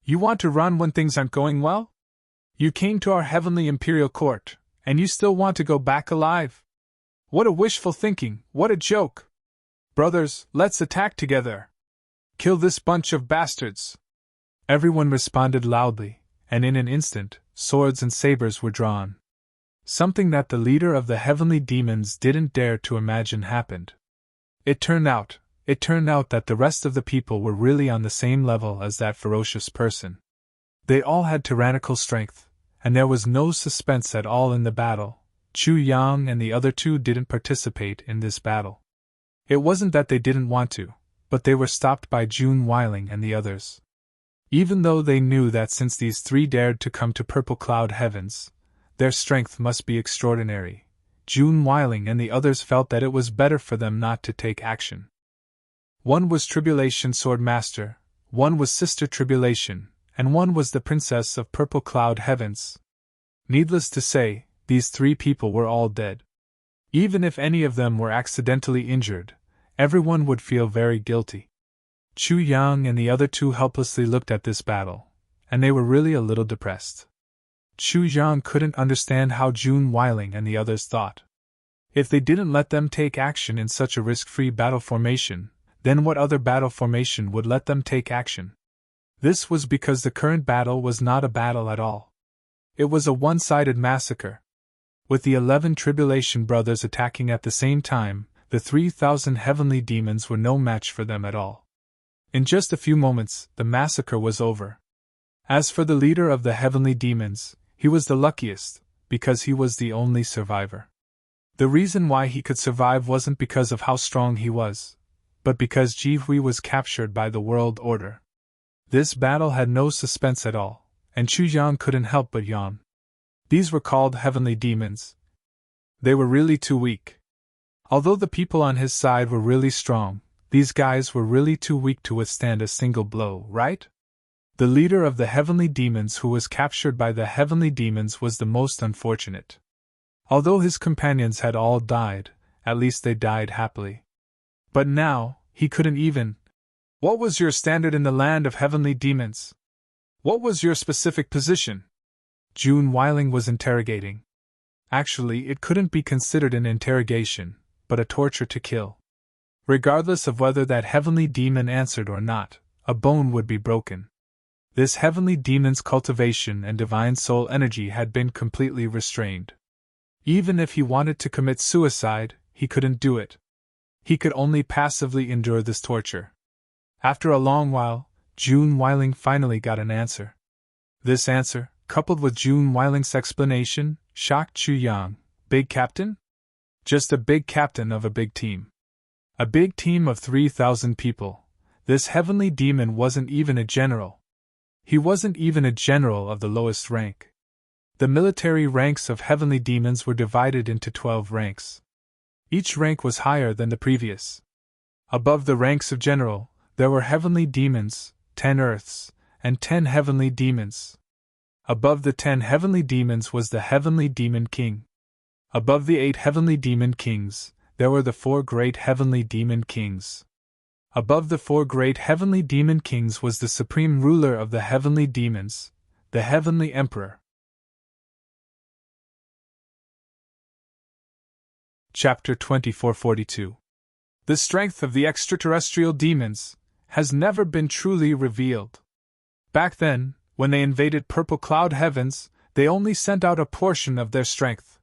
You want to run when things aren't going well? You came to our heavenly imperial court, and you still want to go back alive? What a wishful thinking, what a joke! Brothers, let's attack together. Kill this bunch of bastards. Everyone responded loudly, and in an instant, swords and sabers were drawn. Something that the leader of the heavenly demons didn't dare to imagine happened. It turned out that the rest of the people were really on the same level as that ferocious person. They all had tyrannical strength, and there was no suspense at all in the battle. Chu Yang and the other two didn't participate in this battle. It wasn't that they didn't want to, but they were stopped by June Weiling and the others. Even though they knew that since these three dared to come to Purple Cloud Heavens, their strength must be extraordinary, June Weiling and the others felt that it was better for them not to take action. One was Tribulation Sword Master, one was Sister Tribulation, and one was the Princess of Purple Cloud Heavens. Needless to say, these three people were all dead. Even if any of them were accidentally injured, everyone would feel very guilty. Chu Yang and the other two helplessly looked at this battle, and they were really a little depressed. Chu Yang couldn't understand how June Weiling and the others thought. If they didn't let them take action in such a risk-free battle formation, then what other battle formation would let them take action? This was because the current battle was not a battle at all. It was a one-sided massacre. With the 11 Tribulation Brothers attacking at the same time, the 3,000 heavenly demons were no match for them at all. In just a few moments, the massacre was over. As for the leader of the heavenly demons, he was the luckiest, because he was the only survivor. The reason why he could survive wasn't because of how strong he was, but because Ji Hui was captured by the World Order. This battle had no suspense at all, and Chu Yang couldn't help but yawn. These were called heavenly demons. They were really too weak. Although the people on his side were really strong, these guys were really too weak to withstand a single blow, right? The leader of the heavenly demons who was captured by the heavenly demons was the most unfortunate. Although his companions had all died, at least they died happily. But now, he couldn't even. What was your standard in the land of heavenly demons? What was your specific position? June Weiling was interrogating. Actually, it couldn't be considered an interrogation, but a torture to kill. Regardless of whether that heavenly demon answered or not, a bone would be broken. This heavenly demon's cultivation and divine soul energy had been completely restrained. Even if he wanted to commit suicide, he couldn't do it. He could only passively endure this torture. After a long while, June Weiling finally got an answer. This answer, coupled with June Weiling's explanation, shocked Chu Yang. Big captain? Just a big captain of a big team. A big team of 3,000 people. This heavenly demon wasn't even a general. He wasn't even a general of the lowest rank. The military ranks of heavenly demons were divided into 12 ranks. Each rank was higher than the previous. Above the ranks of general, there were heavenly demons, 10 earths, and 10 heavenly demons. Above the 10 heavenly demons was the heavenly demon king. Above the 8 heavenly demon kings, there were the 4 great heavenly demon kings. Above the 4 great heavenly demon kings was the supreme ruler of the heavenly demons, the heavenly emperor. Chapter 2442. The strength of the extraterrestrial demons, has never been truly revealed. Back then, when they invaded purple cloud heavens, they only sent out a portion of their strength.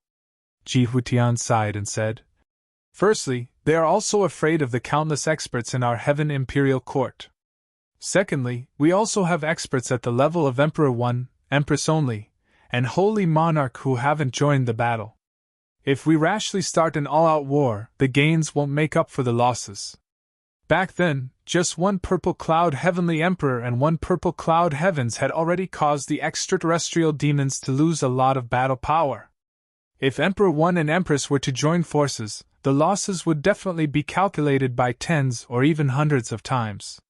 Ji Hutian sighed and said, "Firstly, they are also afraid of the countless experts in our Heaven Imperial Court. Secondly, we also have experts at the level of Emperor 1, Empress only, and Holy Monarch who haven't joined the battle. If we rashly start an all-out war, the gains won't make up for the losses. Back then, just one purple cloud heavenly emperor and one purple cloud heavens had already caused the extraterrestrial demons to lose a lot of battle power. If Emperor 1 and Empress were to join forces, the losses would definitely be calculated by tens or even hundreds of times.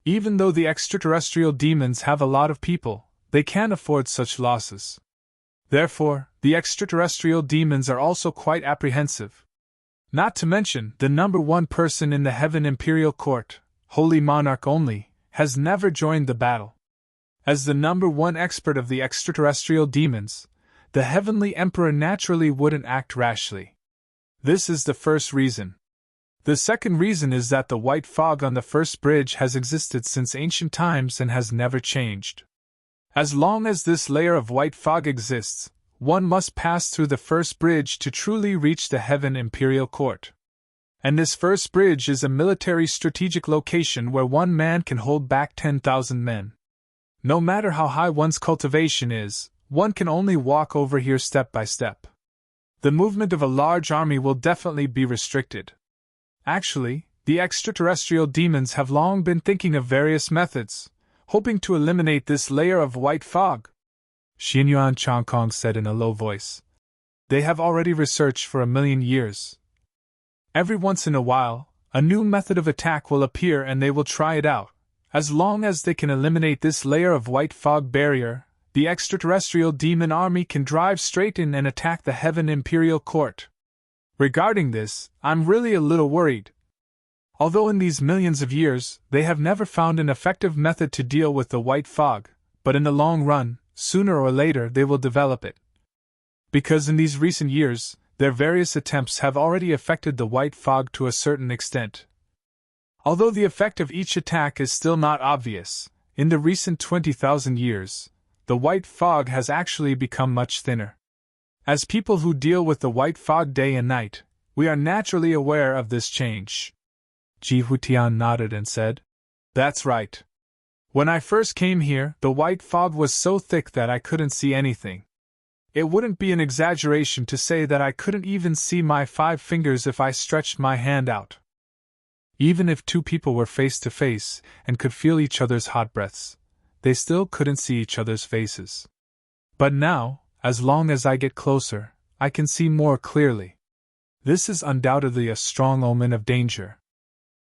Even though the extraterrestrial demons have a lot of people, they can't afford such losses. Therefore, the extraterrestrial demons are also quite apprehensive. Not to mention, the number one person in the Heaven Imperial Court, Holy Monarch only, has never joined the battle. As the number one expert of the extraterrestrial demons, the Heavenly Emperor naturally wouldn't act rashly. This is the first reason. The second reason is that the white fog on the first bridge has existed since ancient times and has never changed. As long as this layer of white fog exists, one must pass through the first bridge to truly reach the Heaven Imperial Court. And this first bridge is a military strategic location where one man can hold back 10,000 men. No matter how high one's cultivation is, one can only walk over here step by step. The movement of a large army will definitely be restricted. Actually, the extraterrestrial demons have long been thinking of various methods, hoping to eliminate this layer of white fog. Xinyuan Changkong said in a low voice. They have already researched for 1,000,000 years. Every once in a while, a new method of attack will appear and they will try it out. As long as they can eliminate this layer of white fog barrier, the extraterrestrial demon army can drive straight in and attack the Heaven Imperial Court. Regarding this, I'm really a little worried. Although in these millions of years, they have never found an effective method to deal with the white fog, but in the long run, sooner or later they will develop it. Because in these recent years, their various attempts have already affected the white fog to a certain extent. Although the effect of each attack is still not obvious, in the recent 20,000 years, the white fog has actually become much thinner. As people who deal with the white fog day and night, we are naturally aware of this change. Ji Hutian nodded and said, "That's right. When I first came here, the white fog was so thick that I couldn't see anything. It wouldn't be an exaggeration to say that I couldn't even see my 5 fingers if I stretched my hand out. Even if 2 people were face to face and could feel each other's hot breaths, they still couldn't see each other's faces. But now, as long as I get closer, I can see more clearly. This is undoubtedly a strong omen of danger.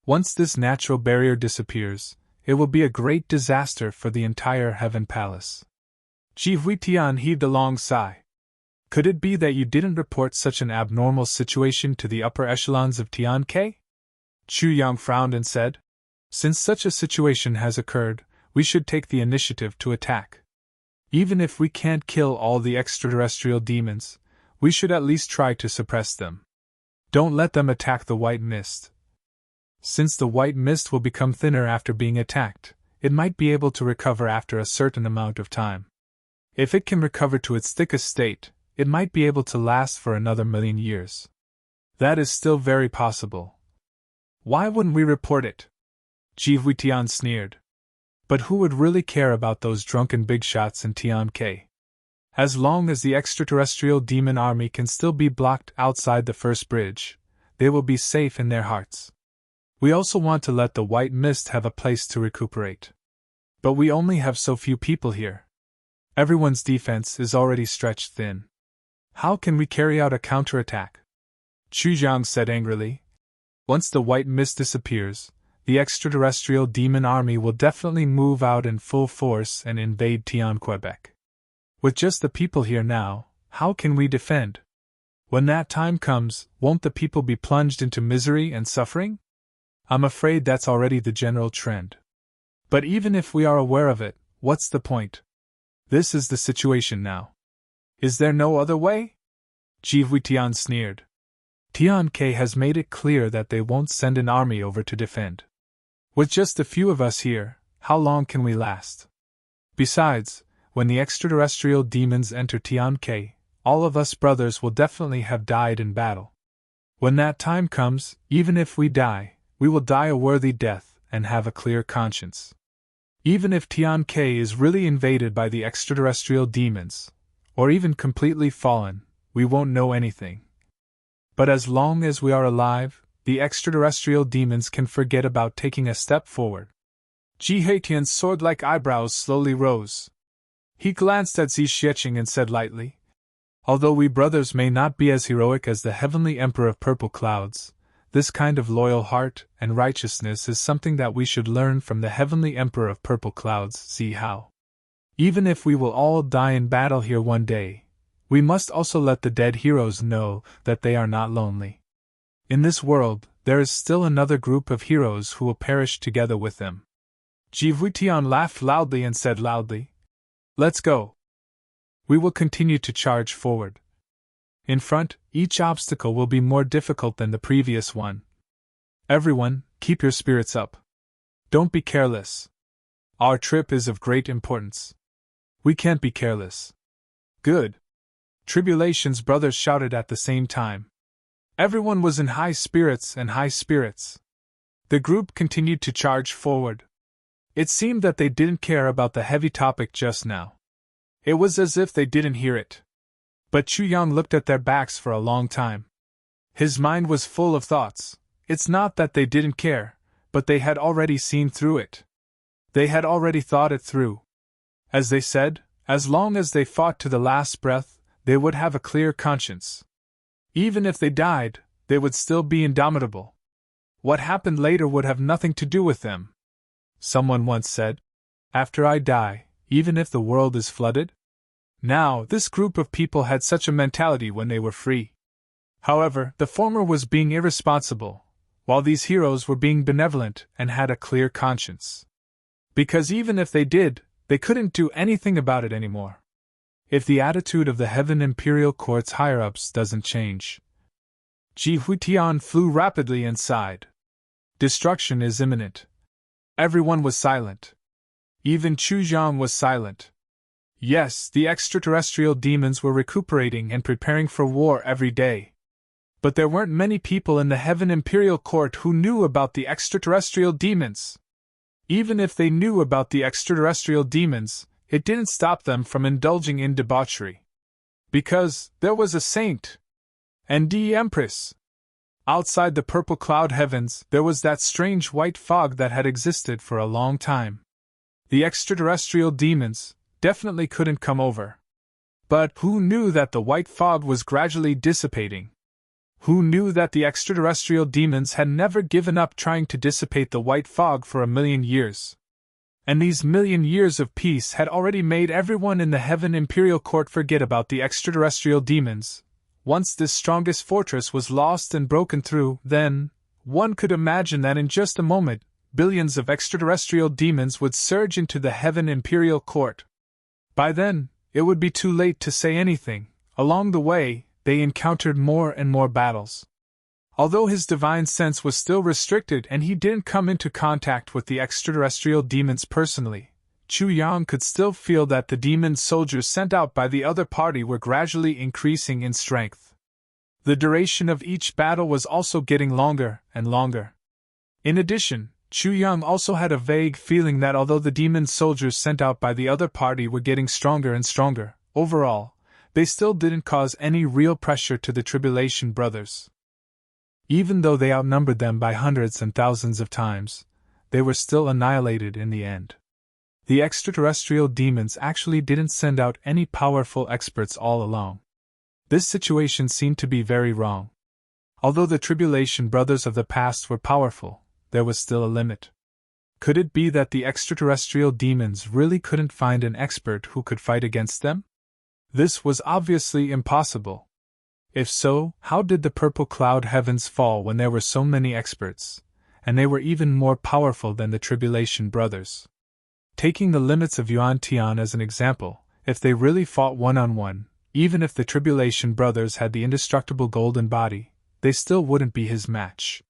Once this natural barrier disappears, it will be a great disaster for the entire Heaven Palace." Ji Huitian heaved a long sigh. "Could it be that you didn't report such an abnormal situation to the upper echelons of Tian-Ke?" Chu Yang frowned and said, "Since such a situation has occurred, we should take the initiative to attack. Even if we can't kill all the extraterrestrial demons, we should at least try to suppress them. Don't let them attack the white mist. Since the white mist will become thinner after being attacked, it might be able to recover after a certain amount of time. If it can recover to its thickest state, it might be able to last for another 1,000,000 years. That is still very possible. Why wouldn't we report it?" Ji Huitian sneered. "But who would really care about those drunken big shots in Tian-Ke? As long as the extraterrestrial demon army can still be blocked outside the first bridge, they will be safe in their hearts. We also want to let the white mist have a place to recuperate. But we only have so few people here. Everyone's defense is already stretched thin. How can we carry out a counterattack?" Chu Jiang said angrily. "Once the white mist disappears, the extraterrestrial demon army will definitely move out in full force and invade Tian-Quebec. With just the people here now, how can we defend? When that time comes, won't the people be plunged into misery and suffering? I'm afraid that's already the general trend. But even if we are aware of it, what's the point? This is the situation now. Is there no other way?" Ji Huitian sneered. "Tian-Ke has made it clear that they won't send an army over to defend. With just a few of us here, how long can we last? Besides, when the extraterrestrial demons enter Tian-Ke, all of us brothers will definitely have died in battle. When that time comes, even if we die, we will die a worthy death and have a clear conscience. Even if Tian-Ke is really invaded by the extraterrestrial demons, or even completely fallen, we won't know anything. But as long as we are alive, the extraterrestrial demons can forget about taking a step forward. Ji Haitian's sword-like eyebrows slowly rose. He glanced at Zi Xieching and said lightly, "Although we brothers may not be as heroic as the heavenly emperor of purple clouds, this kind of loyal heart and righteousness is something that we should learn from the heavenly emperor of purple clouds, Zi Hao. Even if we will all die in battle here one day, we must also let the dead heroes know that they are not lonely. In this world, there is still another group of heroes who will perish together with them." Ji Huitian laughed loudly and said loudly, "Let's go. We will continue to charge forward. In front, each obstacle will be more difficult than the previous one. Everyone, keep your spirits up. Don't be careless. Our trip is of great importance. We can't be careless." "Good." Tribulation's brothers shouted at the same time. Everyone was in high spirits. The group continued to charge forward. It seemed that they didn't care about the heavy topic just now. It was as if they didn't hear it. But Chu Yang looked at their backs for a long time. His mind was full of thoughts. It's not that they didn't care, but they had already seen through it. They had already thought it through. As they said, as long as they fought to the last breath, they would have a clear conscience. Even if they died, they would still be indomitable. What happened later would have nothing to do with them. Someone once said, "After I die, even if the world is flooded?" Now, this group of people had such a mentality when they were free. However, the former was being irresponsible, while these heroes were being benevolent and had a clear conscience. Because even if they did, they couldn't do anything about it anymore. If the attitude of the Heaven Imperial Court's higher-ups doesn't change. Ji Huitian flew rapidly and sighed. Destruction is imminent. Everyone was silent. Even Chu Zhang was silent. Yes, the extraterrestrial demons were recuperating and preparing for war every day. But there weren't many people in the Heaven Imperial Court who knew about the extraterrestrial demons. Even if they knew about the extraterrestrial demons, it didn't stop them from indulging in debauchery. Because there was a saint. And the Empress. Outside the purple cloud heavens, there was that strange white fog that had existed for a long time. The extraterrestrial demons definitely couldn't come over. But who knew that the white fog was gradually dissipating? Who knew that the extraterrestrial demons had never given up trying to dissipate the white fog for 1,000,000 years? And these 1,000,000 years of peace had already made everyone in the Heaven Imperial Court forget about the extraterrestrial demons. Once this strongest fortress was lost and broken through, then, one could imagine that in just a moment, billions of extraterrestrial demons would surge into the Heaven Imperial Court. By then, it would be too late to say anything. Along the way, they encountered more and more battles. Although his divine sense was still restricted and he didn't come into contact with the extraterrestrial demons personally, Chu Yang could still feel that the demon soldiers sent out by the other party were gradually increasing in strength. The duration of each battle was also getting longer and longer. In addition, Chu Yang also had a vague feeling that although the demon soldiers sent out by the other party were getting stronger and stronger, overall, they still didn't cause any real pressure to the Tribulation Brothers. Even though they outnumbered them by hundreds and thousands of times, they were still annihilated in the end. The extraterrestrial demons actually didn't send out any powerful experts all along. This situation seemed to be very wrong. Although the Tribulation Brothers of the past were powerful, there was still a limit. Could it be that the extraterrestrial demons really couldn't find an expert who could fight against them? This was obviously impossible. If so, how did the purple cloud heavens fall when there were so many experts, and they were even more powerful than the Tribulation Brothers? Taking the limits of Yuan Tian as an example, if they really fought one-on-one, even if the Tribulation Brothers had the indestructible golden body, they still wouldn't be his match.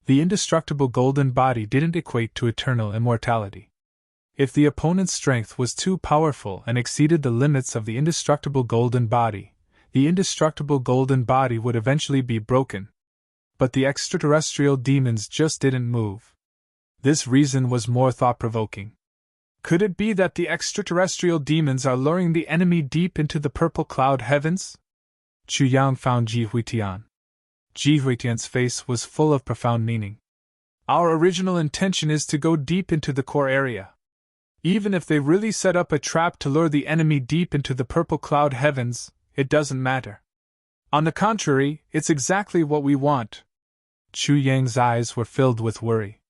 The indestructible golden body didn't equate to eternal immortality. If the opponent's strength was too powerful and exceeded the limits of the indestructible golden body, the indestructible golden body would eventually be broken. But the extraterrestrial demons just didn't move. This reason was more thought-provoking. Could it be that the extraterrestrial demons are luring the enemy deep into the purple cloud heavens? Chu Yang found Ji Huitian. Ji Huitian's face was full of profound meaning. Our original intention is to go deep into the core area. Even if they really set up a trap to lure the enemy deep into the purple cloud heavens, it doesn't matter. On the contrary, it's exactly what we want. Chu Yang's eyes were filled with worry.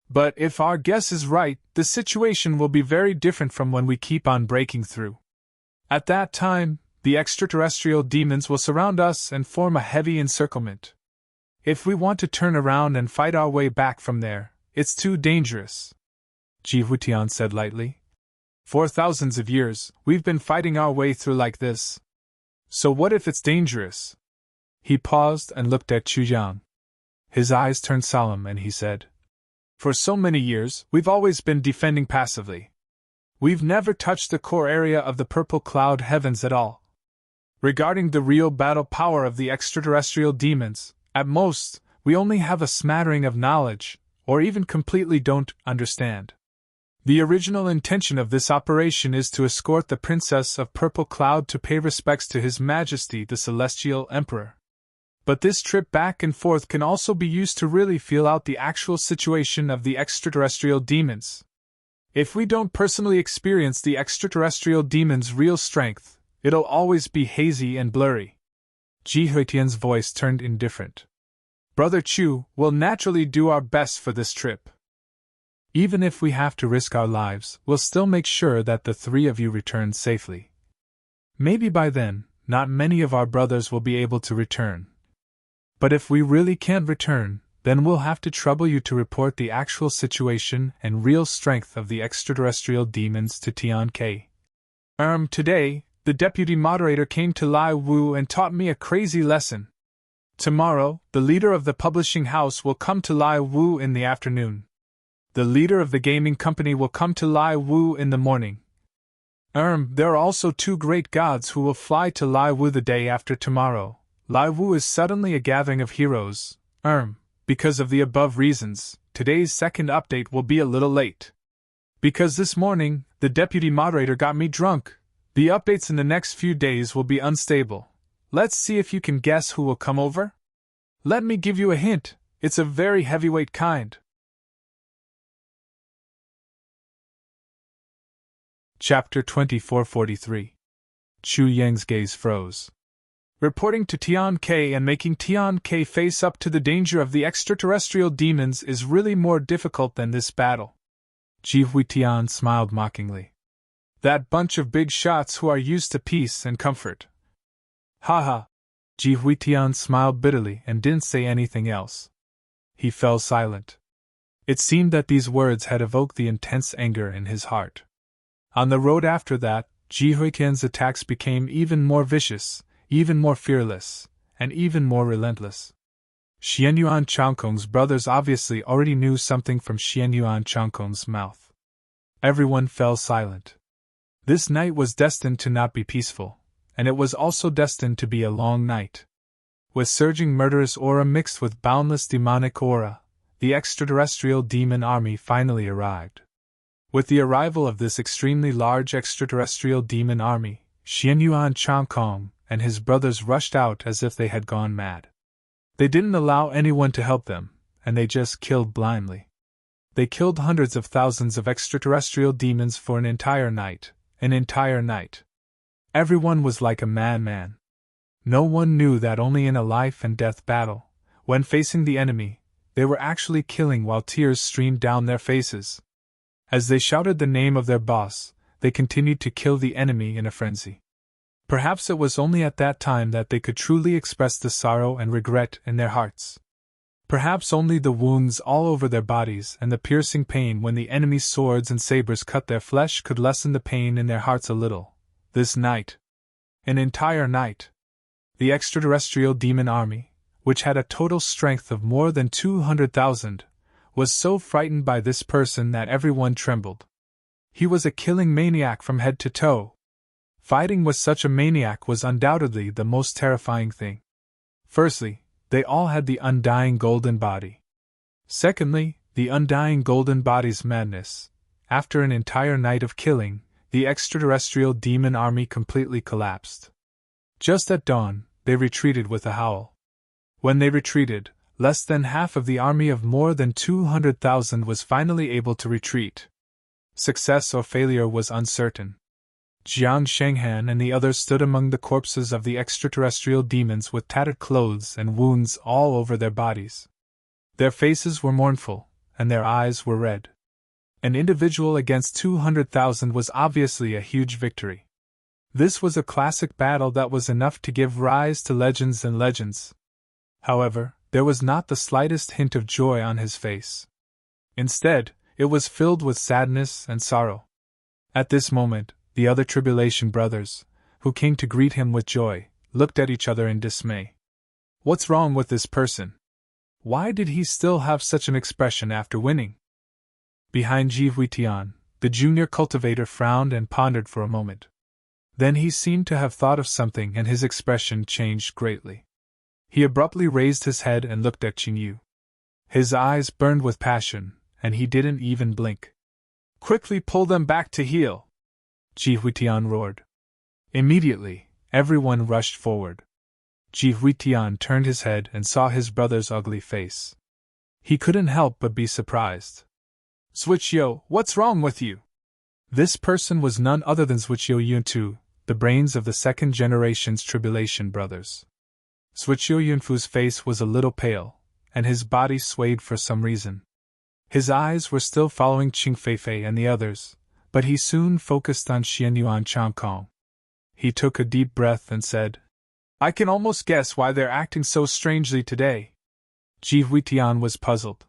But if our guess is right, the situation will be very different from when we keep on breaking through. At that time, the extraterrestrial demons will surround us and form a heavy encirclement. If we want to turn around and fight our way back from there, it's too dangerous. Ji Huitian said lightly. For thousands of years, we've been fighting our way through like this. So what if it's dangerous? He paused and looked at Chu Yang. His eyes turned solemn and he said, For so many years, we've always been defending passively. We've never touched the core area of the purple cloud heavens at all. Regarding the real battle power of the extraterrestrial demons, at most, we only have a smattering of knowledge, or even completely don't understand. The original intention of this operation is to escort the Princess of Purple Cloud to pay respects to His Majesty the Celestial Emperor. But this trip back and forth can also be used to really feel out the actual situation of the extraterrestrial demons. If we don't personally experience the extraterrestrial demons' real strength, it'll always be hazy and blurry. Ji Huitian's voice turned indifferent. Brother Chu, we'll naturally do our best for this trip. Even if we have to risk our lives, we'll still make sure that the three of you return safely. Maybe by then, not many of our brothers will be able to return. But if we really can't return, then we'll have to trouble you to report the actual situation and real strength of the extraterrestrial demons to Tian Ke. Today, the deputy moderator came to Lai Wu and taught me a crazy lesson. Tomorrow, the leader of the publishing house will come to Lai Wu in the afternoon. The leader of the gaming company will come to Lai Wu in the morning. There are also two great gods who will fly to Lai Wu the day after tomorrow. Lai Wu is suddenly a gathering of heroes. Because of the above reasons, today's second update will be a little late. Because this morning, the deputy moderator got me drunk, the updates in the next few days will be unstable. Let's see if you can guess who will come over? Let me give you a hint, it's a very heavyweight kind. Chapter 2443. Chu Yang's gaze froze. Reporting to Tian Ke and making Tian Ke face up to the danger of the extraterrestrial demons is really more difficult than this battle. Ji Huitian smiled mockingly. That bunch of big shots who are used to peace and comfort. Haha. Ji Huitian smiled bitterly and didn't say anything else. He fell silent. It seemed that these words had evoked the intense anger in his heart. On the road after that, Ji Huitian's attacks became even more vicious, even more fearless, and even more relentless. Xianyuan Changkong's brothers obviously already knew something from Xianyuan Changkong's mouth. Everyone fell silent. This night was destined to not be peaceful, and it was also destined to be a long night. With surging murderous aura mixed with boundless demonic aura, the extraterrestrial demon army finally arrived. With the arrival of this extremely large extraterrestrial demon army, Xianyuan Changkong and his brothers rushed out as if they had gone mad. They didn't allow anyone to help them, and they just killed blindly. They killed hundreds of thousands of extraterrestrial demons for an entire night. Everyone was like a madman. No one knew that only in a life-and-death battle, when facing the enemy, they were actually killing while tears streamed down their faces. As they shouted the name of their boss, they continued to kill the enemy in a frenzy. Perhaps it was only at that time that they could truly express the sorrow and regret in their hearts. Perhaps only the wounds all over their bodies and the piercing pain when the enemy's swords and sabers cut their flesh could lessen the pain in their hearts a little. This night, an entire night, the extraterrestrial demon army, which had a total strength of more than 200,000, was so frightened by this person that everyone trembled. He was a killing maniac from head to toe. Fighting with such a maniac was undoubtedly the most terrifying thing. Firstly, they all had the undying golden body. Secondly, the undying golden body's madness. After an entire night of killing, the extraterrestrial demon army completely collapsed. Just at dawn, they retreated with a howl. When they retreated, less than half of the army of more than 200,000 was finally able to retreat. Success or failure was uncertain. Jiang Shenghan and the others stood among the corpses of the extraterrestrial demons with tattered clothes and wounds all over their bodies. Their faces were mournful, and their eyes were red. An individual against 200,000 was obviously a huge victory. This was a classic battle that was enough to give rise to legends and legends. However, there was not the slightest hint of joy on his face. Instead, it was filled with sadness and sorrow. At this moment, the other Tribulation brothers, who came to greet him with joy, looked at each other in dismay. What's wrong with this person? Why did he still have such an expression after winning? Behind Ji Huitian, the junior cultivator frowned and pondered for a moment. Then he seemed to have thought of something and his expression changed greatly. He abruptly raised his head and looked at Qing Yu. His eyes burned with passion, and he didn't even blink. Quickly pull them back to heel! Ji Huitian roared. Immediately, everyone rushed forward. Ji Huitian turned his head and saw his brother's ugly face. He couldn't help but be surprised. Zhuqiu, what's wrong with you? This person was none other than Zhuqiu Yunfu, the brains of the second generation's Tribulation brothers. Zhuqiu Yunfu's face was a little pale, and his body swayed for some reason. His eyes were still following Qing Feifei and the others, but he soon focused on Xianyuan Changkong. He took a deep breath and said, I can almost guess why they're acting so strangely today. Ji Huitian was puzzled.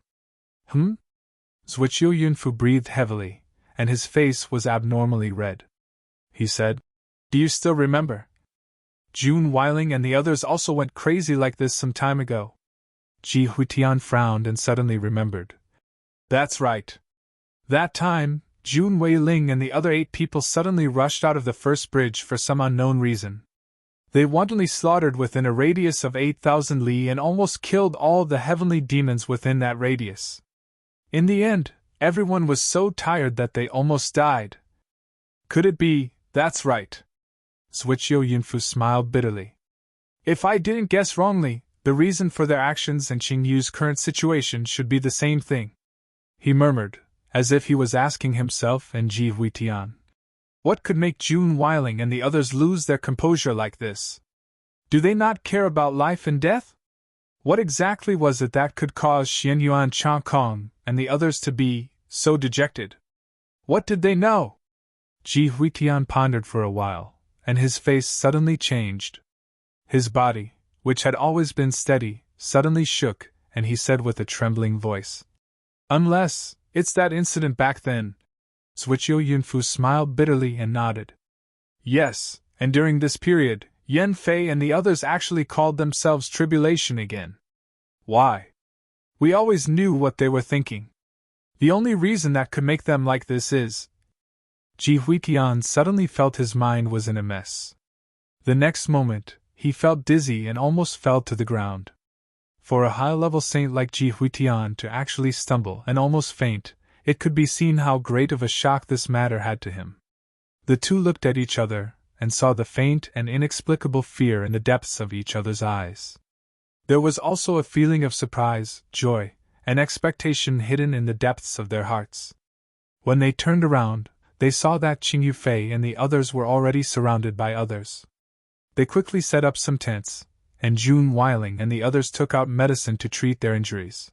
Zhuqiu Yunfu breathed heavily, and his face was abnormally red. He said, Do you still remember? Jun Weiling and the others also went crazy like this some time ago. Ji Huitian frowned and suddenly remembered. That's right. That time, Jun Weiling and the other 8 people suddenly rushed out of the first bridge for some unknown reason. They wantonly slaughtered within a radius of 8,000 li and almost killed all the heavenly demons within that radius. In the end, everyone was so tired that they almost died. Could it be, that's right? Zhuqiu Yunfu smiled bitterly. If I didn't guess wrongly, the reason for their actions and Qing Yu's current situation should be the same thing. He murmured, as if he was asking himself and Ji Huitian. What could make Jun Weiling and the others lose their composure like this? Do they not care about life and death? What exactly was it that could cause Xianyuan Changkong and the others to be so dejected? What did they know? Ji Huitian pondered for a while, and his face suddenly changed. His body, which had always been steady, suddenly shook, and he said with a trembling voice, Unless it's that incident back then. Zhuqiu Yunfu smiled bitterly and nodded. Yes, and during this period, Yan Fei and the others actually called themselves Tribulation again. Why? We always knew what they were thinking. The only reason that could make them like this is... Ji Huitian suddenly felt his mind was in a mess. The next moment, he felt dizzy and almost fell to the ground. For a high-level saint like Ji Huitian to actually stumble and almost faint, it could be seen how great of a shock this matter had to him. The two looked at each other, and saw the faint and inexplicable fear in the depths of each other's eyes. There was also a feeling of surprise, joy, and expectation hidden in the depths of their hearts. When they turned around, they saw that Qing Yufei and the others were already surrounded by others. They quickly set up some tents, and Jun Weiling and the others took out medicine to treat their injuries.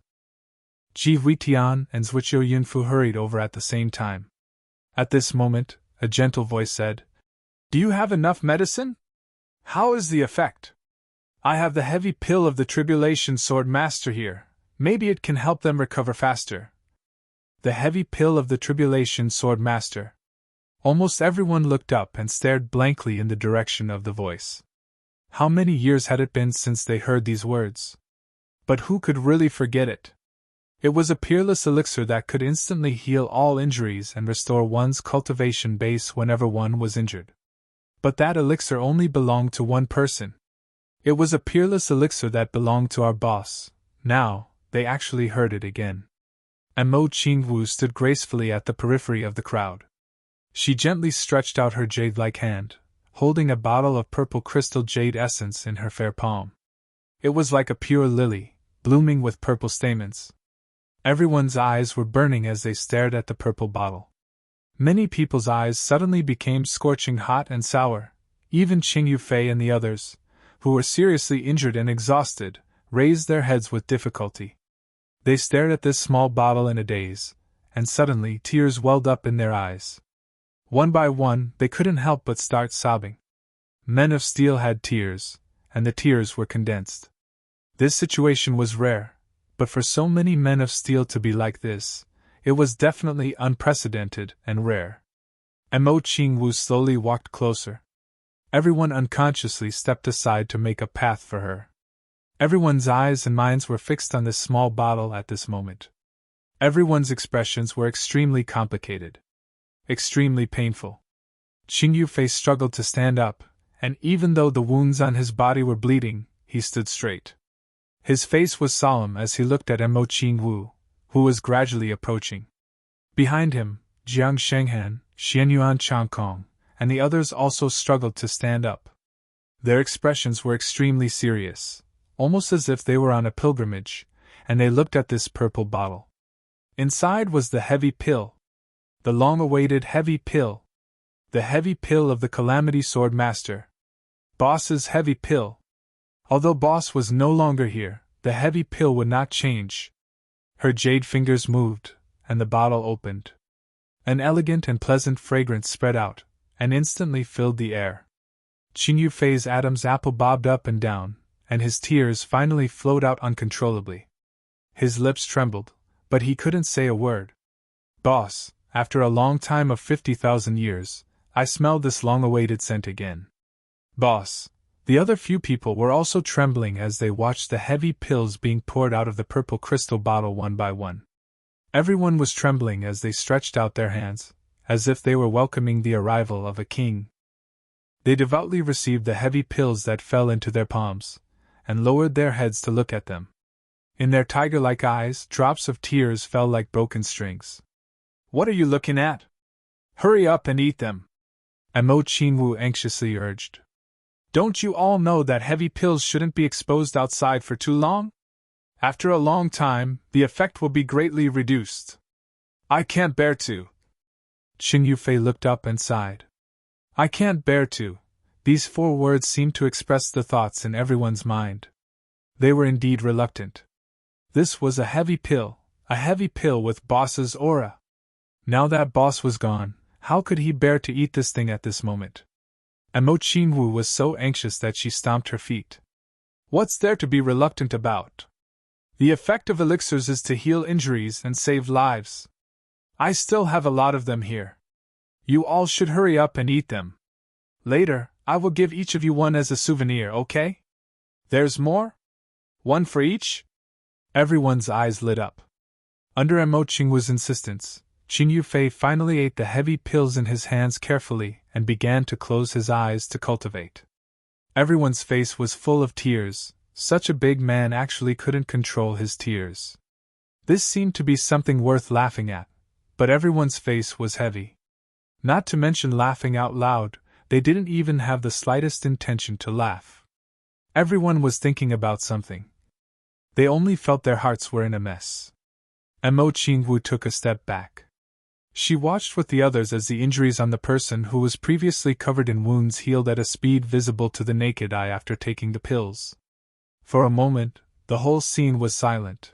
Ji Huitian and Zhuqiu Yunfu hurried over at the same time. At this moment, a gentle voice said, Do you have enough medicine? How is the effect? I have the heavy pill of the Tribulation Sword Master here. Maybe it can help them recover faster. The heavy pill of the Tribulation Sword Master. Almost everyone looked up and stared blankly in the direction of the voice. How many years had it been since they heard these words? But who could really forget it? It was a peerless elixir that could instantly heal all injuries and restore one's cultivation base whenever one was injured. But that elixir only belonged to one person. It was a peerless elixir that belonged to our boss. Now, they actually heard it again. And Mo Qingwu stood gracefully at the periphery of the crowd. She gently stretched out her jade-like hand, holding a bottle of purple crystal jade essence in her fair palm. It was like a pure lily, blooming with purple stamens. Everyone's eyes were burning as they stared at the purple bottle. Many people's eyes suddenly became scorching hot and sour. Even Qing Yufei and the others, who were seriously injured and exhausted, raised their heads with difficulty. They stared at this small bottle in a daze, and suddenly tears welled up in their eyes. One by one, they couldn't help but start sobbing. Men of steel had tears, and the tears were condensed. This situation was rare, but for so many men of steel to be like this, it was definitely unprecedented and rare. And Mo Qingwu slowly walked closer. Everyone unconsciously stepped aside to make a path for her. Everyone's eyes and minds were fixed on this small bottle at this moment. Everyone's expressions were extremely complicated. Extremely painful. Qing Yufei struggled to stand up, and even though the wounds on his body were bleeding, he stood straight. His face was solemn as he looked at Mo Qingwu, who was gradually approaching. Behind him, Jiang Shenghan, Xianyuan Changkong, and the others also struggled to stand up. Their expressions were extremely serious, almost as if they were on a pilgrimage, and they looked at this purple bottle. Inside was the heavy pill. The long-awaited heavy pill. The heavy pill of the Calamity Sword Master. Boss's heavy pill. Although Boss was no longer here, the heavy pill would not change. Her jade fingers moved, and the bottle opened. An elegant and pleasant fragrance spread out, and instantly filled the air. Qing Yufei's Adam's apple bobbed up and down, and his tears finally flowed out uncontrollably. His lips trembled, but he couldn't say a word. Boss, after a long time of 50,000 years, I smelled this long-awaited scent again. Boss. The other few people were also trembling as they watched the heavy pills being poured out of the purple crystal bottle one by one. Everyone was trembling as they stretched out their hands, as if they were welcoming the arrival of a king. They devoutly received the heavy pills that fell into their palms, and lowered their heads to look at them. In their tiger-like eyes, drops of tears fell like broken strings. What are you looking at? Hurry up and eat them! Mo Qingwu anxiously urged. Don't you all know that heavy pills shouldn't be exposed outside for too long? After a long time, the effect will be greatly reduced. I can't bear to. Qing Yufei looked up and sighed. I can't bear to. These 4 words seemed to express the thoughts in everyone's mind. They were indeed reluctant. This was a heavy pill with Boss's aura. Now that Boss was gone, how could he bear to eat this thing at this moment? And Mo Qingwu was so anxious that she stomped her feet. What's there to be reluctant about? The effect of elixirs is to heal injuries and save lives. I still have a lot of them here. You all should hurry up and eat them. Later, I will give each of you one as a souvenir, okay? There's more? One for each? Everyone's eyes lit up. Under Mo Qingwu's insistence, Qing Yufei finally ate the heavy pills in his hands carefully and began to close his eyes to cultivate. Everyone's face was full of tears. Such a big man actually couldn't control his tears. This seemed to be something worth laughing at, but everyone's face was heavy. Not to mention laughing out loud, they didn't even have the slightest intention to laugh. Everyone was thinking about something. They only felt their hearts were in a mess. Mo Qingwu took a step back. She watched with the others as the injuries on the person who was previously covered in wounds healed at a speed visible to the naked eye after taking the pills. For a moment, the whole scene was silent.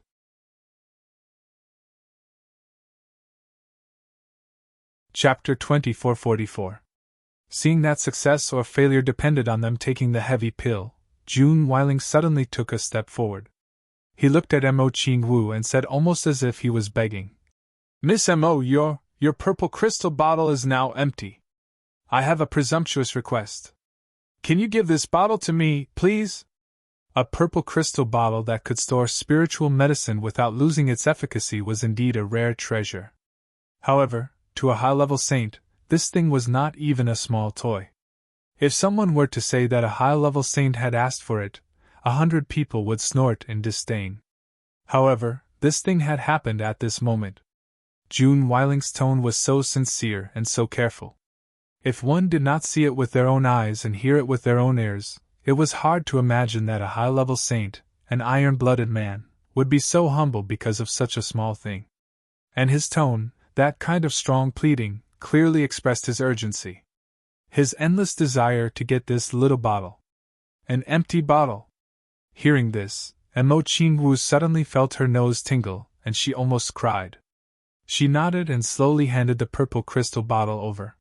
Chapter 2444. Seeing that success or failure depended on them taking the heavy pill, Jun Weiling suddenly took a step forward. He looked at Mo Qingwu and said almost as if he was begging. Miss Mo, your purple crystal bottle is now empty. I have a presumptuous request. Can you give this bottle to me, please? A purple crystal bottle that could store spiritual medicine without losing its efficacy was indeed a rare treasure. However, to a high-level saint, this thing was not even a small toy. If someone were to say that a high-level saint had asked for it, 100 people would snort in disdain. However, this thing had happened at this moment. June Weiling's tone was so sincere and so careful. If one did not see it with their own eyes and hear it with their own ears, it was hard to imagine that a high-level saint, an iron-blooded man, would be so humble because of such a small thing. And his tone, that kind of strong pleading, clearly expressed his urgency. His endless desire to get this little bottle. An empty bottle. Hearing this, Emo Qingwu suddenly felt her nose tingle, and she almost cried. She nodded and slowly handed the purple crystal bottle over.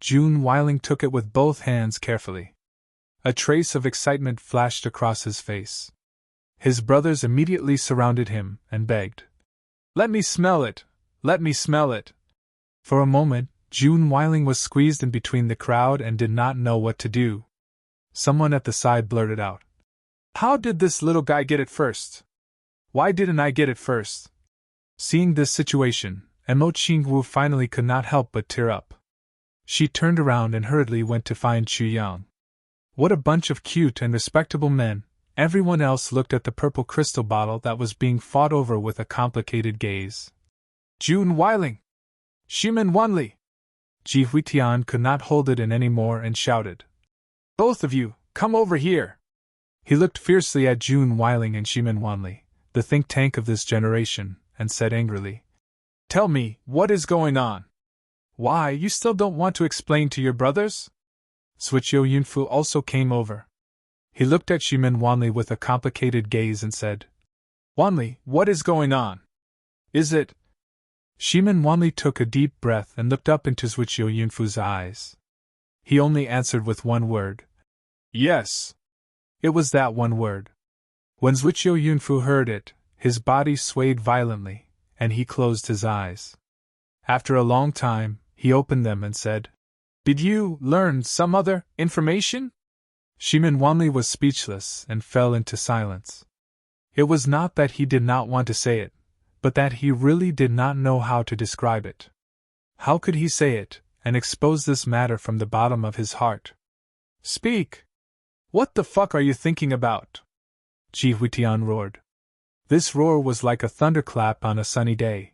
June Weiling took it with both hands carefully. A trace of excitement flashed across his face. His brothers immediately surrounded him and begged. "Let me smell it! Let me smell it!" For a moment, June Weiling was squeezed in between the crowd and did not know what to do. Someone at the side blurted out, "How did this little guy get it first? Why didn't I get it first?" Seeing this situation, Emo Qingwu finally could not help but tear up. She turned around and hurriedly went to find Chu Yang. What a bunch of cute and respectable men! Everyone else looked at the purple crystal bottle that was being fought over with a complicated gaze. "June Weiling! Shimin Wanli!" Ji Huitian could not hold it in any more and shouted, "Both of you, come over here!" He looked fiercely at June Weiling and Shimin Wanli, the think tank of this generation, and said angrily, "Tell me, what is going on? Why, you still don't want to explain to your brothers?" Suichio Yunfu also came over. He looked at Shimin Wanli with a complicated gaze and said, "Wanli, what is going on? Is it?" Shimin Wanli took a deep breath and looked up into Suichio Yunfu's eyes. He only answered with one word, "Yes." It was that one word. When Suichio Yunfu heard it, his body swayed violently, and he closed his eyes. After a long time, he opened them and said, "Did you learn some other information?" Shimin Wanli was speechless and fell into silence. It was not that he did not want to say it, but that he really did not know how to describe it. How could he say it, and expose this matter from the bottom of his heart? "Speak! What the fuck are you thinking about?" Ji Huitian roared. This roar was like a thunderclap on a sunny day.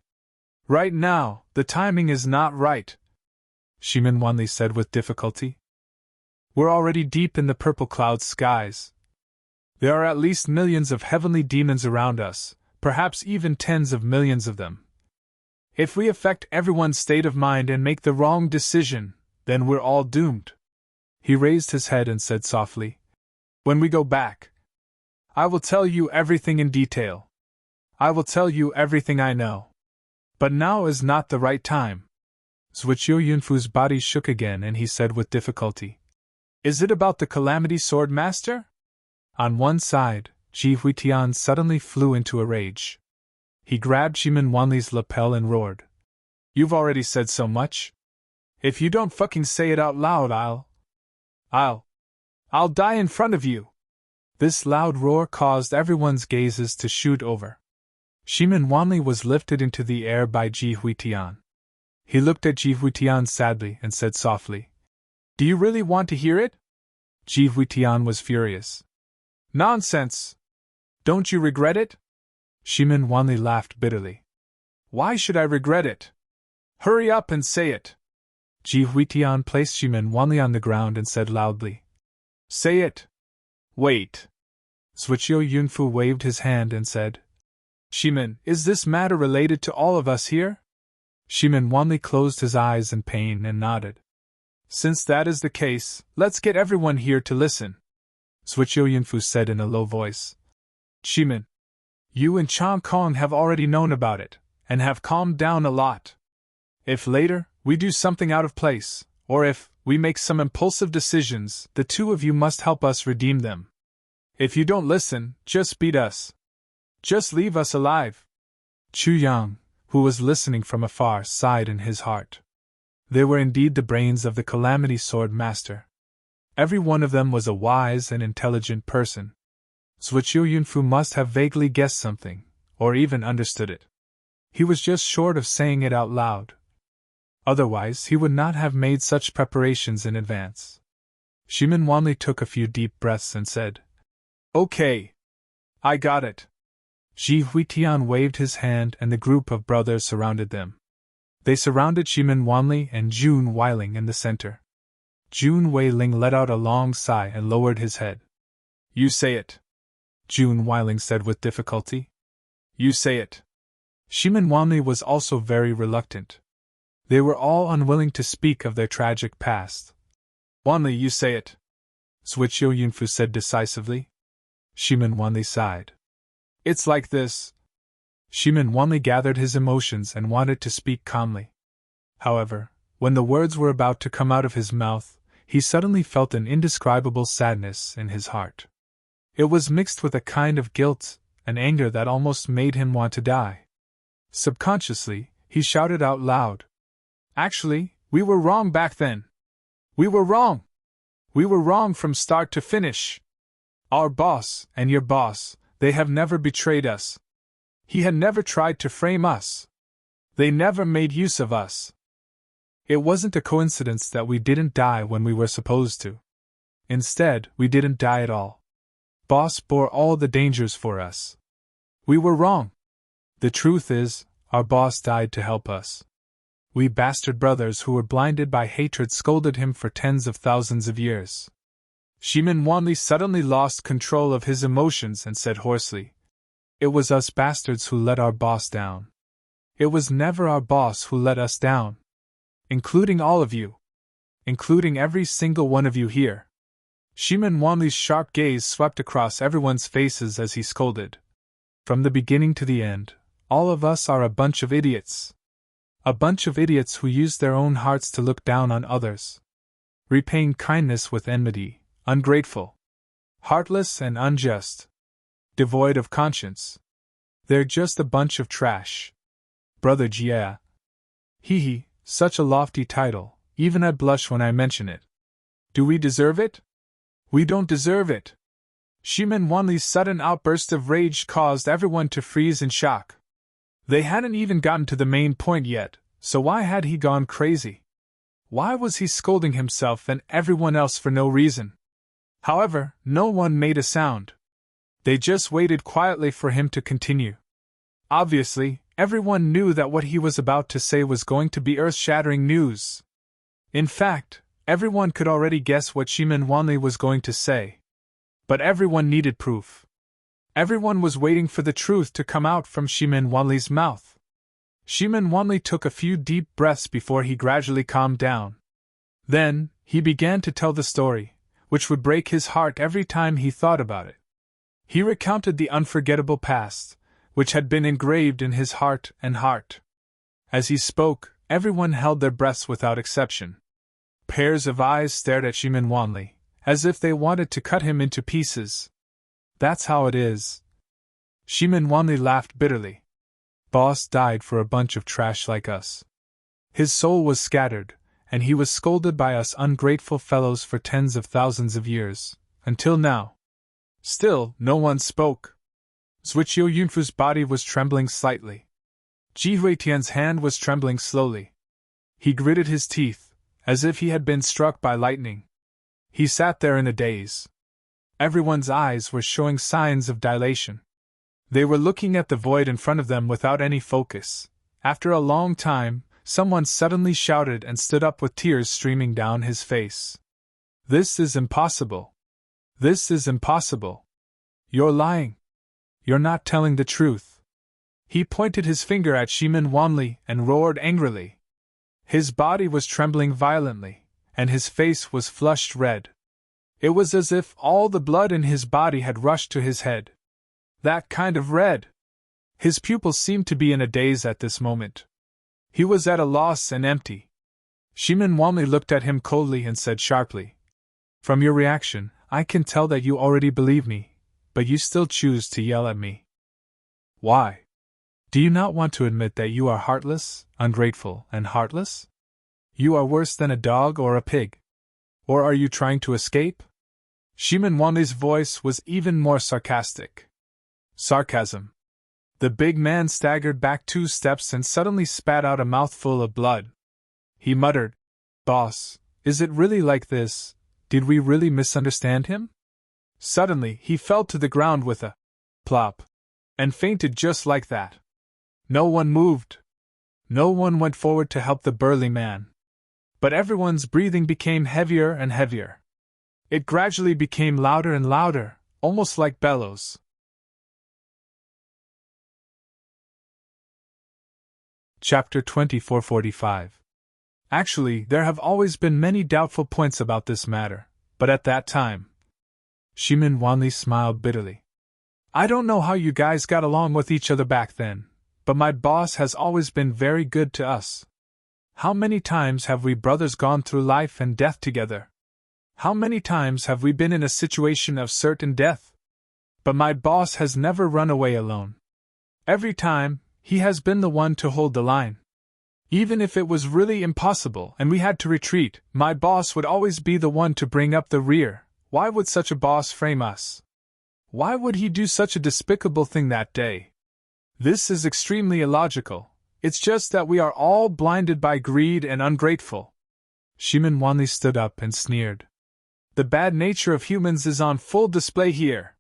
"Right now, the timing is not right," Shimin Wanli said with difficulty. "We're already deep in the purple cloud skies. There are at least millions of heavenly demons around us, perhaps even tens of millions of them. If we affect everyone's state of mind and make the wrong decision, then we're all doomed." He raised his head and said softly, "When we go back, I will tell you everything in detail. I will tell you everything I know. But now is not the right time." Suichio Yunfu's body shook again and he said with difficulty, "Is it about the Calamity Sword Master?" On one side, Ji Huitian suddenly flew into a rage. He grabbed Shimin Wanli's lapel and roared, "You've already said so much. If you don't fucking say it out loud, I'll die in front of you." This loud roar caused everyone's gazes to shoot over. Shimin Wanli was lifted into the air by Ji Huitian. He looked at Ji Huitian sadly and said softly, "Do you really want to hear it?" Ji Huitian was furious. "Nonsense! Don't you regret it?" Shimin Wanli laughed bitterly. "Why should I regret it? Hurry up and say it!" Ji Huitian placed Shimin Wanli on the ground and said loudly, "Say it! Wait!" Suichio Yunfu waved his hand and said, "Shimin, is this matter related to all of us here?" Shimin Wanli closed his eyes in pain and nodded. "Since that is the case, let's get everyone here to listen," Suichio Yunfu said in a low voice. "Shimin, you and Chang Kong have already known about it, and have calmed down a lot. If later, we do something out of place, or if we make some impulsive decisions, the two of you must help us redeem them. If you don't listen, just beat us. Just leave us alive." Chu Yang, who was listening from afar, sighed in his heart. They were indeed the brains of the Calamity Sword Master. Every one of them was a wise and intelligent person. Zhuqiu Yunfu must have vaguely guessed something, or even understood it. He was just short of saying it out loud. Otherwise, he would not have made such preparations in advance. Shimin Wanli took a few deep breaths and said, "Okay. I got it." Ji Huitian waved his hand and the group of brothers surrounded them. They surrounded Shimin Wanli and Jun Weiling in the center. Jun Weiling let out a long sigh and lowered his head. "You say it," Jun Weiling said with difficulty. "You say it." Shimin Wanli was also very reluctant. They were all unwilling to speak of their tragic past. "Wanli, you say it," Zhuqiu Yunfu said decisively. Shimin Wanli sighed. "It's like this." Shimin Wanli gathered his emotions and wanted to speak calmly. However, when the words were about to come out of his mouth, he suddenly felt an indescribable sadness in his heart. It was mixed with a kind of guilt and anger that almost made him want to die. Subconsciously, he shouted out loud, "Actually, we were wrong back then. We were wrong. We were wrong from start to finish. Our boss, and your boss, they have never betrayed us. He had never tried to frame us. They never made use of us. It wasn't a coincidence that we didn't die when we were supposed to. Instead, we didn't die at all. Boss bore all the dangers for us. We were wrong. The truth is, our boss died to help us. We bastard brothers who were blinded by hatred scolded him for tens of thousands of years." Shimin Wanli suddenly lost control of his emotions and said hoarsely, "It was us bastards who let our boss down. It was never our boss who let us down. Including all of you. Including every single one of you here." Shimin Wanli's sharp gaze swept across everyone's faces as he scolded. "From the beginning to the end, all of us are a bunch of idiots. A bunch of idiots who use their own hearts to look down on others. Repaying kindness with enmity, ungrateful. Heartless and unjust. Devoid of conscience. They're just a bunch of trash. Brother Jia." Hee, such a lofty title, even I blush when I mention it. Do we deserve it? We don't deserve it. Shimin Wanli's sudden outburst of rage caused everyone to freeze in shock. They hadn't even gotten to the main point yet, so why had he gone crazy? Why was he scolding himself and everyone else for no reason? However, no one made a sound. They just waited quietly for him to continue. Obviously, everyone knew that what he was about to say was going to be earth-shattering news. In fact, everyone could already guess what Shimin Wanli was going to say. But everyone needed proof. Everyone was waiting for the truth to come out from Shimin Wanli's mouth. Shimin Wanli took a few deep breaths before he gradually calmed down. Then, he began to tell the story, which would break his heart every time he thought about it. He recounted the unforgettable past, which had been engraved in his heart. As he spoke, everyone held their breaths without exception. Pairs of eyes stared at Shimin Wanli, as if they wanted to cut him into pieces. That's how it is. Shimin Wanli laughed bitterly. Boss died for a bunch of trash like us. His soul was scattered, and he was scolded by us ungrateful fellows for tens of thousands of years, until now. Still, no one spoke. Zhuqiu Yunfu's body was trembling slightly. Ji Huitian's hand was trembling slowly. He gritted his teeth, as if he had been struck by lightning. He sat there in a daze. Everyone's eyes were showing signs of dilation. They were looking at the void in front of them without any focus. After a long time, someone suddenly shouted and stood up with tears streaming down his face. "This is impossible. This is impossible. You're lying. You're not telling the truth." He pointed his finger at Shimin Wanli and roared angrily. His body was trembling violently, and his face was flushed red. It was as if all the blood in his body had rushed to his head. That kind of red. His pupils seemed to be in a daze at this moment. He was at a loss and empty. Shimin Wanli looked at him coldly and said sharply, "From your reaction, I can tell that you already believe me, but you still choose to yell at me. Why? Do you not want to admit that you are heartless, ungrateful, and heartless? You are worse than a dog or a pig. Or are you trying to escape?" Shimin Wanli's voice was even more sarcastic. Sarcasm. The big man staggered back 2 steps and suddenly spat out a mouthful of blood. He muttered, "Boss, is it really like this? Did we really misunderstand him?" Suddenly, he fell to the ground with a plop and fainted just like that. No one moved. No one went forward to help the burly man. But everyone's breathing became heavier and heavier. It gradually became louder and louder, almost like bellows. Chapter 2445. Actually, there have always been many doubtful points about this matter, but at that time, Shimin Wanli smiled bitterly. I don't know how you guys got along with each other back then, but my boss has always been very good to us. How many times have we brothers gone through life and death together? How many times have we been in a situation of certain death? But my boss has never run away alone. Every time, he has been the one to hold the line. Even if it was really impossible and we had to retreat, my boss would always be the one to bring up the rear. Why would such a boss frame us? Why would he do such a despicable thing that day? This is extremely illogical. It's just that we are all blinded by greed and ungrateful. Shimin Wanli stood up and sneered. The bad nature of humans is on full display here.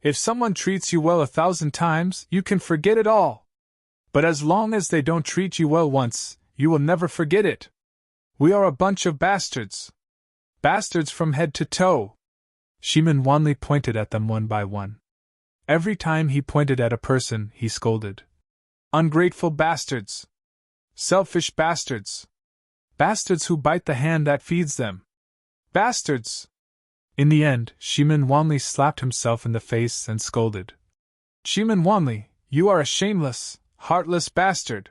If someone treats you well 1,000 times, you can forget it all. But as long as they don't treat you well once, you will never forget it. We are a bunch of bastards. Bastards from head to toe. Shimin Wanli pointed at them one by one. Every time he pointed at a person, he scolded. Ungrateful bastards. Selfish bastards. Bastards who bite the hand that feeds them. Bastards! In the end, Shimin Wanli slapped himself in the face and scolded. Shimin Wanli, you are a shameless, heartless bastard.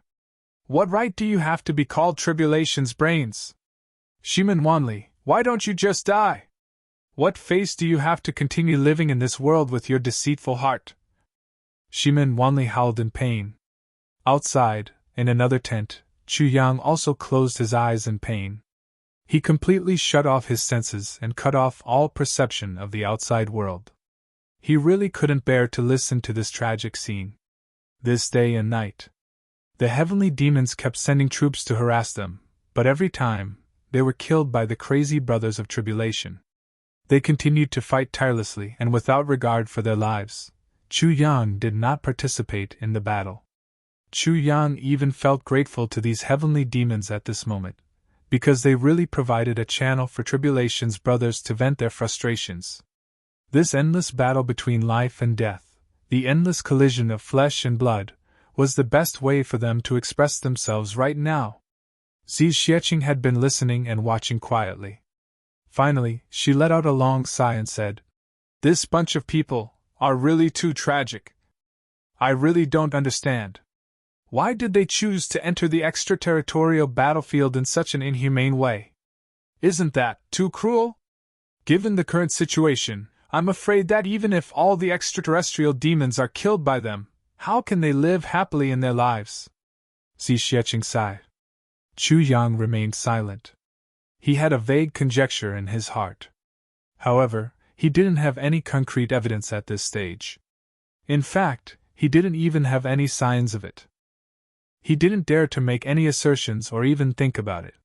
What right do you have to be called Tribulation's brains? Shimin Wanli, why don't you just die? What face do you have to continue living in this world with your deceitful heart? Shimin Wanli howled in pain. Outside, in another tent, Chu Yang also closed his eyes in pain. He completely shut off his senses and cut off all perception of the outside world. He really couldn't bear to listen to this tragic scene. This day and night, the heavenly demons kept sending troops to harass them, but every time, they were killed by the crazy brothers of tribulation. They continued to fight tirelessly and without regard for their lives. Chu Yang did not participate in the battle. Chu Yang even felt grateful to these heavenly demons at this moment, because they really provided a channel for Tribulation's brothers to vent their frustrations. This endless battle between life and death, the endless collision of flesh and blood, was the best way for them to express themselves right now. Xi Xieching had been listening and watching quietly. Finally, she let out a long sigh and said, "This bunch of people are really too tragic. I really don't understand. Why did they choose to enter the extraterritorial battlefield in such an inhumane way? Isn't that too cruel? Given the current situation, I'm afraid that even if all the extraterrestrial demons are killed by them, how can they live happily in their lives?" Xi Xieching sighed. Chu Yang remained silent. He had a vague conjecture in his heart. However, he didn't have any concrete evidence at this stage. In fact, he didn't even have any signs of it. He didn't dare to make any assertions or even think about it.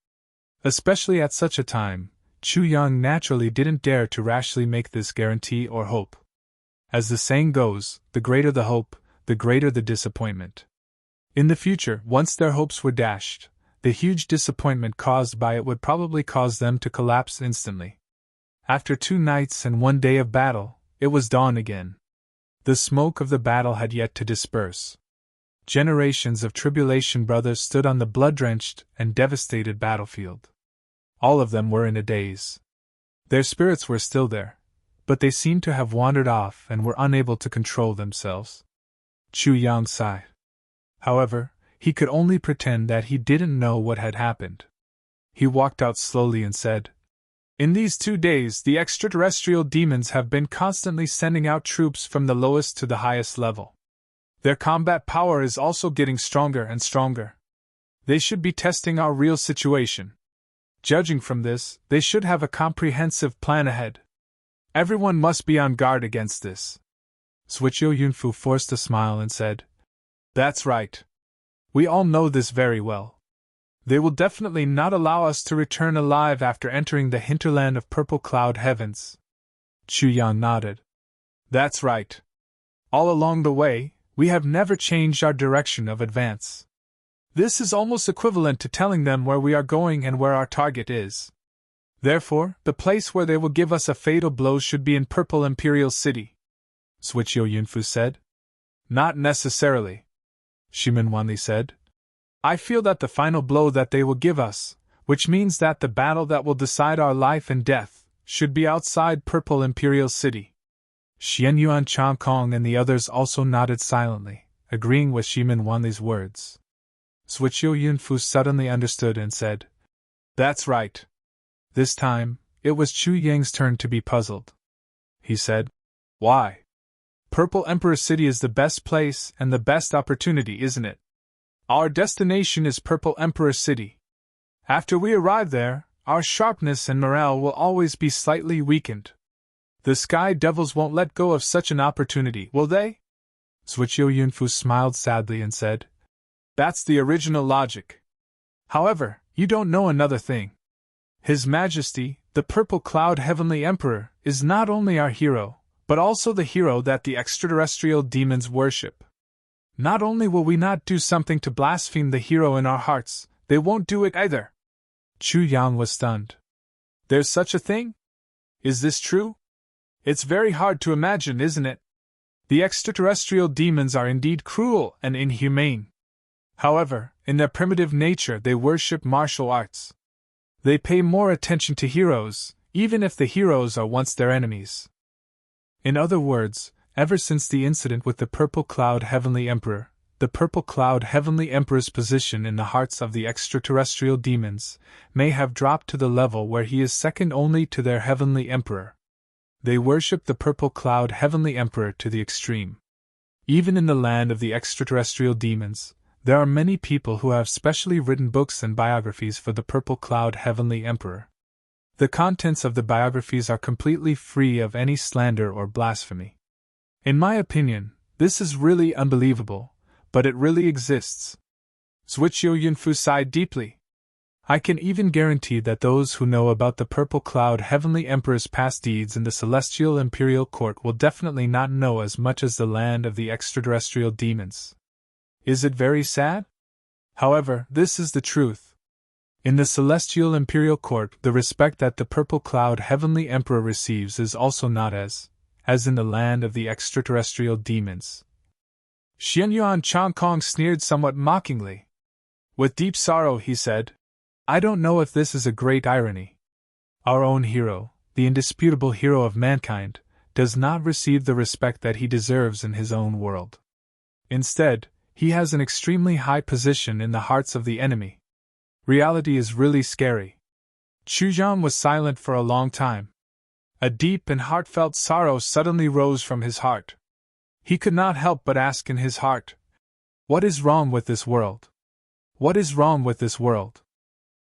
Especially at such a time, Chu Yang naturally didn't dare to rashly make this guarantee or hope. As the saying goes, the greater the hope, the greater the disappointment. In the future, once their hopes were dashed, the huge disappointment caused by it would probably cause them to collapse instantly. After 2 nights and 1 day of battle, it was dawn again. The smoke of the battle had yet to disperse. Generations of Tribulation brothers stood on the blood-drenched and devastated battlefield. All of them were in a daze. Their spirits were still there, but they seemed to have wandered off and were unable to control themselves. Chu Yang sighed. However, he could only pretend that he didn't know what had happened. He walked out slowly and said, "In these 2 days, the extraterrestrial demons have been constantly sending out troops from the lowest to the highest level. Their combat power is also getting stronger and stronger. They should be testing our real situation. Judging from this, they should have a comprehensive plan ahead. Everyone must be on guard against this. Suicio Yunfu forced a smile and said, That's right. We all know this very well. They will definitely not allow us to return alive after entering the hinterland of purple cloud heavens. Chu Yang nodded. That's right. All along the way, we have never changed our direction of advance. This is almost equivalent to telling them where we are going and where our target is. Therefore, the place where they will give us a fatal blow should be in Purple Imperial City. Suicio Yunfu said. Not necessarily. Shimin Wanli said. I feel that the final blow that they will give us, which means that the battle that will decide our life and death, should be outside Purple Imperial City. Xian Yuan Chang Kong and the others also nodded silently, agreeing with Shimin Wanli's words. Suicio Yunfu suddenly understood and said, That's right. This time, it was Chu Yang's turn to be puzzled. He said, Why? Purple Emperor City is the best place and the best opportunity, isn't it? Our destination is Purple Emperor City. After we arrive there, our sharpness and morale will always be slightly weakened. The Sky Devils won't let go of such an opportunity, will they? Suicio Yunfu smiled sadly and said, That's the original logic. However, you don't know another thing. His Majesty, the Purple Cloud Heavenly Emperor, is not only our hero, but also the hero that the extraterrestrial demons worship. Not only will we not do something to blaspheme the hero in our hearts, they won't do it either. Chu Yang was stunned. There's such a thing? Is this true? It's very hard to imagine, isn't it? The extraterrestrial demons are indeed cruel and inhumane. However, in their primitive nature they worship martial arts. They pay more attention to heroes, even if the heroes are once their enemies. In other words, ever since the incident with the Purple Cloud Heavenly Emperor, the Purple Cloud Heavenly Emperor's position in the hearts of the extraterrestrial demons may have dropped to the level where he is second only to their Heavenly Emperor. They worship the Purple Cloud Heavenly Emperor to the extreme. Even in the land of the extraterrestrial demons, there are many people who have specially written books and biographies for the Purple Cloud Heavenly Emperor. The contents of the biographies are completely free of any slander or blasphemy. In my opinion, this is really unbelievable, but it really exists. Suicio Yunfu sighed deeply. I can even guarantee that those who know about the Purple Cloud Heavenly Emperor's past deeds in the Celestial Imperial Court will definitely not know as much as the land of the extraterrestrial demons. Is it very sad? However, this is the truth. In the Celestial Imperial Court, the respect that the Purple Cloud Heavenly Emperor receives is also not as in the land of the extraterrestrial demons. Xian Yuan Chang Kong sneered somewhat mockingly. With deep sorrow he said, I don't know if this is a great irony. Our own hero, the indisputable hero of mankind, does not receive the respect that he deserves in his own world. Instead, he has an extremely high position in the hearts of the enemy. Reality is really scary. Chu Zhan was silent for a long time. A deep and heartfelt sorrow suddenly rose from his heart. He could not help but ask in his heart, What is wrong with this world? What is wrong with this world?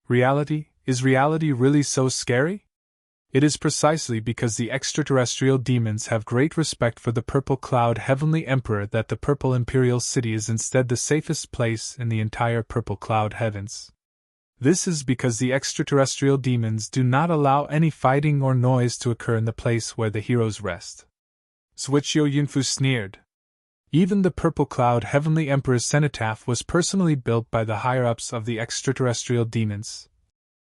Is reality really so scary? It is precisely because the extraterrestrial demons have great respect for the Purple Cloud Heavenly Emperor that the Purple Imperial City is instead the safest place in the entire Purple Cloud Heavens. This is because the extraterrestrial demons do not allow any fighting or noise to occur in the place where the heroes rest. Suicio Yunfu sneered. Even the Purple Cloud Heavenly Emperor's cenotaph was personally built by the higher-ups of the extraterrestrial demons.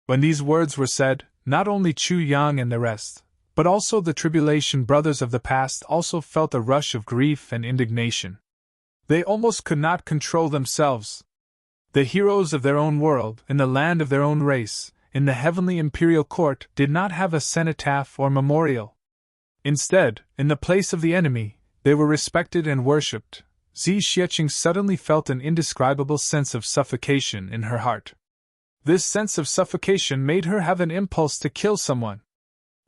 When these words were said, not only Chu Yang and the rest, but also the Tribulation Brothers of the past also felt a rush of grief and indignation. They almost could not control themselves. The heroes of their own world, in the land of their own race, in the Heavenly Imperial Court, did not have a cenotaph or memorial. Instead, in the place of the enemy, they were respected and worshipped. Zi Xieching suddenly felt an indescribable sense of suffocation in her heart. This sense of suffocation made her have an impulse to kill someone.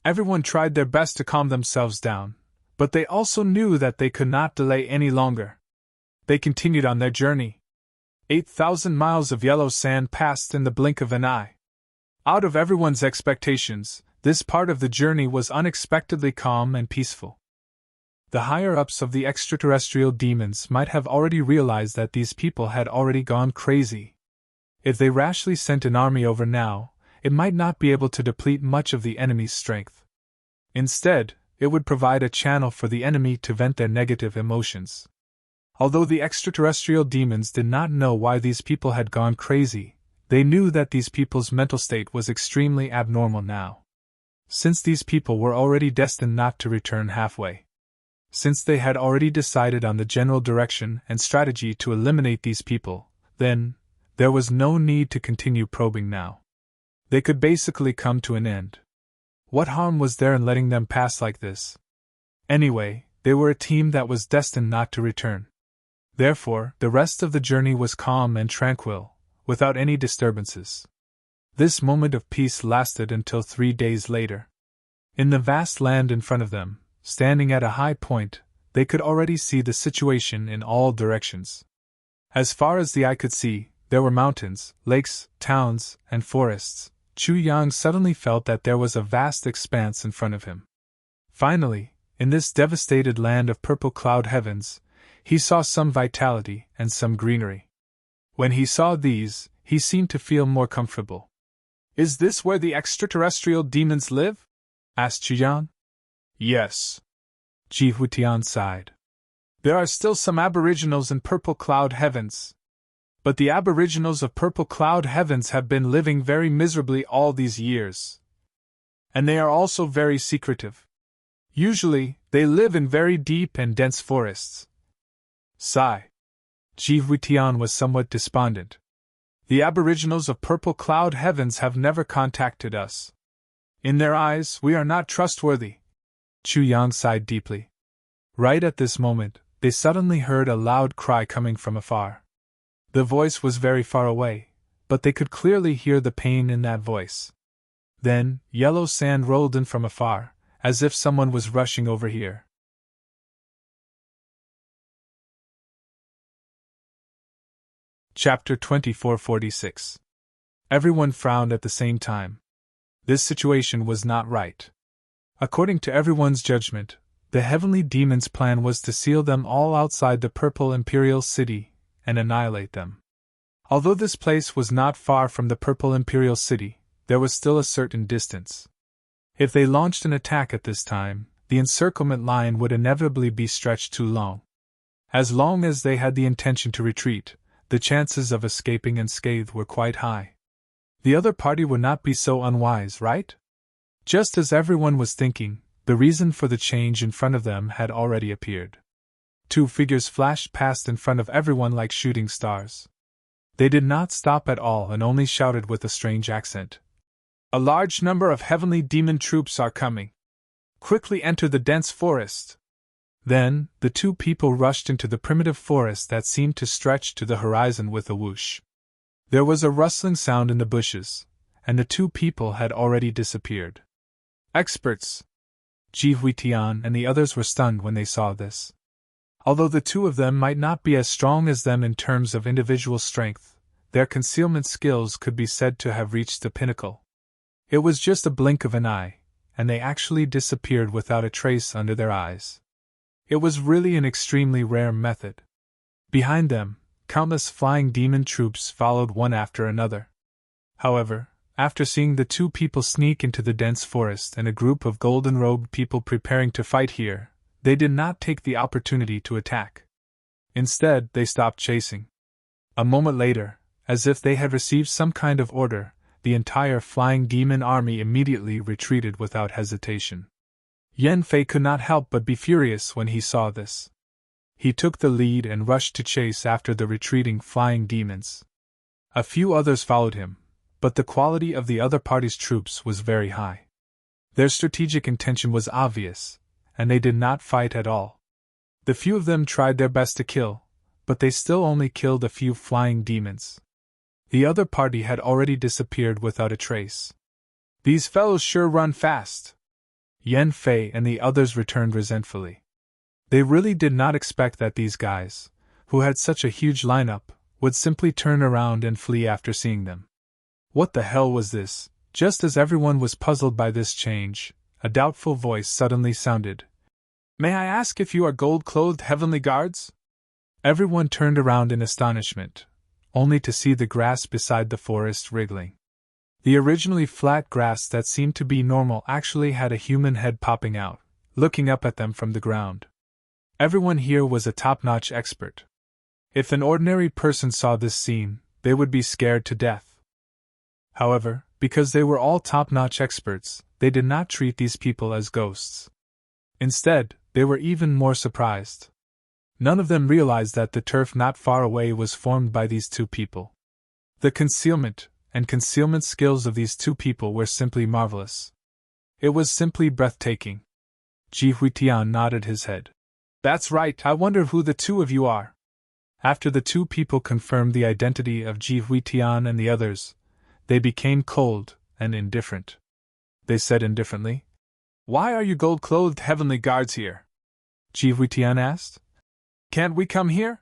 Everyone tried their best to calm themselves down, but they also knew that they could not delay any longer. They continued on their journey. 8,000 miles of yellow sand passed in the blink of an eye. Out of everyone's expectations, This part of the journey was unexpectedly calm and peaceful. The higher-ups of the extraterrestrial demons might have already realized that these people had already gone crazy. If they rashly sent an army over now, it might not be able to deplete much of the enemy's strength. Instead, it would provide a channel for the enemy to vent their negative emotions. Although the extraterrestrial demons did not know why these people had gone crazy, they knew that these people's mental state was extremely abnormal now. Since these people were already destined not to return halfway. Since they had already decided on the general direction and strategy to eliminate these people, then, there was no need to continue probing now. They could basically come to an end. What harm was there in letting them pass like this? Anyway, they were a team that was destined not to return. Therefore, the rest of the journey was calm and tranquil, without any disturbances. This moment of peace lasted until 3 days later. In the vast land in front of them, standing at a high point, they could already see the situation in all directions. As far as the eye could see, there were mountains, lakes, towns, and forests. Chu Yang suddenly felt that there was a vast expanse in front of him. Finally, in this devastated land of purple cloud heavens, he saw some vitality and some greenery. When he saw these, he seemed to feel more comfortable. "Is this where the extraterrestrial demons live?" asked Chu Yang. "Yes." Ji Hutian sighed. "There are still some aboriginals in purple cloud heavens. But the aboriginals of purple cloud heavens have been living very miserably all these years. And they are also very secretive. Usually, they live in very deep and dense forests." Sigh. Ji Hutian was somewhat despondent. "The aboriginals of purple cloud heavens have never contacted us. In their eyes, we are not trustworthy." Chu Yang sighed deeply. Right at this moment, they suddenly heard a loud cry coming from afar. The voice was very far away, but they could clearly hear the pain in that voice. Then, yellow sand rolled in from afar, as if someone was rushing over here. Chapter 2446. Everyone frowned at the same time. This situation was not right. According to everyone's judgment, the heavenly demon's plan was to seal them all outside the purple imperial city and annihilate them. Although this place was not far from the purple imperial city, there was still a certain distance. If they launched an attack at this time, the encirclement line would inevitably be stretched too long. As long as they had the intention to retreat, the chances of escaping unscathed were quite high. The other party would not be so unwise, right? Just as everyone was thinking, the reason for the change in front of them had already appeared. 2 figures flashed past in front of everyone like shooting stars. They did not stop at all and only shouted with a strange accent. "A large number of heavenly demon troops are coming. Quickly enter the dense forest." Then, the 2 people rushed into the primitive forest that seemed to stretch to the horizon with a whoosh. There was a rustling sound in the bushes, and the 2 people had already disappeared. Experts! Ji Huitian and the others were stunned when they saw this. Although the 2 of them might not be as strong as them in terms of individual strength, their concealment skills could be said to have reached the pinnacle. It was just a blink of an eye, and they actually disappeared without a trace under their eyes. It was really an extremely rare method. Behind them, countless flying demon troops followed one after another. However, after seeing the 2 people sneak into the dense forest and a group of golden-robed people preparing to fight here, they did not take the opportunity to attack. Instead, they stopped chasing. A moment later, as if they had received some kind of order, the entire flying demon army immediately retreated without hesitation. Yan Fei could not help but be furious when he saw this. He took the lead and rushed to chase after the retreating flying demons. A few others followed him, but the quality of the other party's troops was very high. Their strategic intention was obvious, and they did not fight at all. The few of them tried their best to kill, but they still only killed a few flying demons. The other party had already disappeared without a trace. "These fellows sure run fast," Yan Fei and the others returned resentfully. They really did not expect that these guys, who had such a huge lineup, would simply turn around and flee after seeing them. "What the hell was this?" Just as everyone was puzzled by this change, a doubtful voice suddenly sounded. May I ask if you are gold-clothed heavenly guards? Everyone turned around in astonishment, only to see the grass beside the forest wriggling. The originally flat grass that seemed to be normal actually had a human head popping out, looking up at them from the ground. Everyone here was a top-notch expert. If an ordinary person saw this scene, they would be scared to death. However, because they were all top-notch experts, they did not treat these people as ghosts. Instead, they were even more surprised. None of them realized that the turf not far away was formed by these two people. The concealment skills of these two people were simply marvelous. It was simply breathtaking. Ji Huitian nodded his head. That's right, I wonder who the two of you are. After the two people confirmed the identity of Ji Huitian and the others, they became cold and indifferent. They said indifferently, Why are you gold-clothed heavenly guards here? Ji Huitian asked. Can't we come here?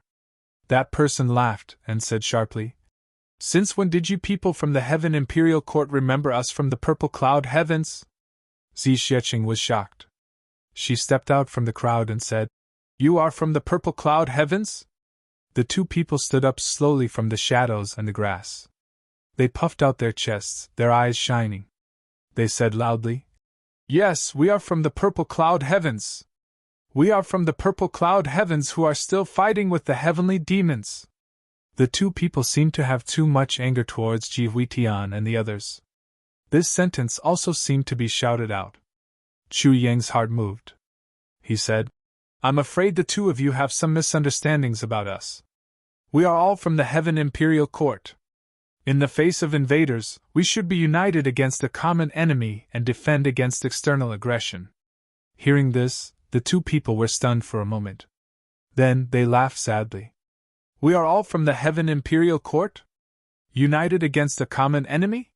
That person laughed and said sharply, Since when did you people from the Heaven Imperial Court remember us from the purple cloud heavens? Xi Xiecheng was shocked. She stepped out from the crowd and said, You are from the purple cloud heavens? The two people stood up slowly from the shadows and the grass. They puffed out their chests, their eyes shining. They said loudly, Yes, we are from the purple cloud heavens. We are from the purple cloud heavens who are still fighting with the heavenly demons. The two people seemed to have too much anger towards Ji Huitian and the others. This sentence also seemed to be shouted out. Chu Yang's heart moved. He said, I'm afraid the two of you have some misunderstandings about us. We are all from the Heaven Imperial Court. In the face of invaders, we should be united against a common enemy and defend against external aggression. Hearing this, the two people were stunned for a moment. Then they laughed sadly. We are all from the Heaven Imperial Court? United against a common enemy?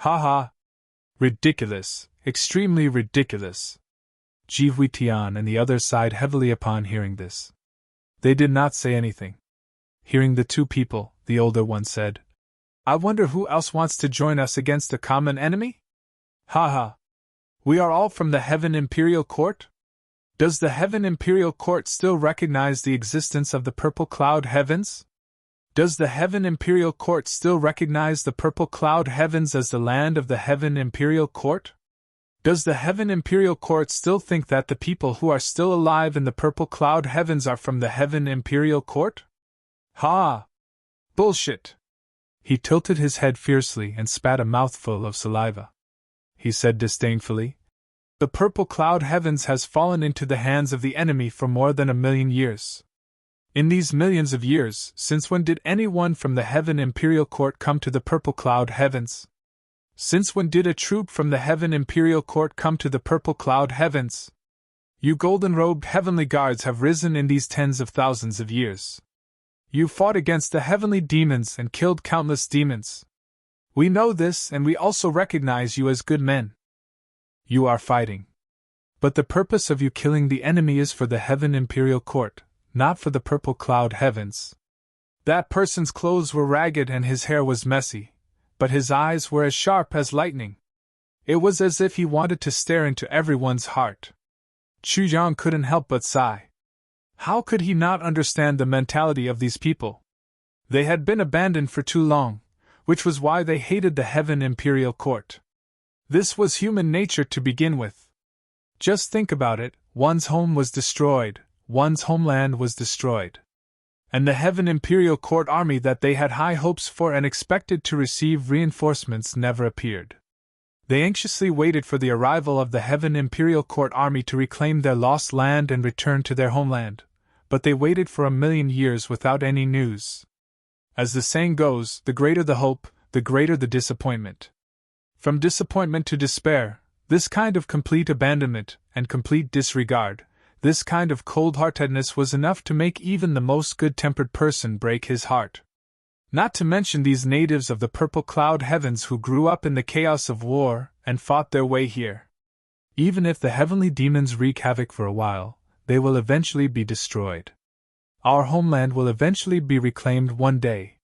Ha ha! Ridiculous, extremely ridiculous. Ji Huitian and the others sighed heavily upon hearing this. They did not say anything. Hearing the two people, the older one said, I wonder who else wants to join us against a common enemy? Ha ha! We are all from the Heaven Imperial Court? Does the Heaven Imperial Court still recognize the existence of the purple cloud heavens? Does the Heaven Imperial Court still recognize the purple cloud heavens as the land of the Heaven Imperial Court? Does the Heaven Imperial Court still think that the people who are still alive in the purple cloud heavens are from the Heaven Imperial Court? Ha! Bullshit! He tilted his head fiercely and spat a mouthful of saliva. He said disdainfully, The purple cloud heavens has fallen into the hands of the enemy for more than 1,000,000 years. In these millions of years, since when did anyone from the Heaven Imperial Court come to the purple cloud heavens? Since when did a troop from the Heaven Imperial Court come to the purple cloud heavens? You golden-robed heavenly guards have risen in these tens of thousands of years. You fought against the heavenly demons and killed countless demons. We know this, and we also recognize you as good men. You are fighting. But the purpose of you killing the enemy is for the Heaven Imperial Court, not for the purple cloud heavens. That person's clothes were ragged and his hair was messy, but his eyes were as sharp as lightning. It was as if he wanted to stare into everyone's heart. Chu Yang couldn't help but sigh. How could he not understand the mentality of these people? They had been abandoned for too long, which was why they hated the Heaven Imperial Court. This was human nature to begin with. Just think about it, one's home was destroyed, one's homeland was destroyed. And the Heaven Imperial Court army that they had high hopes for and expected to receive reinforcements never appeared. They anxiously waited for the arrival of the Heaven Imperial Court army to reclaim their lost land and return to their homeland, but they waited for 1,000,000 years without any news. As the saying goes, the greater the hope, the greater the disappointment. From disappointment to despair, this kind of complete abandonment and complete disregard, this kind of cold-heartedness was enough to make even the most good-tempered person break his heart. Not to mention these natives of the purple cloud heavens who grew up in the chaos of war and fought their way here. Even if the heavenly demons wreak havoc for a while, they will eventually be destroyed. Our homeland will eventually be reclaimed one day.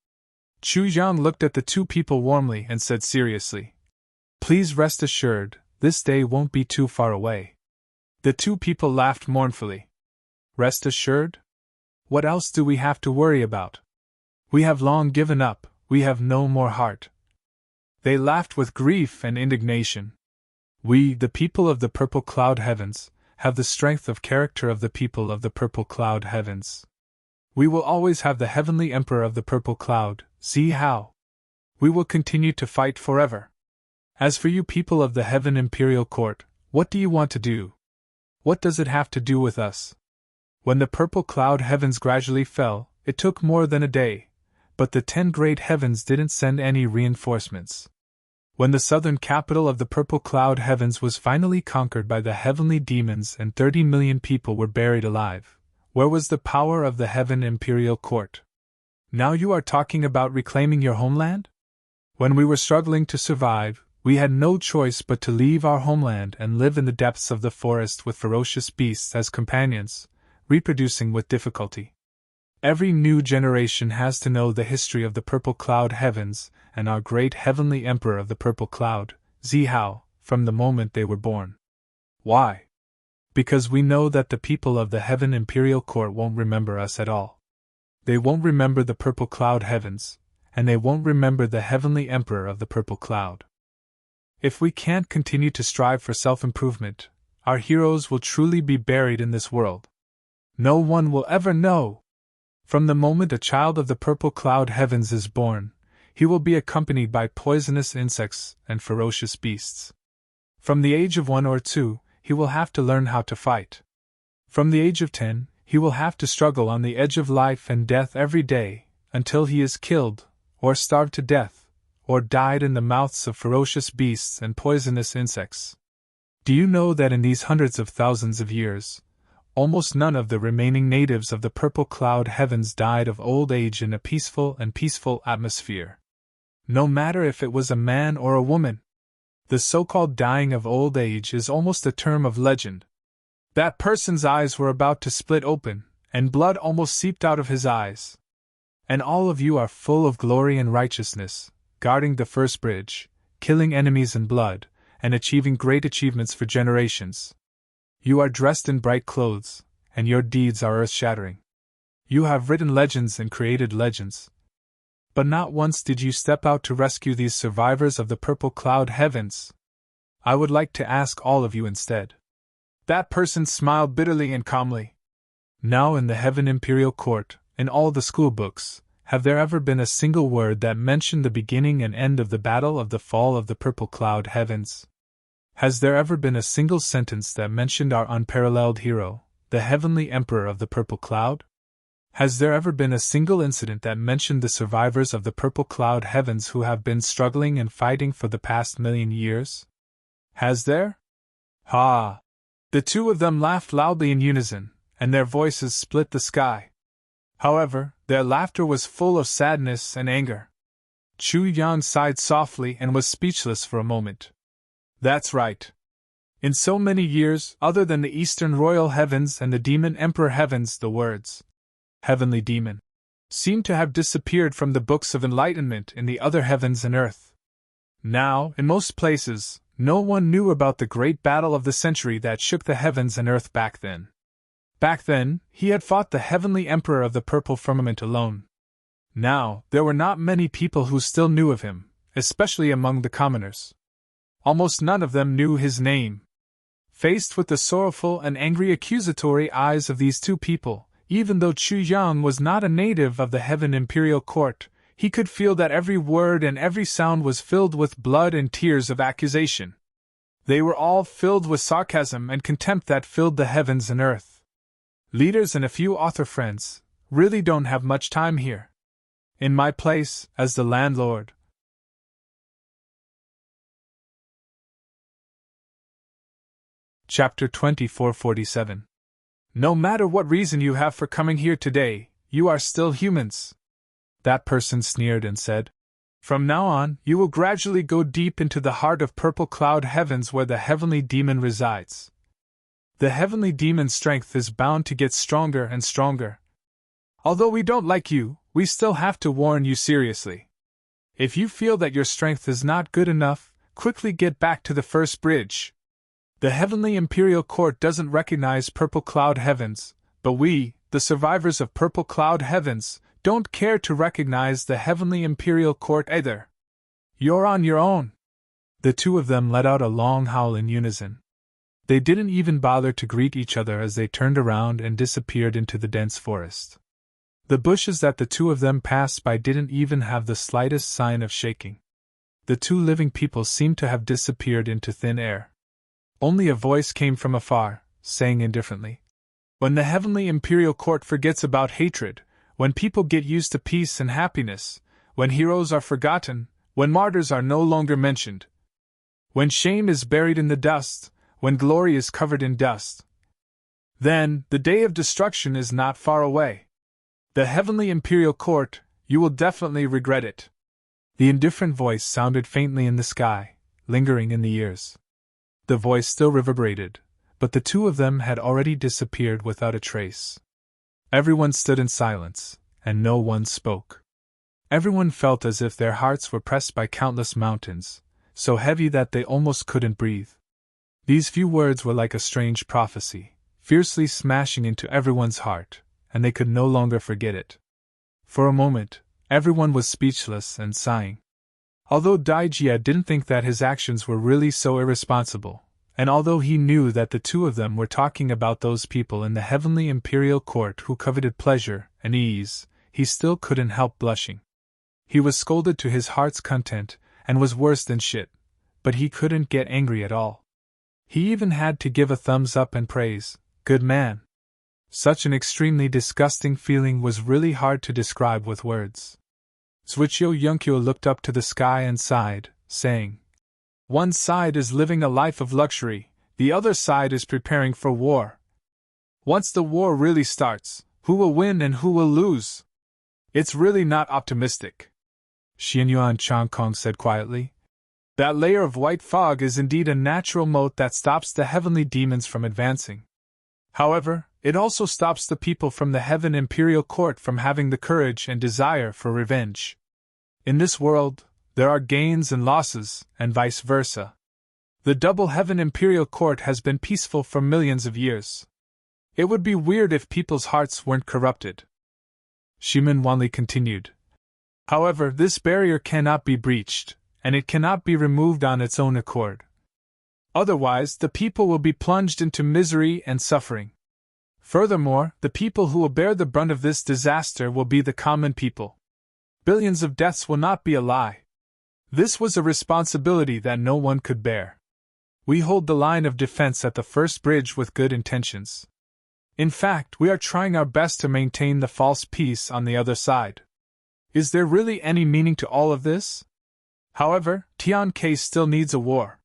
Chu Yang looked at the two people warmly and said seriously, Please rest assured, this day won't be too far away. The two people laughed mournfully. Rest assured? What else do we have to worry about? We have long given up, we have no more heart. They laughed with grief and indignation. We, the people of the purple cloud heavens, have the strength of character of the people of the purple cloud heavens. We will always have the heavenly emperor of the purple cloud, see how. We will continue to fight forever. As for you people of the heaven imperial court, what do you want to do? What does it have to do with us? When the purple cloud heavens gradually fell, it took more than a day, but the 10 great heavens didn't send any reinforcements. When the southern capital of the purple cloud heavens was finally conquered by the heavenly demons and 30 million people were buried alive, where was the power of the heaven imperial court? Now you are talking about reclaiming your homeland? When we were struggling to survive, we had no choice but to leave our homeland and live in the depths of the forest with ferocious beasts as companions, reproducing with difficulty. Every new generation has to know the history of the purple cloud heavens and our great heavenly emperor of the purple cloud, Zihao, from the moment they were born. Why? Because we know that the people of the heaven imperial court won't remember us at all. They won't remember the purple cloud heavens, and they won't remember the heavenly emperor of the purple cloud. If we can't continue to strive for self-improvement, our heroes will truly be buried in this world. No one will ever know. From the moment a child of the purple cloud heavens is born, he will be accompanied by poisonous insects and ferocious beasts. From the age of 1 or 2, he will have to learn how to fight. From the age of 10, he will have to struggle on the edge of life and death every day, until he is killed, or starved to death, or died in the mouths of ferocious beasts and poisonous insects. Do you know that in these hundreds of thousands of years, almost none of the remaining natives of the purple cloud heavens died of old age in a peaceful atmosphere? No matter if it was a man or a woman. The so-called dying of old age is almost a term of legend. That person's eyes were about to split open, and blood almost seeped out of his eyes. And all of you are full of glory and righteousness, guarding the first bridge, killing enemies in blood, and achieving great achievements for generations. You are dressed in bright clothes, and your deeds are earth-shattering. You have written legends and created legends. But not once did you step out to rescue these survivors of the purple cloud heavens. I would like to ask all of you instead. That person smiled bitterly and calmly. Now in the heaven imperial court, in all the school books, have there ever been a single word that mentioned the beginning and end of the battle of the fall of the purple cloud heavens? Has there ever been a single sentence that mentioned our unparalleled hero, the heavenly emperor of the purple cloud? Has there ever been a single incident that mentioned the survivors of the purple cloud heavens who have been struggling and fighting for the past 1,000,000 years? Has there? Ha! The two of them laughed loudly in unison, and their voices split the sky. However, their laughter was full of sadness and anger. Chu Yang sighed softly and was speechless for a moment. That's right. In so many years, other than the Eastern Royal Heavens and the Demon Emperor Heavens, the words Heavenly Demon seemed to have disappeared from the books of enlightenment in the other heavens and earth. Now, in most places, no one knew about the great battle of the century that shook the heavens and earth back then. Back then, he had fought the heavenly emperor of the purple firmament alone. Now, there were not many people who still knew of him, especially among the commoners. Almost none of them knew his name. Faced with the sorrowful and angry accusatory eyes of these two people, even though Chu Yang was not a native of the heaven imperial court, he could feel that every word and every sound was filled with blood and tears of accusation. They were all filled with sarcasm and contempt that filled the heavens and earth. Leaders and a few author friends really don't have much time here. In my place, as the landlord. Chapter 2447. No matter what reason you have for coming here today, you are still humans. That person sneered and said, From now on, you will gradually go deep into the heart of purple cloud heavens where the heavenly demon resides. The heavenly demon's strength is bound to get stronger and stronger. Although we don't like you, we still have to warn you seriously. If you feel that your strength is not good enough, quickly get back to the first bridge. The Heavenly Imperial Court doesn't recognize Purple Cloud Heavens, but we, the survivors of Purple Cloud Heavens, don't care to recognize the Heavenly Imperial Court either. You're on your own." The two of them let out a long howl in unison. They didn't even bother to greet each other as they turned around and disappeared into the dense forest. The bushes that the two of them passed by didn't even have the slightest sign of shaking. The two living people seemed to have disappeared into thin air. Only a voice came from afar, saying indifferently, "When the Heavenly Imperial Court forgets about hatred, when people get used to peace and happiness, when heroes are forgotten, when martyrs are no longer mentioned, when shame is buried in the dust, when glory is covered in dust, then the day of destruction is not far away. The Heavenly Imperial Court, you will definitely regret it." The indifferent voice sounded faintly in the sky, lingering in the ears. The voice still reverberated, but the two of them had already disappeared without a trace. Everyone stood in silence, and no one spoke. Everyone felt as if their hearts were pressed by countless mountains, so heavy that they almost couldn't breathe. These few words were like a strange prophecy, fiercely smashing into everyone's heart, and they could no longer forget it. For a moment, everyone was speechless and sighing. Although Daijia didn't think that his actions were really so irresponsible, and although he knew that the two of them were talking about those people in the Heavenly Imperial Court who coveted pleasure and ease, he still couldn't help blushing. He was scolded to his heart's content, and was worse than shit, but he couldn't get angry at all. He even had to give a thumbs up and praise, "Good man." Such an extremely disgusting feeling was really hard to describe with words. Suichio Yunkyo looked up to the sky and sighed, saying, "One side is living a life of luxury, the other side is preparing for war. Once the war really starts, who will win and who will lose? It's really not optimistic." Xianyuan Changkong said quietly, "That layer of white fog is indeed a natural moat that stops the heavenly demons from advancing. However, it also stops the people from the Heaven Imperial Court from having the courage and desire for revenge. In this world, there are gains and losses, and vice versa. The Double Heaven Imperial Court has been peaceful for millions of years. It would be weird if people's hearts weren't corrupted." Shimin Wanli continued, "However, this barrier cannot be breached, and it cannot be removed on its own accord. Otherwise, the people will be plunged into misery and suffering. Furthermore, the people who will bear the brunt of this disaster will be the common people. Billions of deaths will not be a lie. This was a responsibility that no one could bear. We hold the line of defense at the first bridge with good intentions. In fact, we are trying our best to maintain the false peace on the other side. Is there really any meaning to all of this? However, Tiankei still needs a war.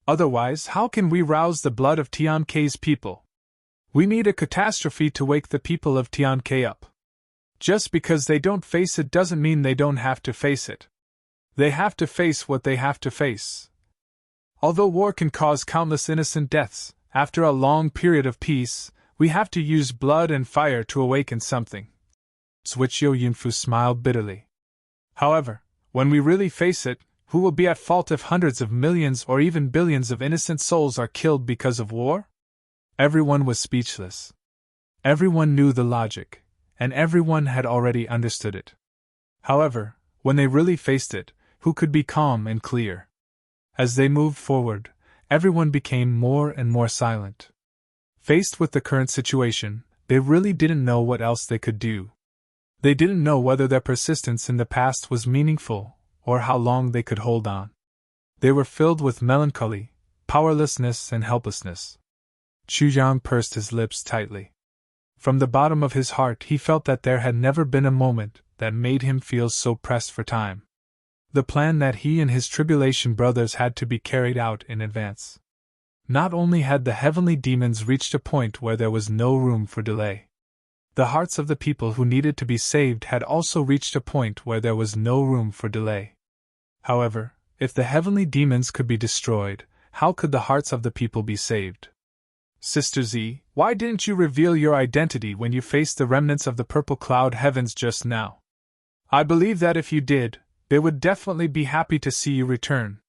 Otherwise, how can we rouse the blood of Tiankei's people? We need a catastrophe to wake the people of Tiankei up. Just because they don't face it doesn't mean they don't have to face it. They have to face what they have to face. Although war can cause countless innocent deaths, after a long period of peace, we have to use blood and fire to awaken something." Suichio Yunfu smiled bitterly. "However, when we really face it, who will be at fault if hundreds of millions or even billions of innocent souls are killed because of war?" Everyone was speechless. Everyone knew the logic, and everyone had already understood it. However, when they really faced it, who could be calm and clear? As they moved forward, everyone became more and more silent. Faced with the current situation, they really didn't know what else they could do. They didn't know whether their persistence in the past was meaningful, or how long they could hold on. They were filled with melancholy, powerlessness, and helplessness. Chu Yang pursed his lips tightly. From the bottom of his heart he felt that there had never been a moment that made him feel so pressed for time. The plan that he and his tribulation brothers had to be carried out in advance. Not only had the heavenly demons reached a point where there was no room for delay. The hearts of the people who needed to be saved had also reached a point where there was no room for delay. However, if the heavenly demons could be destroyed, how could the hearts of the people be saved? "Sister Z, why didn't you reveal your identity when you faced the remnants of the Purple Cloud Heavens just now? I believe that if you did, they would definitely be happy to see you return."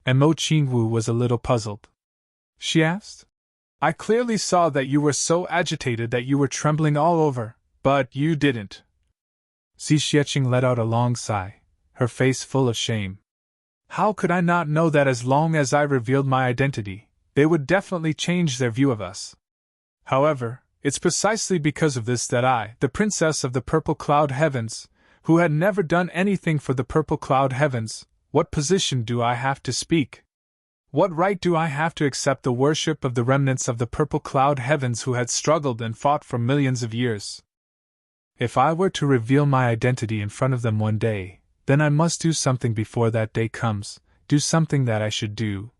and Mo Qingwu was a little puzzled. She asked. I clearly saw that you were so agitated that you were trembling all over, but you didn't. Xi Xiecheng let out a long sigh, her face full of shame. How could I not know that as long as I revealed my identity, they would definitely change their view of us? However, it's precisely because of this that I, the princess of the purple cloud heavens, who had never done anything for the purple cloud heavens, what position do I have to speak? What right do I have to accept the worship of the remnants of the purple cloud heavens who had struggled and fought for millions of years? If I were to reveal my identity in front of them one day, then I must do something before that day comes, do something that I should do.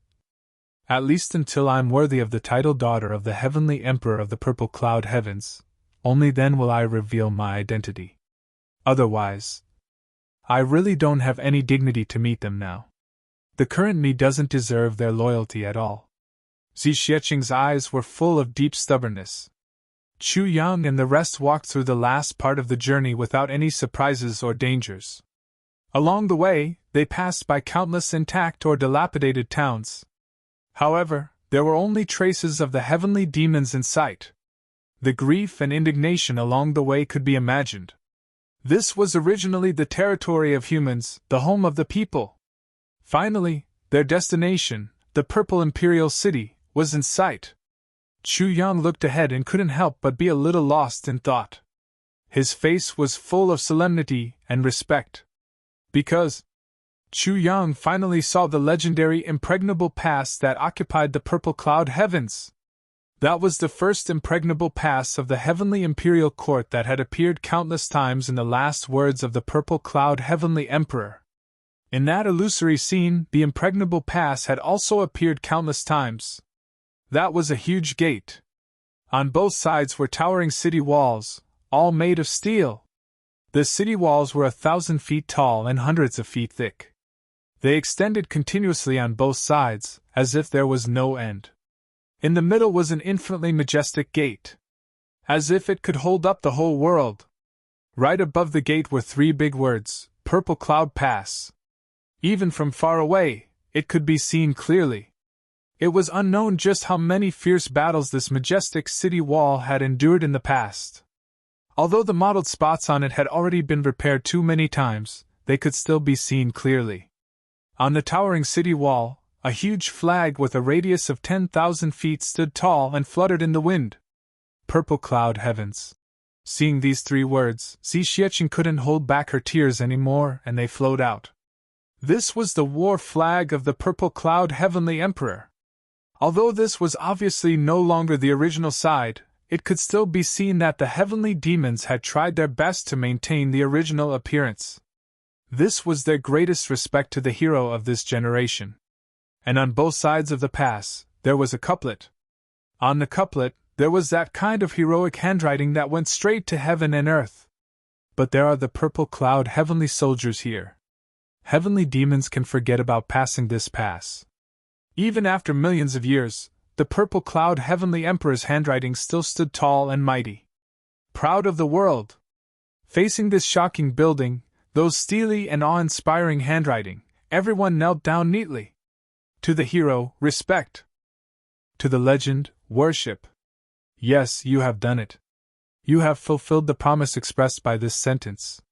At least until I am worthy of the title daughter of the heavenly emperor of the purple cloud heavens, only then will I reveal my identity. Otherwise, I really don't have any dignity to meet them now. The current me doesn't deserve their loyalty at all. Xi Xiecheng's eyes were full of deep stubbornness. Chu Yang and the rest walked through the last part of the journey without any surprises or dangers. Along the way, they passed by countless intact or dilapidated towns. However, there were only traces of the heavenly demons in sight. The grief and indignation along the way could be imagined. This was originally the territory of humans, the home of the people. Finally, their destination, the Purple Imperial City, was in sight. Chu Yang looked ahead and couldn't help but be a little lost in thought. His face was full of solemnity and respect. Because Chu Yang finally saw the legendary impregnable pass that occupied the purple cloud heavens. That was the first impregnable pass of the heavenly imperial court that had appeared countless times in the last words of the purple cloud heavenly emperor. In that illusory scene, the impregnable pass had also appeared countless times. That was a huge gate. On both sides were towering city walls, all made of steel. The city walls were 1,000 feet tall and hundreds of feet thick. They extended continuously on both sides, as if there was no end. In the middle was an infinitely majestic gate, as if it could hold up the whole world. Right above the gate were 3 big words, Purple Cloud Pass. Even from far away, it could be seen clearly. It was unknown just how many fierce battles this majestic city wall had endured in the past. Although the mottled spots on it had already been repaired too many times, they could still be seen clearly. On the towering city wall, a huge flag with a radius of 10,000 feet stood tall and fluttered in the wind. Purple Cloud Heavens. Seeing these 3 words, Xi Xiecheng couldn't hold back her tears anymore, and they flowed out. This was the war flag of the Purple Cloud Heavenly Emperor. Although this was obviously no longer the original side, it could still be seen that the heavenly demons had tried their best to maintain the original appearance. This was their greatest respect to the hero of this generation. And on both sides of the pass, there was a couplet. On the couplet, there was that kind of heroic handwriting that went straight to heaven and earth. But there are the purple cloud heavenly soldiers here. Heavenly demons can forget about passing this pass. Even after millions of years, the purple cloud heavenly emperor's handwriting still stood tall and mighty. Proud of the world. Facing this shocking building, those steely and awe-inspiring handwriting, everyone knelt down neatly. To the hero, respect. To the legend, worship. Yes, you have done it. You have fulfilled the promise expressed by this sentence.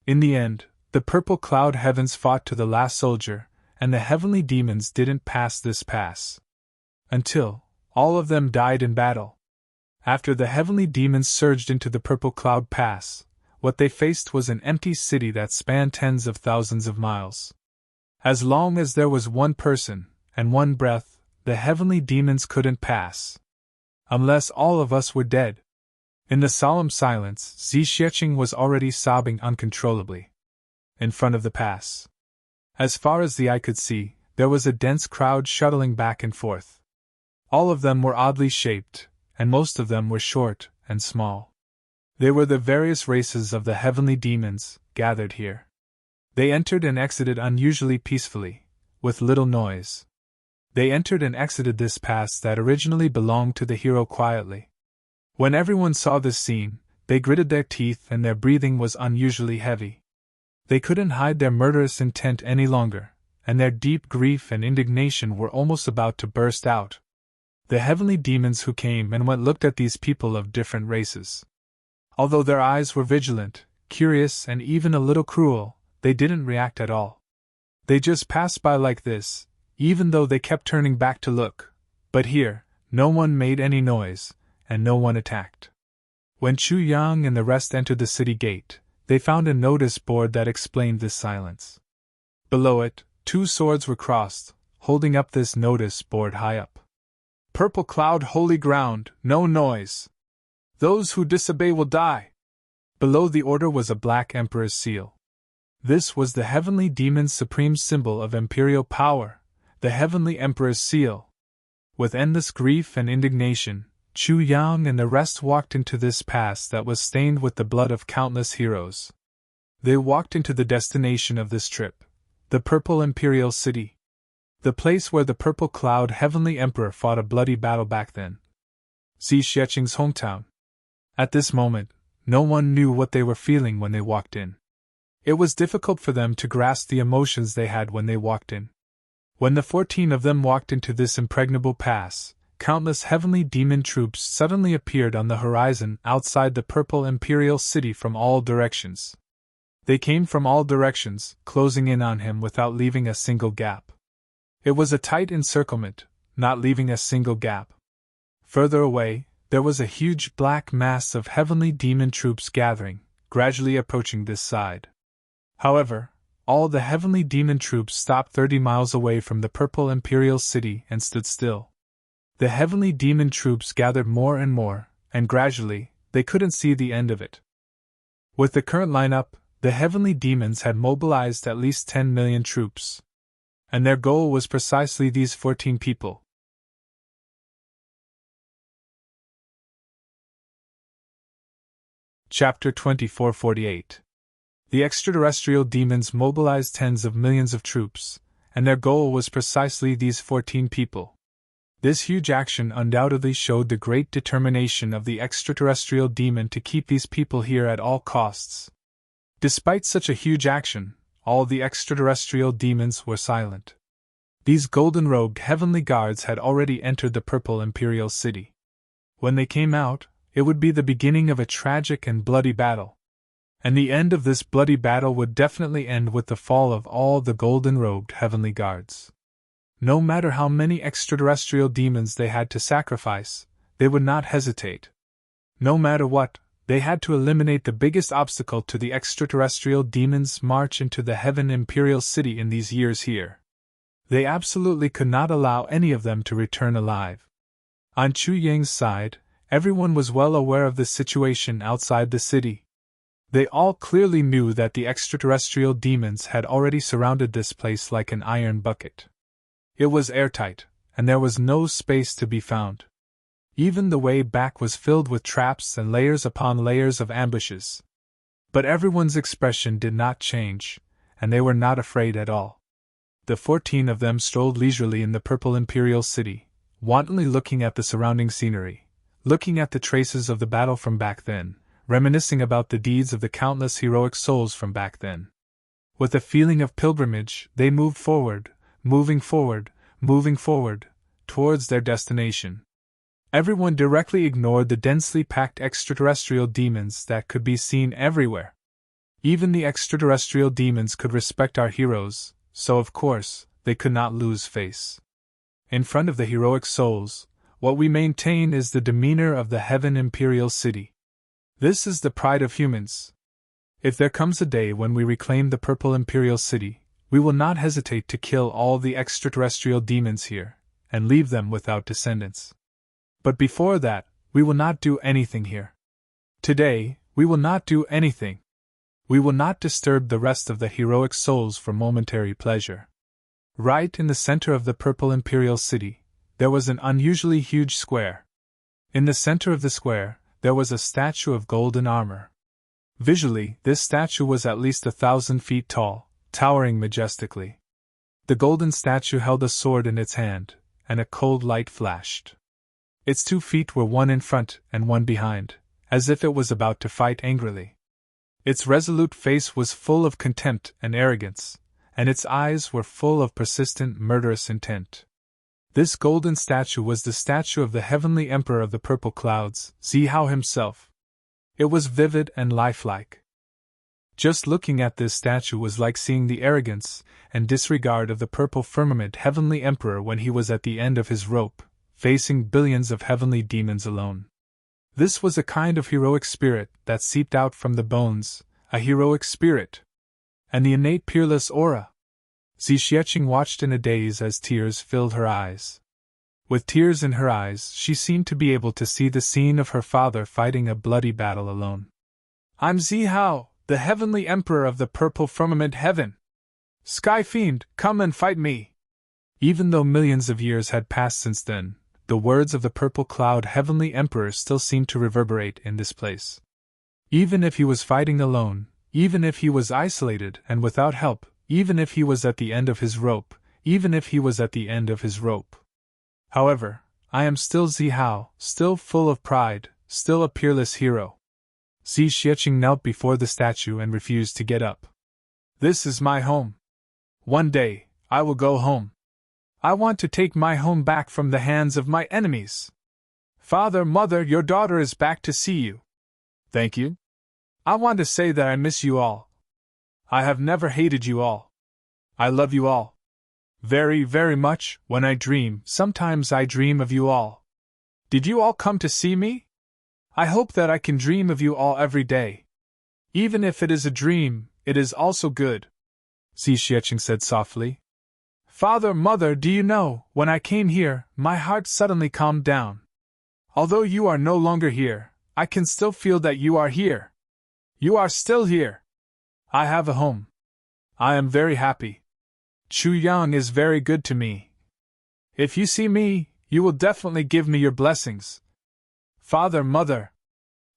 In the end, the purple cloud heavens fought to the last soldier, and the heavenly demons didn't pass this pass. Until all of them died in battle. After the heavenly demons surged into the purple cloud pass, what they faced was an empty city that spanned tens of thousands of miles. As long as there was one person, and one breath, the heavenly demons couldn't pass. Unless all of us were dead. In the solemn silence, Xi Xiecheng was already sobbing uncontrollably. In front of the pass. As far as the eye could see, there was a dense crowd shuttling back and forth. All of them were oddly shaped, and most of them were short and small. They were the various races of the heavenly demons, gathered here. They entered and exited unusually peacefully, with little noise. They entered and exited this pass that originally belonged to the hero quietly. When everyone saw this scene, they gritted their teeth and their breathing was unusually heavy. They couldn't hide their murderous intent any longer, and their deep grief and indignation were almost about to burst out. The heavenly demons who came and went looked at these people of different races. Although their eyes were vigilant, curious, and even a little cruel, they didn't react at all. They just passed by like this, even though they kept turning back to look. But here, no one made any noise, and no one attacked. When Chu Yang and the rest entered the city gate, they found a notice board that explained this silence. Below it, two swords were crossed, holding up this notice board high up. Purple cloud, holy ground, no noise. Those who disobey will die. Below the order was a black emperor's seal. This was the heavenly demon's supreme symbol of imperial power, the heavenly emperor's seal. With endless grief and indignation, Chu Yang and the rest walked into this pass that was stained with the blood of countless heroes. They walked into the destination of this trip, the Purple Imperial City. The place where the Purple Cloud Heavenly Emperor fought a bloody battle back then. Xi Xieching's hometown. At this moment, no one knew what they were feeling when they walked in. It was difficult for them to grasp the emotions they had when they walked in. When the 14 of them walked into this impregnable pass, countless heavenly demon troops suddenly appeared on the horizon outside the Purple Imperial City from all directions. They came from all directions, closing in on him without leaving a single gap. It was a tight encirclement, not leaving a single gap. Further away, there was a huge black mass of heavenly demon troops gathering, gradually approaching this side. However, all the heavenly demon troops stopped 30 miles away from the Purple Imperial City and stood still. The heavenly demon troops gathered more and more, and gradually, they couldn't see the end of it. With the current lineup, the heavenly demons had mobilized at least 10 million troops. And their goal was precisely these 14 people. Chapter 2448. The extraterrestrial demons mobilized tens of millions of troops, and their goal was precisely these 14 people. This huge action undoubtedly showed the great determination of the extraterrestrial demon to keep these people here at all costs. Despite such a huge action, all the extraterrestrial demons were silent. These golden-robed heavenly guards had already entered the Purple Imperial City. When they came out, it would be the beginning of a tragic and bloody battle. And the end of this bloody battle would definitely end with the fall of all the golden-robed heavenly guards. No matter how many extraterrestrial demons they had to sacrifice, they would not hesitate. No matter what, they had to eliminate the biggest obstacle to the extraterrestrial demons' march into the Heaven Imperial City in these years here. They absolutely could not allow any of them to return alive. On Chu Yang's side, everyone was well aware of the situation outside the city. They all clearly knew that the extraterrestrial demons had already surrounded this place like an iron bucket. It was airtight, and there was no space to be found. Even the way back was filled with traps and layers upon layers of ambushes. But everyone's expression did not change, and they were not afraid at all. The 14 of them strolled leisurely in the Purple Imperial City, wantonly looking at the surrounding scenery, looking at the traces of the battle from back then, reminiscing about the deeds of the countless heroic souls from back then. With a feeling of pilgrimage, they moved forward, moving forward, towards their destination. Everyone directly ignored the densely packed extraterrestrial demons that could be seen everywhere. Even the extraterrestrial demons could respect our heroes, so of course, they could not lose face. In front of the heroic souls, what we maintain is the demeanor of the Heaven Imperial City. This is the pride of humans. If there comes a day when we reclaim the Purple Imperial City, we will not hesitate to kill all the extraterrestrial demons here, and leave them without descendants. But before that, we will not do anything here. Today, we will not do anything. We will not disturb the rest of the heroic souls for momentary pleasure. Right in the center of the Purple Imperial City, there was an unusually huge square. In the center of the square, there was a statue of golden armor. Visually, this statue was at least 1,000 feet tall, towering majestically. The golden statue held a sword in its hand, and a cold light flashed. Its 2 feet were one in front and one behind, as if it was about to fight angrily. Its resolute face was full of contempt and arrogance, and its eyes were full of persistent, murderous intent. This golden statue was the statue of the heavenly emperor of the purple clouds, Zihao himself. It was vivid and lifelike. Just looking at this statue was like seeing the arrogance and disregard of the purple firmament heavenly emperor when he was at the end of his rope, facing billions of heavenly demons alone. This was a kind of heroic spirit that seeped out from the bones, a heroic spirit. And the innate peerless aura. Zhiqiang watched in a daze as tears filled her eyes. With tears in her eyes, she seemed to be able to see the scene of her father fighting a bloody battle alone. "I'm Zihao, the heavenly emperor of the purple firmament heaven. Sky fiend, come and fight me." Even though millions of years had passed since then, the words of the purple cloud heavenly emperor still seemed to reverberate in this place. Even if he was fighting alone, even if he was isolated and without help, even if he was at the end of his rope, even if he was at the end of his rope. However, I am still Zihao, still full of pride, still a peerless hero. Zhiqiang knelt before the statue and refused to get up. "This is my home. One day, I will go home. I want to take my home back from the hands of my enemies. Father, mother, your daughter is back to see you. Thank you. I want to say that I miss you all. I have never hated you all. I love you all. Very, very much. When I dream, sometimes I dream of you all. Did you all come to see me? I hope that I can dream of you all every day. Even if it is a dream, it is also good," Zhiqiang said softly. "Father, mother, do you know, when I came here, my heart suddenly calmed down. Although you are no longer here, I can still feel that you are here. You are still here. I have a home. I am very happy. Chu Yang is very good to me. If you see me, you will definitely give me your blessings. Father, mother,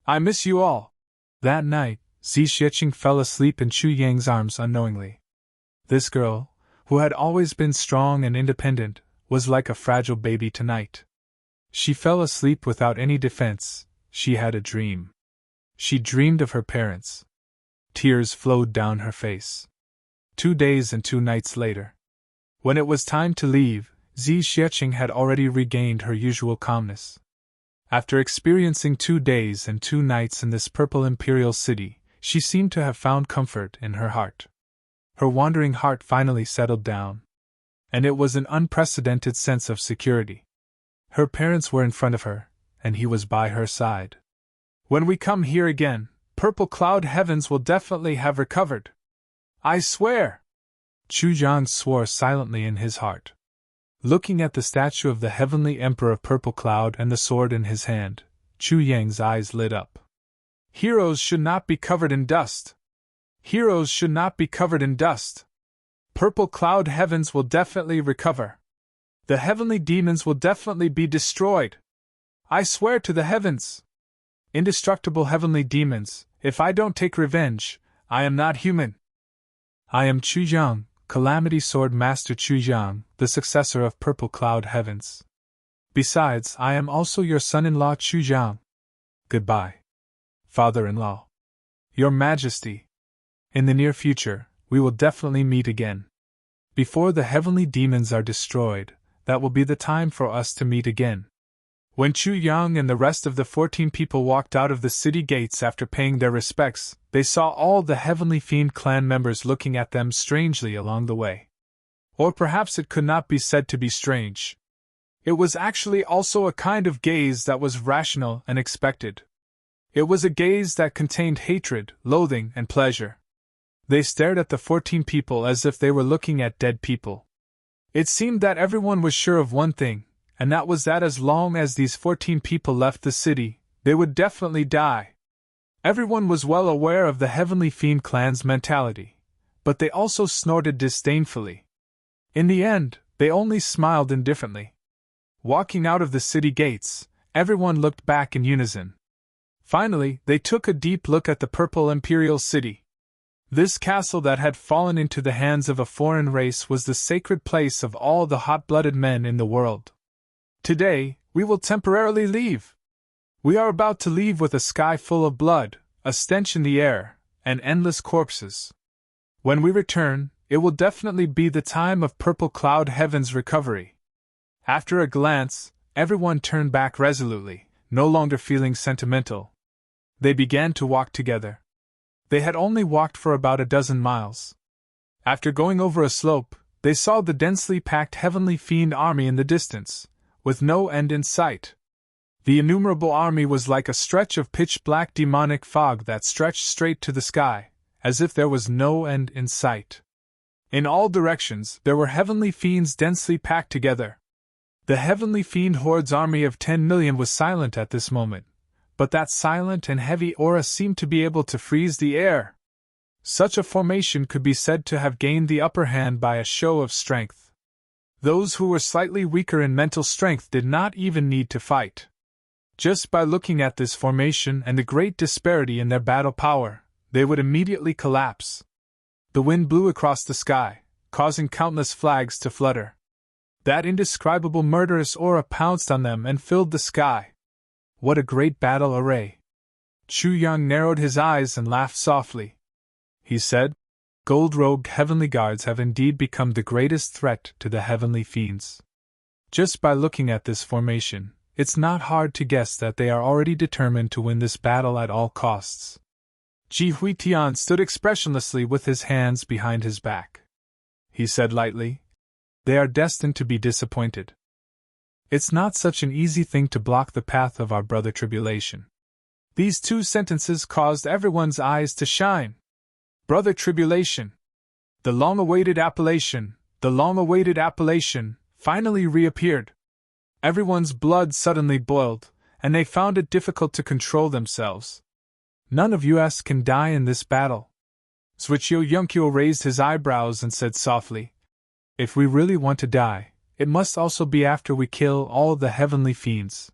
I miss you all." That night, Zhiqiang fell asleep in Chu Yang's arms unknowingly. This girl, who had always been strong and independent, was like a fragile baby tonight. She fell asleep without any defense. She had a dream. She dreamed of her parents. Tears flowed down her face. 2 days and 2 nights later, when it was time to leave, Zhiqiang had already regained her usual calmness. After experiencing 2 days and 2 nights in this purple imperial city, she seemed to have found comfort in her heart. Her wandering heart finally settled down, and it was an unprecedented sense of security. Her parents were in front of her, and he was by her side. "When we come here again, purple cloud heavens will definitely have recovered. I swear!" Chu Yang swore silently in his heart. Looking at the statue of the heavenly emperor of purple cloud and the sword in his hand, Chu Yang's eyes lit up. "Heroes should not be covered in dust. Heroes should not be covered in dust. Purple cloud heavens will definitely recover. The heavenly demons will definitely be destroyed. I swear to the heavens. Indestructible heavenly demons, if I don't take revenge, I am not human. I am Chu Yang, Calamity Sword Master Chu Yang, the successor of Purple Cloud Heavens. Besides, I am also your son-in-law Chu Yang. Goodbye, father-in-law. Your Majesty. In the near future, we will definitely meet again. Before the heavenly demons are destroyed, that will be the time for us to meet again." When Chu Yang and the rest of the 14 people walked out of the city gates after paying their respects, they saw all the Heavenly Fiend clan members looking at them strangely along the way. Or perhaps it could not be said to be strange. It was actually also a kind of gaze that was rational and expected. It was a gaze that contained hatred, loathing, and pleasure. They stared at the 14 people as if they were looking at dead people. It seemed that everyone was sure of one thing, and that was that as long as these 14 people left the city, they would definitely die. Everyone was well aware of the Heavenly Fiend clan's mentality, but they also snorted disdainfully. In the end, they only smiled indifferently. Walking out of the city gates, everyone looked back in unison. Finally, they took a deep look at the purple imperial city. This castle that had fallen into the hands of a foreign race was the sacred place of all the hot-blooded men in the world. Today, we will temporarily leave. We are about to leave with a sky full of blood, a stench in the air, and endless corpses. When we return, it will definitely be the time of Purple Cloud Heaven's recovery. After a glance, everyone turned back resolutely, no longer feeling sentimental. They began to walk together. They had only walked for about a dozen miles. After going over a slope, they saw the densely packed Heavenly Fiend army in the distance, with no end in sight. The innumerable army was like a stretch of pitch-black demonic fog that stretched straight to the sky, as if there was no end in sight. In all directions there were Heavenly Fiends densely packed together. The Heavenly Fiend Horde's army of 10 million was silent at this moment, but that silent and heavy aura seemed to be able to freeze the air. Such a formation could be said to have gained the upper hand by a show of strength. Those who were slightly weaker in mental strength did not even need to fight. Just by looking at this formation and the great disparity in their battle power, they would immediately collapse. The wind blew across the sky, causing countless flags to flutter. That indescribable murderous aura pounced on them and filled the sky. What a great battle array! Chu Yang narrowed his eyes and laughed softly. He said, "Gold Rogue Heavenly Guards have indeed become the greatest threat to the Heavenly Fiends. Just by looking at this formation, it's not hard to guess that they are already determined to win this battle at all costs." Ji Huitian stood expressionlessly with his hands behind his back. He said lightly, "They are destined to be disappointed. It's not such an easy thing to block the path of our brother Tribulation." These two sentences caused everyone's eyes to shine. Brother Tribulation! The long-awaited appellation, finally reappeared. Everyone's blood suddenly boiled, and they found it difficult to control themselves. "None of us can die in this battle." Zhuqiu Yunqiu raised his eyebrows and said softly, "If we really want to die, it must also be after we kill all the Heavenly Fiends.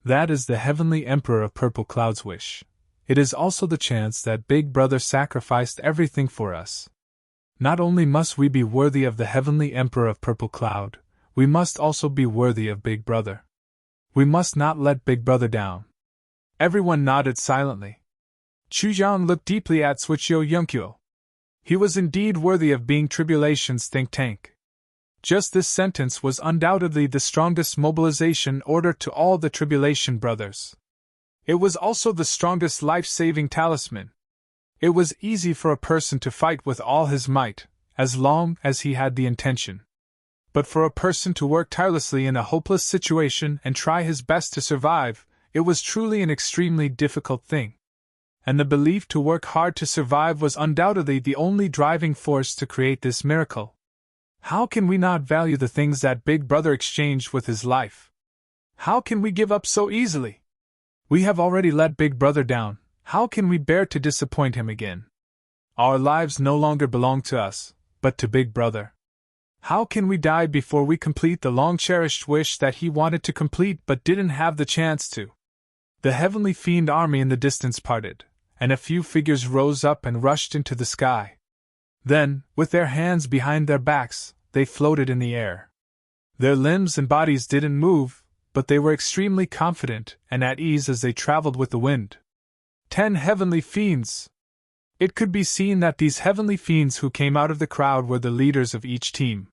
That is the Heavenly Emperor of Purple Cloud's wish. It is also the chance that Big Brother sacrificed everything for us. Not only must we be worthy of the Heavenly Emperor of Purple Cloud, we must also be worthy of Big Brother. We must not let Big Brother down." Everyone nodded silently. Chu Yang looked deeply at Zhuqiu Yunqiu. He was indeed worthy of being Tribulation's think tank. Just this sentence was undoubtedly the strongest mobilization order to all the Tribulation brothers. It was also the strongest life-saving talisman. It was easy for a person to fight with all his might, as long as he had the intention. But for a person to work tirelessly in a hopeless situation and try his best to survive, it was truly an extremely difficult thing. And the belief to work hard to survive was undoubtedly the only driving force to create this miracle. How can we not value the things that Big Brother exchanged with his life? How can we give up so easily? We have already let Big Brother down, how can we bear to disappoint him again? Our lives no longer belong to us, but to Big Brother. How can we die before we complete the long-cherished wish that he wanted to complete but didn't have the chance to? The Heavenly Fiend army in the distance parted, and a few figures rose up and rushed into the sky. Then, with their hands behind their backs, they floated in the air. Their limbs and bodies didn't move, but they were extremely confident and at ease as they traveled with the wind. 10 Heavenly Fiends! It could be seen that these Heavenly Fiends who came out of the crowd were the leaders of each team.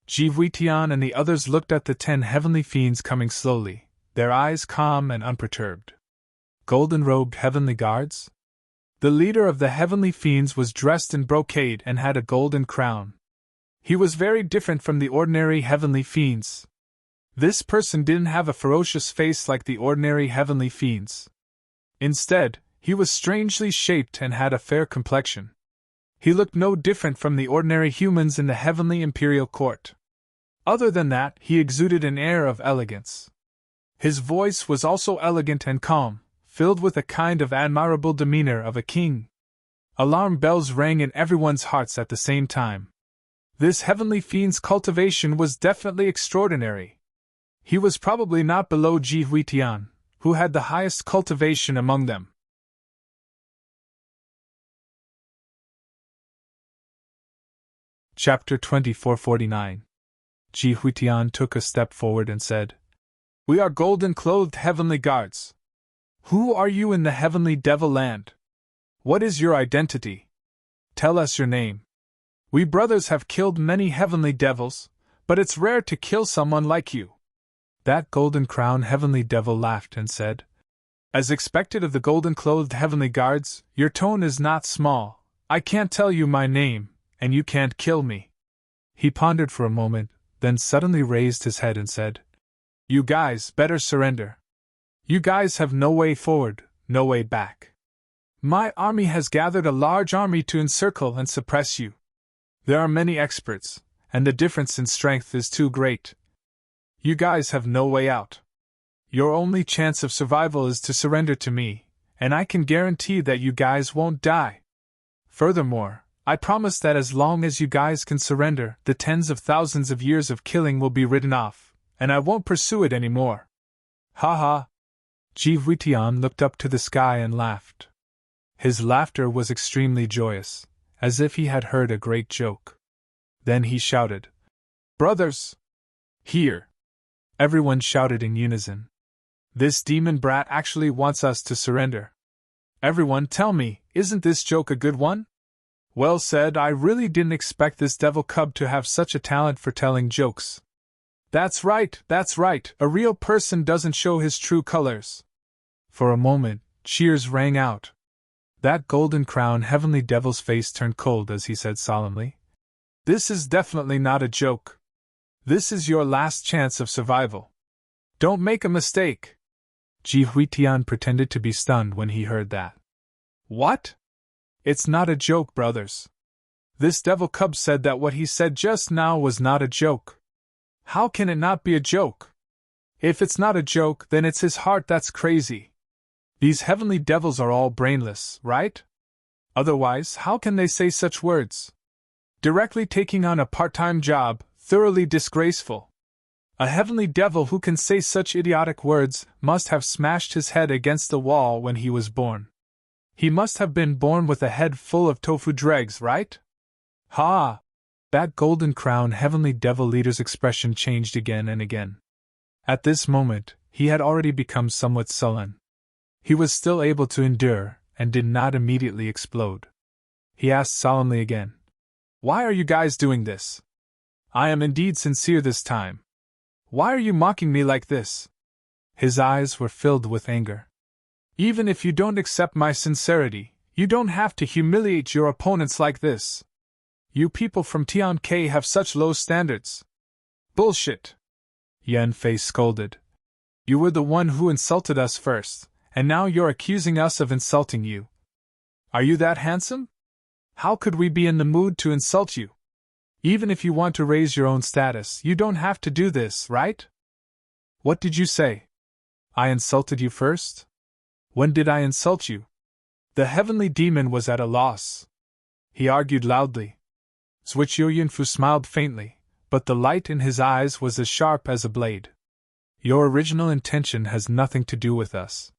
Ji Huitian and the others looked at the 10 Heavenly Fiends coming slowly, their eyes calm and unperturbed. Golden-robed Heavenly Guards? The leader of the Heavenly Fiends was dressed in brocade and had a golden crown. He was very different from the ordinary Heavenly Fiends. This person didn't have a ferocious face like the ordinary Heavenly Fiends. Instead, he was strangely shaped and had a fair complexion. He looked no different from the ordinary humans in the Heavenly Imperial Court. Other than that, he exuded an air of elegance. His voice was also elegant and calm, filled with a kind of admirable demeanor of a king. Alarm bells rang in everyone's hearts at the same time. This Heavenly Fiend's cultivation was definitely extraordinary. He was probably not below Ji Huitian, who had the highest cultivation among them. Chapter 2449. Ji Huitian took a step forward and said, "We are golden-clothed Heavenly Guards. Who are you in the Heavenly Devil Land? What is your identity? Tell us your name. We brothers have killed many heavenly devils, but it's rare to kill someone like you." That golden-crowned heavenly devil laughed and said, "As expected of the golden-clothed heavenly guards, your tone is not small. I can't tell you my name, and you can't kill me." He pondered for a moment, then suddenly raised his head and said, "You guys better surrender. You guys have no way forward, no way back. My army has gathered a large army to encircle and suppress you. There are many experts, and the difference in strength is too great. You guys have no way out. Your only chance of survival is to surrender to me, and I can guarantee that you guys won't die. Furthermore, I promise that as long as you guys can surrender, the tens of thousands of years of killing will be written off, and I won't pursue it anymore." "Ha ha!" Jivuitian looked up to the sky and laughed. His laughter was extremely joyous, as if he had heard a great joke. Then he shouted, "Brothers! Here!" Everyone shouted in unison. "This demon brat actually wants us to surrender. Everyone tell me, isn't this joke a good one?" "Well said, I really didn't expect this devil cub to have such a talent for telling jokes." That's right, a real person doesn't show his true colors." For a moment, cheers rang out. That golden-crowned heavenly devil's face turned cold as he said solemnly, "This is definitely not a joke. This is your last chance of survival. Don't make a mistake." Jihuitian pretended to be stunned when he heard that. "What? It's not a joke, brothers. This devil cub said that what he said just now was not a joke. How can it not be a joke? If it's not a joke, then it's his heart that's crazy. These heavenly devils are all brainless, right? Otherwise, how can they say such words? Directly taking on a part-time job, thoroughly disgraceful. A heavenly devil who can say such idiotic words must have smashed his head against the wall when he was born. He must have been born with a head full of tofu dregs, right?" "Ha!" That golden-crowned heavenly devil leader's expression changed again and again. At this moment, he had already become somewhat sullen. He was still able to endure, and did not immediately explode. He asked solemnly again, "Why are you guys doing this? I am indeed sincere this time. Why are you mocking me like this?" His eyes were filled with anger. "Even if you don't accept my sincerity, you don't have to humiliate your opponents like this. You people from Tian-K have such low standards." "Bullshit!" Yan-Fei scolded. "You were the one who insulted us first, and now you're accusing us of insulting you. Are you that handsome? How could we be in the mood to insult you? Even if you want to raise your own status, you don't have to do this, right?" "What did you say? I insulted you first? When did I insult you?" The heavenly demon was at a loss. He argued loudly. Zhuqiu Yunfu smiled faintly, but the light in his eyes was as sharp as a blade. "Your original intention has nothing to do with us.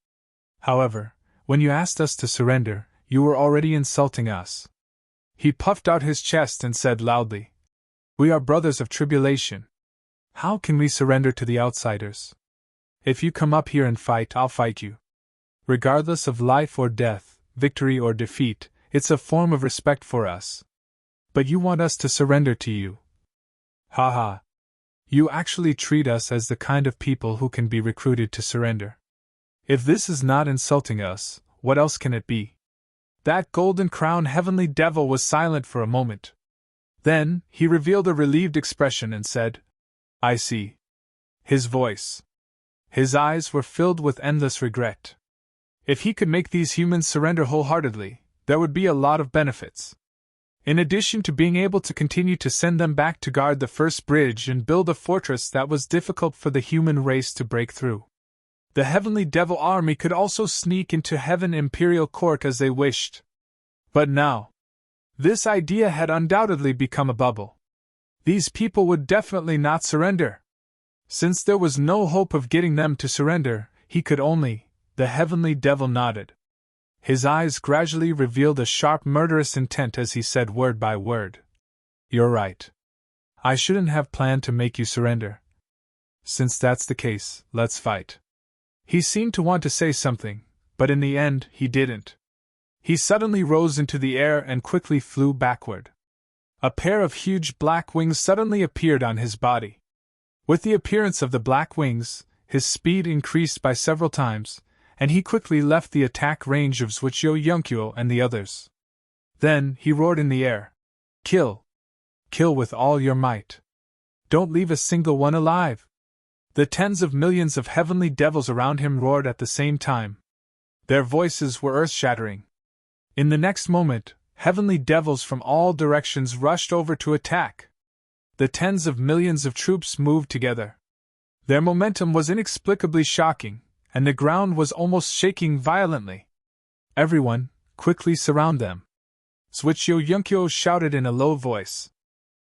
However, when you asked us to surrender, you were already insulting us." He puffed out his chest and said loudly, "We are brothers of tribulation. How can we surrender to the outsiders? If you come up here and fight, I'll fight you. Regardless of life or death, victory or defeat, it's a form of respect for us. But you want us to surrender to you. Ha ha. You actually treat us as the kind of people who can be recruited to surrender. If this is not insulting us, what else can it be?" That golden-crowned heavenly devil was silent for a moment. Then, he revealed a relieved expression and said, "I see." His voice. His eyes were filled with endless regret. If he could make these humans surrender wholeheartedly, there would be a lot of benefits. In addition to being able to continue to send them back to guard the first bridge and build a fortress that was difficult for the human race to break through. The heavenly devil army could also sneak into Heaven Imperial Court as they wished. But now, this idea had undoubtedly become a bubble. These people would definitely not surrender. Since there was no hope of getting them to surrender, he could only. The heavenly devil nodded. His eyes gradually revealed a sharp murderous intent as he said word by word, "You're right. I shouldn't have planned to make you surrender. Since that's the case, let's fight." He seemed to want to say something, but in the end, he didn't. He suddenly rose into the air and quickly flew backward. A pair of huge black wings suddenly appeared on his body. With the appearance of the black wings, his speed increased by several times, and he quickly left the attack range of Zhuqiu Yongqiu and the others. Then he roared in the air. Kill! Kill with all your might! Don't leave a single one alive! The tens of millions of heavenly devils around him roared at the same time. Their voices were earth-shattering. In the next moment, heavenly devils from all directions rushed over to attack. The tens of millions of troops moved together. Their momentum was inexplicably shocking, and the ground was almost shaking violently. Everyone, quickly surround them! Zhuqiu Yongqiu shouted in a low voice.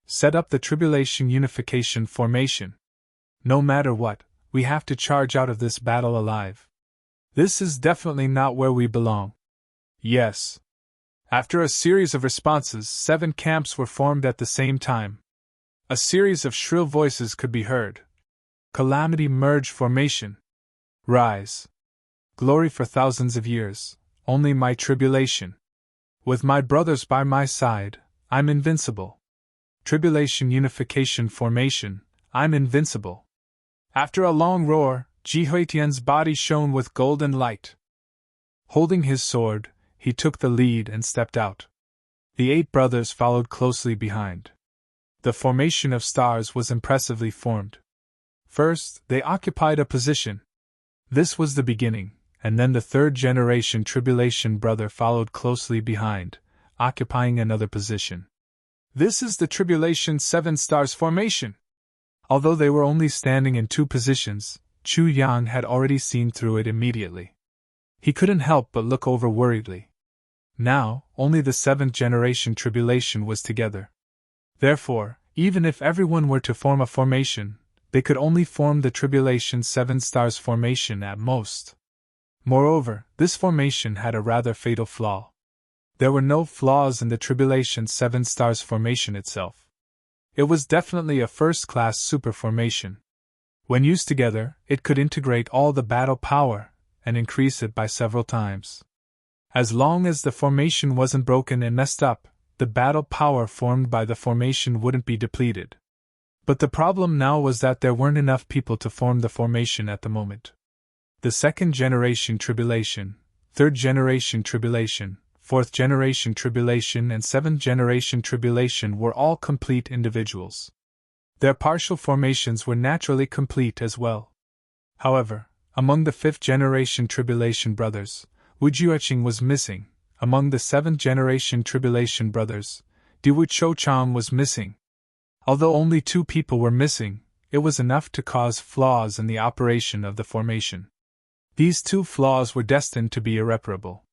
Set up the Tribulation Unification formation. No matter what, we have to charge out of this battle alive. This is definitely not where we belong. Yes. After a series of responses, 7 camps were formed at the same time. A series of shrill voices could be heard. Calamity Merge Formation. Rise. Glory for thousands of years, only my tribulation. With my brothers by my side, I'm invincible. Tribulation Unification Formation, I'm invincible. After a long roar, Ji Huitian's body shone with golden light. Holding his sword, he took the lead and stepped out. The 8 brothers followed closely behind. The formation of stars was impressively formed. First, they occupied a position. This was the beginning, and then the 3rd generation Tribulation brother followed closely behind, occupying another position. This is the Tribulation 7 stars formation. Although they were only standing in 2 positions, Chu Yang had already seen through it immediately. He couldn't help but look over worriedly. Now, only the 7th generation Tribulation was together. Therefore, even if everyone were to form a formation, they could only form the Tribulation 7 stars formation at most. Moreover, this formation had a rather fatal flaw. There were no flaws in the Tribulation 7 stars formation itself. It was definitely a first-class super formation. When used together, it could integrate all the battle power and increase it by several times. As long as the formation wasn't broken and messed up, the battle power formed by the formation wouldn't be depleted. But the problem now was that there weren't enough people to form the formation at the moment. The 2nd generation Tribulation, 3rd generation Tribulation, 4th generation Tribulation and 7th generation Tribulation were all complete individuals. Their partial formations were naturally complete as well. However, among the 5th generation Tribulation brothers, Wu Jueqing was missing. Among the 7th generation Tribulation brothers, Diwu Chouchang was missing. Although only 2 people were missing, it was enough to cause flaws in the operation of the formation. These 2 flaws were destined to be irreparable.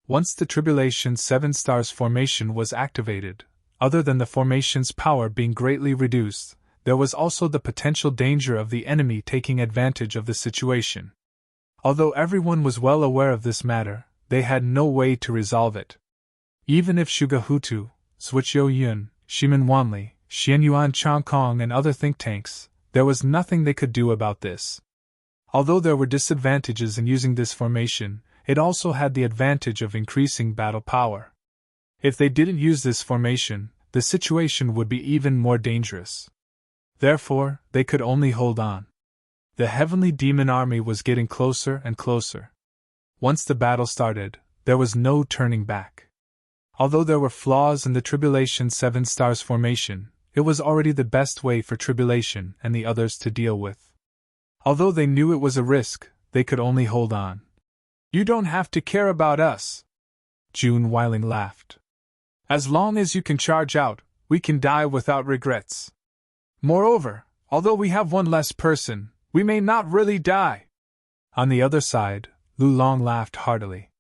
Once the Tribulation 7 stars formation was activated, other than the formation's power being greatly reduced, there was also the potential danger of the enemy taking advantage of the situation. Although everyone was well aware of this matter, they had no way to resolve it. Even if Shuge Hutu, Zhuqiu Yun, Shimin Wanli, Xianyuan Changkong and other think tanks, there was nothing they could do about this. Although there were disadvantages in using this formation, it also had the advantage of increasing battle power. If they didn't use this formation, the situation would be even more dangerous. Therefore, they could only hold on. The heavenly demon army was getting closer and closer. Once the battle started, there was no turning back. Although there were flaws in the Tribulation 7 stars formation, it was already the best way for Tribulation and the others to deal with. Although they knew it was a risk, they could only hold on. You don't have to care about us. June Weiling laughed. As long as you can charge out, we can die without regrets. Moreover, although we have one less person, we may not really die. On the other side, Lu Long laughed heartily.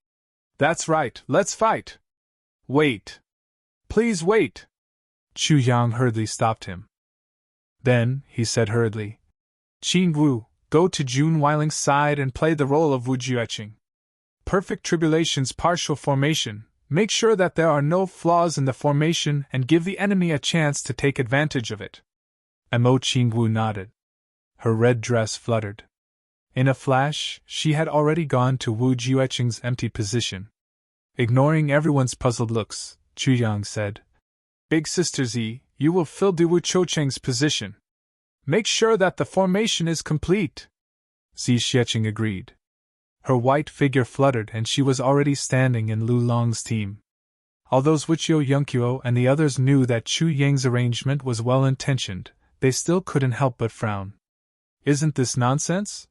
That's right, let's fight. Wait. Please wait. Chu Yang hurriedly stopped him. Then, he said hurriedly, Qin Wu, go to June Weiling's side and play the role of Wu Jueqing. Perfect Tribulation's partial formation, make sure that there are no flaws in the formation and give the enemy a chance to take advantage of it. Mo Qin Wu nodded. Her red dress fluttered. In a flash, she had already gone to Wu Jueqing's empty position. Ignoring everyone's puzzled looks, Chu Yang said, Big Sister Z, you will fill Duwu Chocheng's position. Make sure that the formation is complete. Zi Xiecheng agreed. Her white figure fluttered and she was already standing in Lu Long's team. Although Zhuqiu Yongqiu and the others knew that Chu Yang's arrangement was well-intentioned, they still couldn't help but frown. Isn't this nonsense?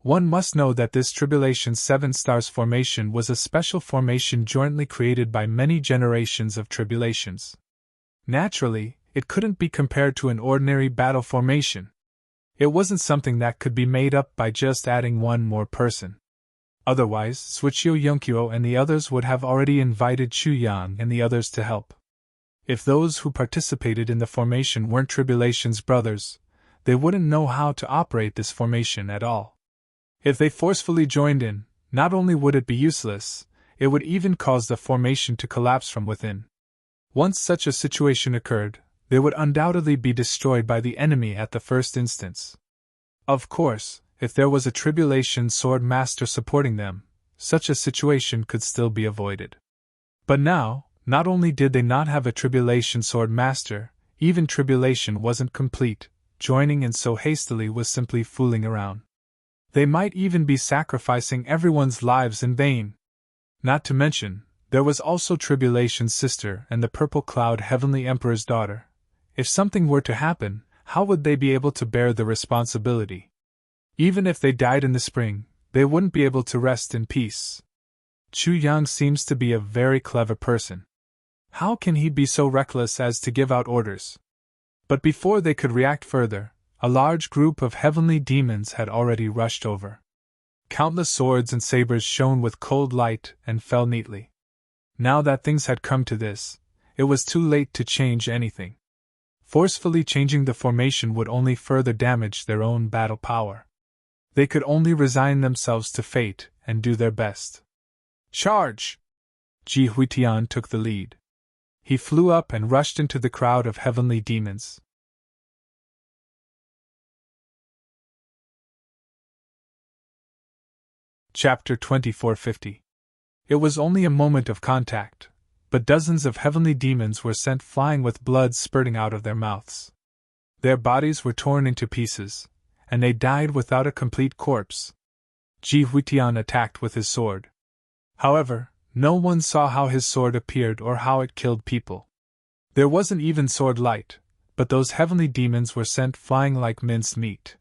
One must know that this Tribulation 7 Stars formation was a special formation jointly created by many generations of tribulations. Naturally, it couldn't be compared to an ordinary battle formation. It wasn't something that could be made up by just adding one more person. Otherwise, Zhuqiu Yongqiu and the others would have already invited Chu Yang and the others to help. If those who participated in the formation weren't Tribulation's brothers, they wouldn't know how to operate this formation at all. If they forcefully joined in, not only would it be useless, it would even cause the formation to collapse from within. Once such a situation occurred, they would undoubtedly be destroyed by the enemy at the first instance. Of course, if there was a Tribulation Sword Master supporting them, such a situation could still be avoided. But now, not only did they not have a Tribulation Sword Master, even Tribulation wasn't complete. Joining in so hastily was simply fooling around. They might even be sacrificing everyone's lives in vain. Not to mention, there was also Tribulation's sister and the Purple Cloud Heavenly Emperor's daughter. If something were to happen, how would they be able to bear the responsibility? Even if they died in the spring, they wouldn't be able to rest in peace. Chu Yang seems to be a very clever person. How can he be so reckless as to give out orders? But before they could react further, a large group of heavenly demons had already rushed over. Countless swords and sabers shone with cold light and fell neatly. Now that things had come to this, it was too late to change anything. Forcefully changing the formation would only further damage their own battle power. They could only resign themselves to fate and do their best. Charge! Ji Huitian took the lead. He flew up and rushed into the crowd of heavenly demons. Chapter 2450. It was only a moment of contact, but dozens of heavenly demons were sent flying with blood spurting out of their mouths. Their bodies were torn into pieces, and they died without a complete corpse. Ji Huitian attacked with his sword. However, no one saw how his sword appeared or how it killed people. There wasn't even sword light, but those heavenly demons were sent flying like minced meat.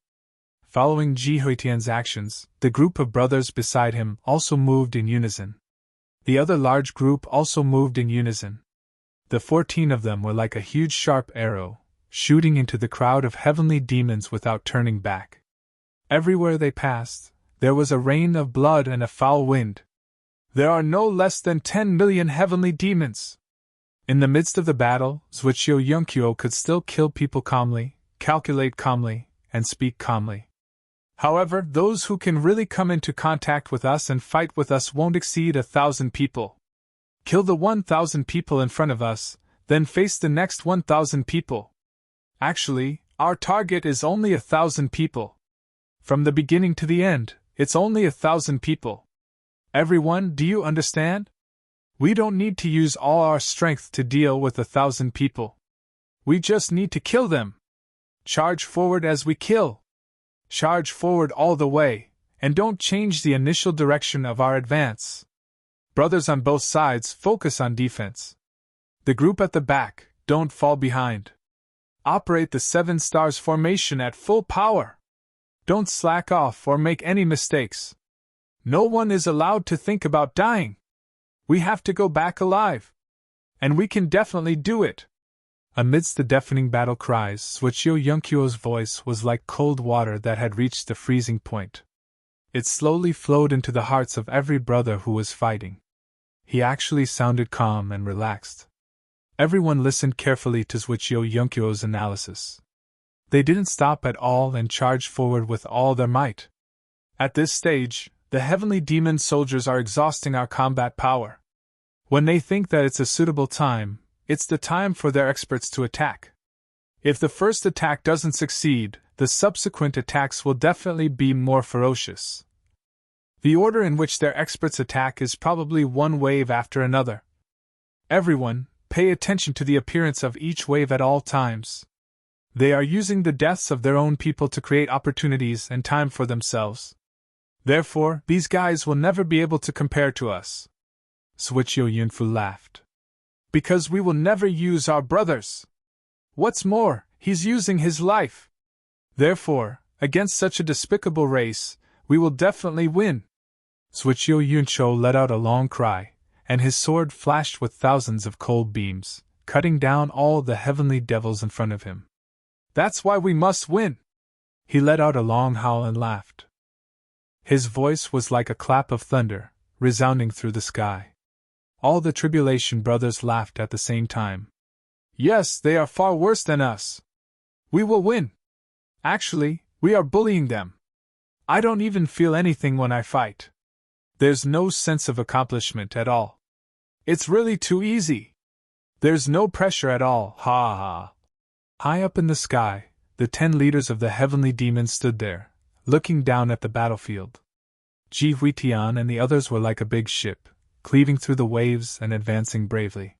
Following Ji Huitian's actions, the group of brothers beside him also moved in unison. The other large group also moved in unison. The 14 of them were like a huge sharp arrow, shooting into the crowd of heavenly demons without turning back. Everywhere they passed, there was a rain of blood and a foul wind. There are no less than 10 million heavenly demons. In the midst of the battle, Zhuqiu Yongqiu could still kill people calmly, calculate calmly, and speak calmly. However, those who can really come into contact with us and fight with us won't exceed 1,000 people. Kill the 1,000 people in front of us, then face the next 1,000 people. Actually, our target is only 1,000 people. From the beginning to the end, it's only 1,000 people. Everyone, do you understand? We don't need to use all our strength to deal with 1,000 people. We just need to kill them. Charge forward as we kill. Charge forward all the way, and don't change the initial direction of our advance. Brothers on both sides, focus on defense. The group at the back, don't fall behind. Operate the 7 stars formation at full power. Don't slack off or make any mistakes. No one is allowed to think about dying. We have to go back alive. And we can definitely do it. Amidst the deafening battle cries, Zhuqiu Yongqiu's voice was like cold water that had reached the freezing point. It slowly flowed into the hearts of every brother who was fighting. He actually sounded calm and relaxed. Everyone listened carefully to Zhuqiu Yongqiu's analysis. They didn't stop at all and charged forward with all their might. At this stage, the heavenly demon soldiers are exhausting our combat power. When they think that it's a suitable time, it's the time for their experts to attack. If the first attack doesn't succeed, the subsequent attacks will definitely be more ferocious. The order in which their experts attack is probably one wave after another. Everyone, pay pay attention to the appearance of each wave at all times. They are using the deaths of their own people to create opportunities and time for themselves. Therefore, these guys will never be able to compare to us. Suichio Yunfu laughed. Because we will never use our brothers. What's more, he's using his life. Therefore, against such a despicable race, we will definitely win. Suichio Yuncho let out a long cry, and his sword flashed with thousands of cold beams, cutting down all the heavenly devils in front of him. That's why we must win! He let out a long howl and laughed. His voice was like a clap of thunder, resounding through the sky. All the Tribulation brothers laughed at the same time. Yes, they are far worse than us. We will win. Actually, we are bullying them. I don't even feel anything when I fight. There's no sense of accomplishment at all. It's really too easy. There's no pressure at all, ha ha. High up in the sky, the 10 leaders of the heavenly demons stood there, looking down at the battlefield. Ji Huitian and the others were like a big ship, cleaving through the waves and advancing bravely.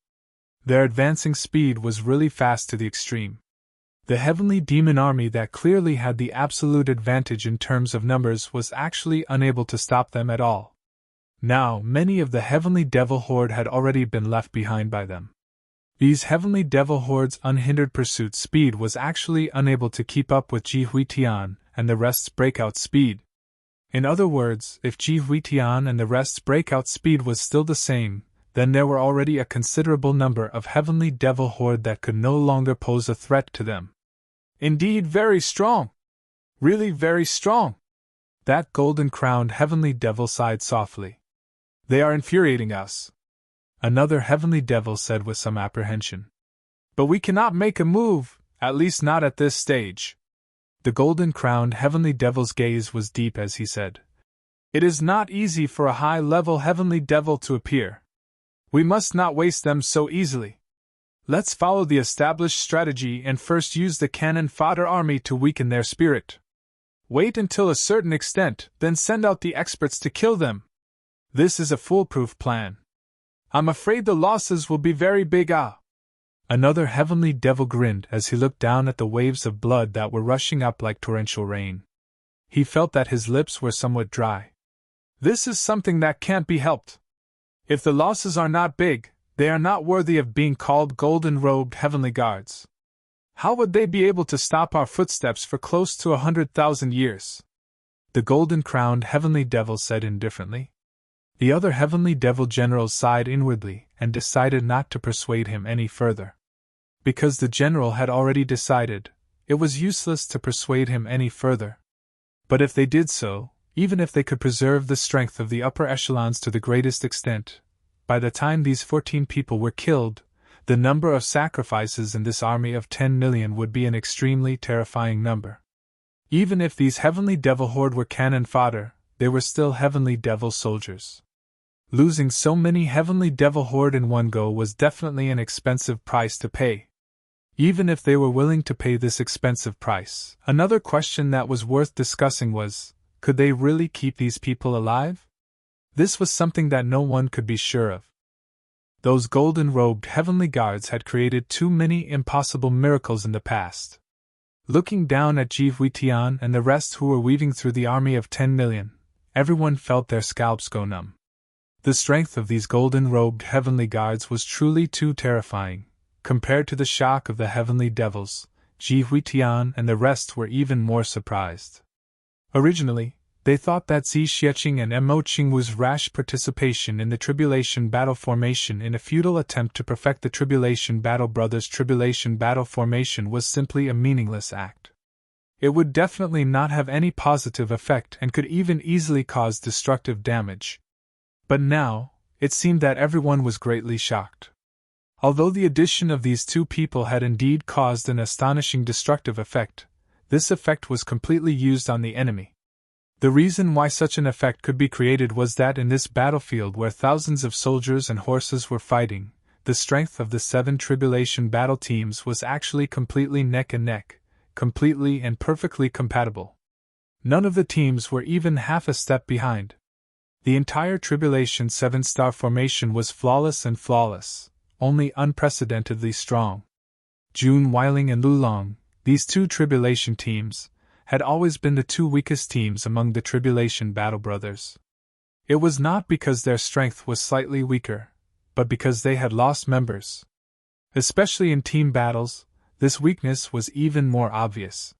Their advancing speed was really fast to the extreme. The heavenly demon army that clearly had the absolute advantage in terms of numbers was actually unable to stop them at all. Now, many of the heavenly devil horde had already been left behind by them. These heavenly devil hordes' unhindered pursuit speed was actually unable to keep up with Ji Huitian and the rest's breakout speed. In other words, if Ji Huitian and the rest's breakout speed was still the same, then there were already a considerable number of heavenly devil horde that could no longer pose a threat to them. Indeed, very strong. Really very strong. That golden-crowned heavenly devil sighed softly. They are infuriating us. Another heavenly devil said with some apprehension. But we cannot make a move, at least not at this stage. The golden-crowned heavenly devil's gaze was deep as he said. It is not easy for a high-level heavenly devil to appear. We must not waste them so easily. Let's follow the established strategy and first use the cannon fodder army to weaken their spirit. Wait until a certain extent, then send out the experts to kill them. This is a foolproof plan. I'm afraid the losses will be very big. Another heavenly devil grinned as he looked down at the waves of blood that were rushing up like torrential rain. He felt that his lips were somewhat dry. This is something that can't be helped. If the losses are not big, they are not worthy of being called golden-robed heavenly guards. How would they be able to stop our footsteps for close to 100,000 years? The golden-crowned heavenly devil said indifferently. The other heavenly devil generals sighed inwardly and decided not to persuade him any further. Because the general had already decided, it was useless to persuade him any further. But if they did so, even if they could preserve the strength of the upper echelons to the greatest extent, by the time these 14 people were killed, the number of sacrifices in this army of 10 million would be an extremely terrifying number. Even if these heavenly devil horde were cannon fodder, they were still heavenly devil soldiers. Losing so many heavenly devil horde in one go was definitely an expensive price to pay. Even if they were willing to pay this expensive price, another question that was worth discussing was, could they really keep these people alive? This was something that no one could be sure of. Those golden-robed heavenly guards had created too many impossible miracles in the past. Looking down at Ji Huitian and the rest who were weaving through the army of 10 million, everyone felt their scalps go numb. The strength of these golden-robed heavenly guards was truly too terrifying. Compared to the shock of the heavenly devils, Ji Huitian and the rest were even more surprised. Originally, they thought that Zi Xieching and Mo Qingwu's rash participation in the Tribulation Battle Formation in a futile attempt to perfect the Tribulation Battle Brothers' Tribulation Battle Formation was simply a meaningless act. It would definitely not have any positive effect and could even easily cause destructive damage. But now, it seemed that everyone was greatly shocked. Although the addition of these two people had indeed caused an astonishing destructive effect, this effect was completely used on the enemy. The reason why such an effect could be created was that in this battlefield where thousands of soldiers and horses were fighting, the strength of the 7 Tribulation battle teams was actually completely neck and neck, completely and perfectly compatible. None of the teams were even half a step behind. The entire Tribulation 7-star formation was flawless and flawless, only unprecedentedly strong. Jun Weiling and Lulong, these two tribulation teams, had always been the two weakest teams among the tribulation battle brothers. It was not because their strength was slightly weaker, but because they had lost members. Especially in team battles, this weakness was even more obvious.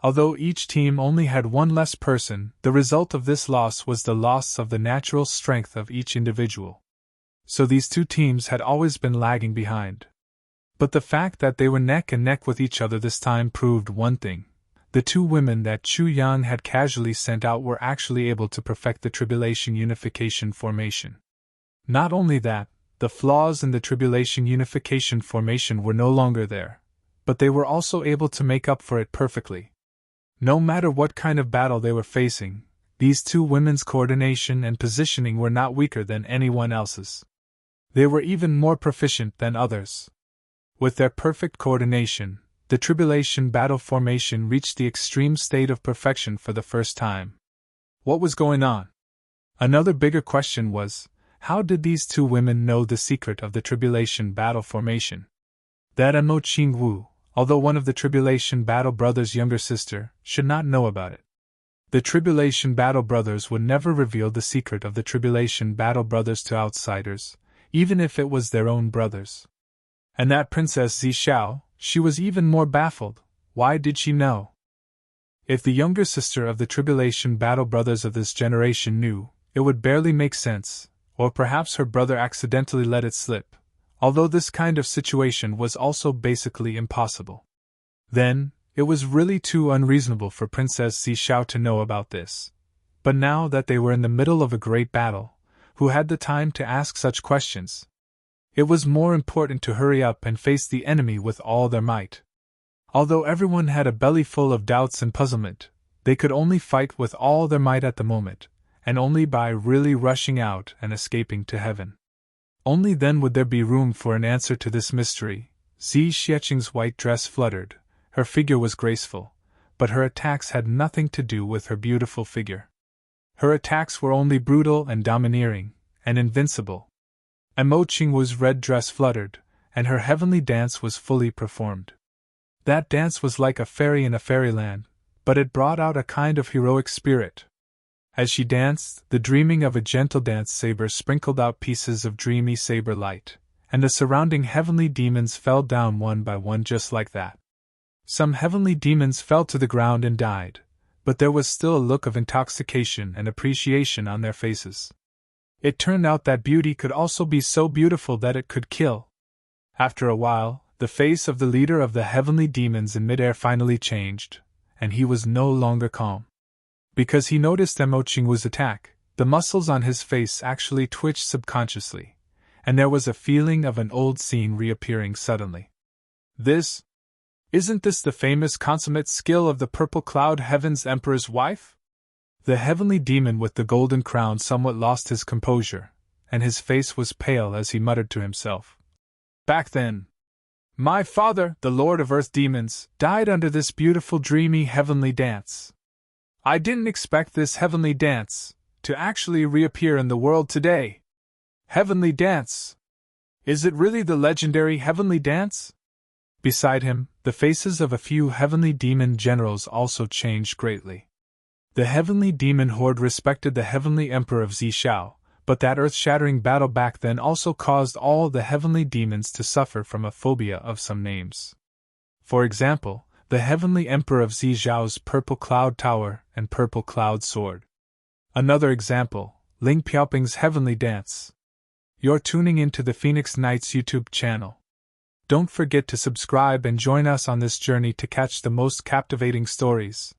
Although each team only had one less person, the result of this loss was the loss of the natural strength of each individual. So these two teams had always been lagging behind. But the fact that they were neck and neck with each other this time proved one thing. The two women that Chu Yang had casually sent out were actually able to perfect the tribulation unification formation. Not only that, the flaws in the tribulation unification formation were no longer there, but they were also able to make up for it perfectly. No matter what kind of battle they were facing, these two women's coordination and positioning were not weaker than anyone else's. They were even more proficient than others. With their perfect coordination, the tribulation battle formation reached the extreme state of perfection for the first time. What was going on? Another bigger question was, how did these two women know the secret of the tribulation battle formation? That Mo Qingwu, although one of the tribulation battle brothers' younger sister, should not know about it. The tribulation battle brothers would never reveal the secret of the tribulation battle brothers to outsiders, even if it was their own brothers. And that Princess Zishao, she was even more baffled. Why did she know? If the younger sister of the tribulation battle brothers of this generation knew, it would barely make sense, or perhaps her brother accidentally let it slip, although this kind of situation was also basically impossible. Then, it was really too unreasonable for Princess Zishao to know about this. But now that they were in the middle of a great battle, who had the time to ask such questions? It was more important to hurry up and face the enemy with all their might. Although everyone had a belly full of doubts and puzzlement, they could only fight with all their might at the moment, and only by really rushing out and escaping to heaven. Only then would there be room for an answer to this mystery. Zi Xieching's white dress fluttered, her figure was graceful, but her attacks had nothing to do with her beautiful figure. Her attacks were only brutal and domineering, and invincible. And Mo Qingwu's red dress fluttered, and her heavenly dance was fully performed. That dance was like a fairy in a fairyland, but it brought out a kind of heroic spirit. As she danced, the dreaming of a gentle dance saber sprinkled out pieces of dreamy saber light, and the surrounding heavenly demons fell down one by one just like that. Some heavenly demons fell to the ground and died, but there was still a look of intoxication and appreciation on their faces. It turned out that beauty could also be so beautiful that it could kill. After a while, the face of the leader of the heavenly demons in midair finally changed, and he was no longer calm. Because he noticed Mo Qingwu's attack, the muscles on his face actually twitched subconsciously, and there was a feeling of an old scene reappearing suddenly. Isn't this the famous consummate skill of the Purple Cloud Heaven's Emperor's wife? The heavenly demon with the golden crown somewhat lost his composure, and his face was pale as he muttered to himself. Back then, my father, the Lord of Earth Demons, died under this beautiful dreamy heavenly dance. I didn't expect this heavenly dance to actually reappear in the world today. Heavenly dance! Is it really the legendary heavenly dance? Beside him, the faces of a few heavenly demon generals also changed greatly. The heavenly demon horde respected the heavenly emperor of Zishao, but that earth-shattering battle back then also caused all the heavenly demons to suffer from a phobia of some names. For example, the heavenly emperor of Zizhao's Purple Cloud Tower and Purple Cloud Sword. Another example, Ling Piaoping's Heavenly Dance. You're tuning into the Phoenix Knights YouTube channel. Don't forget to subscribe and join us on this journey to catch the most captivating stories.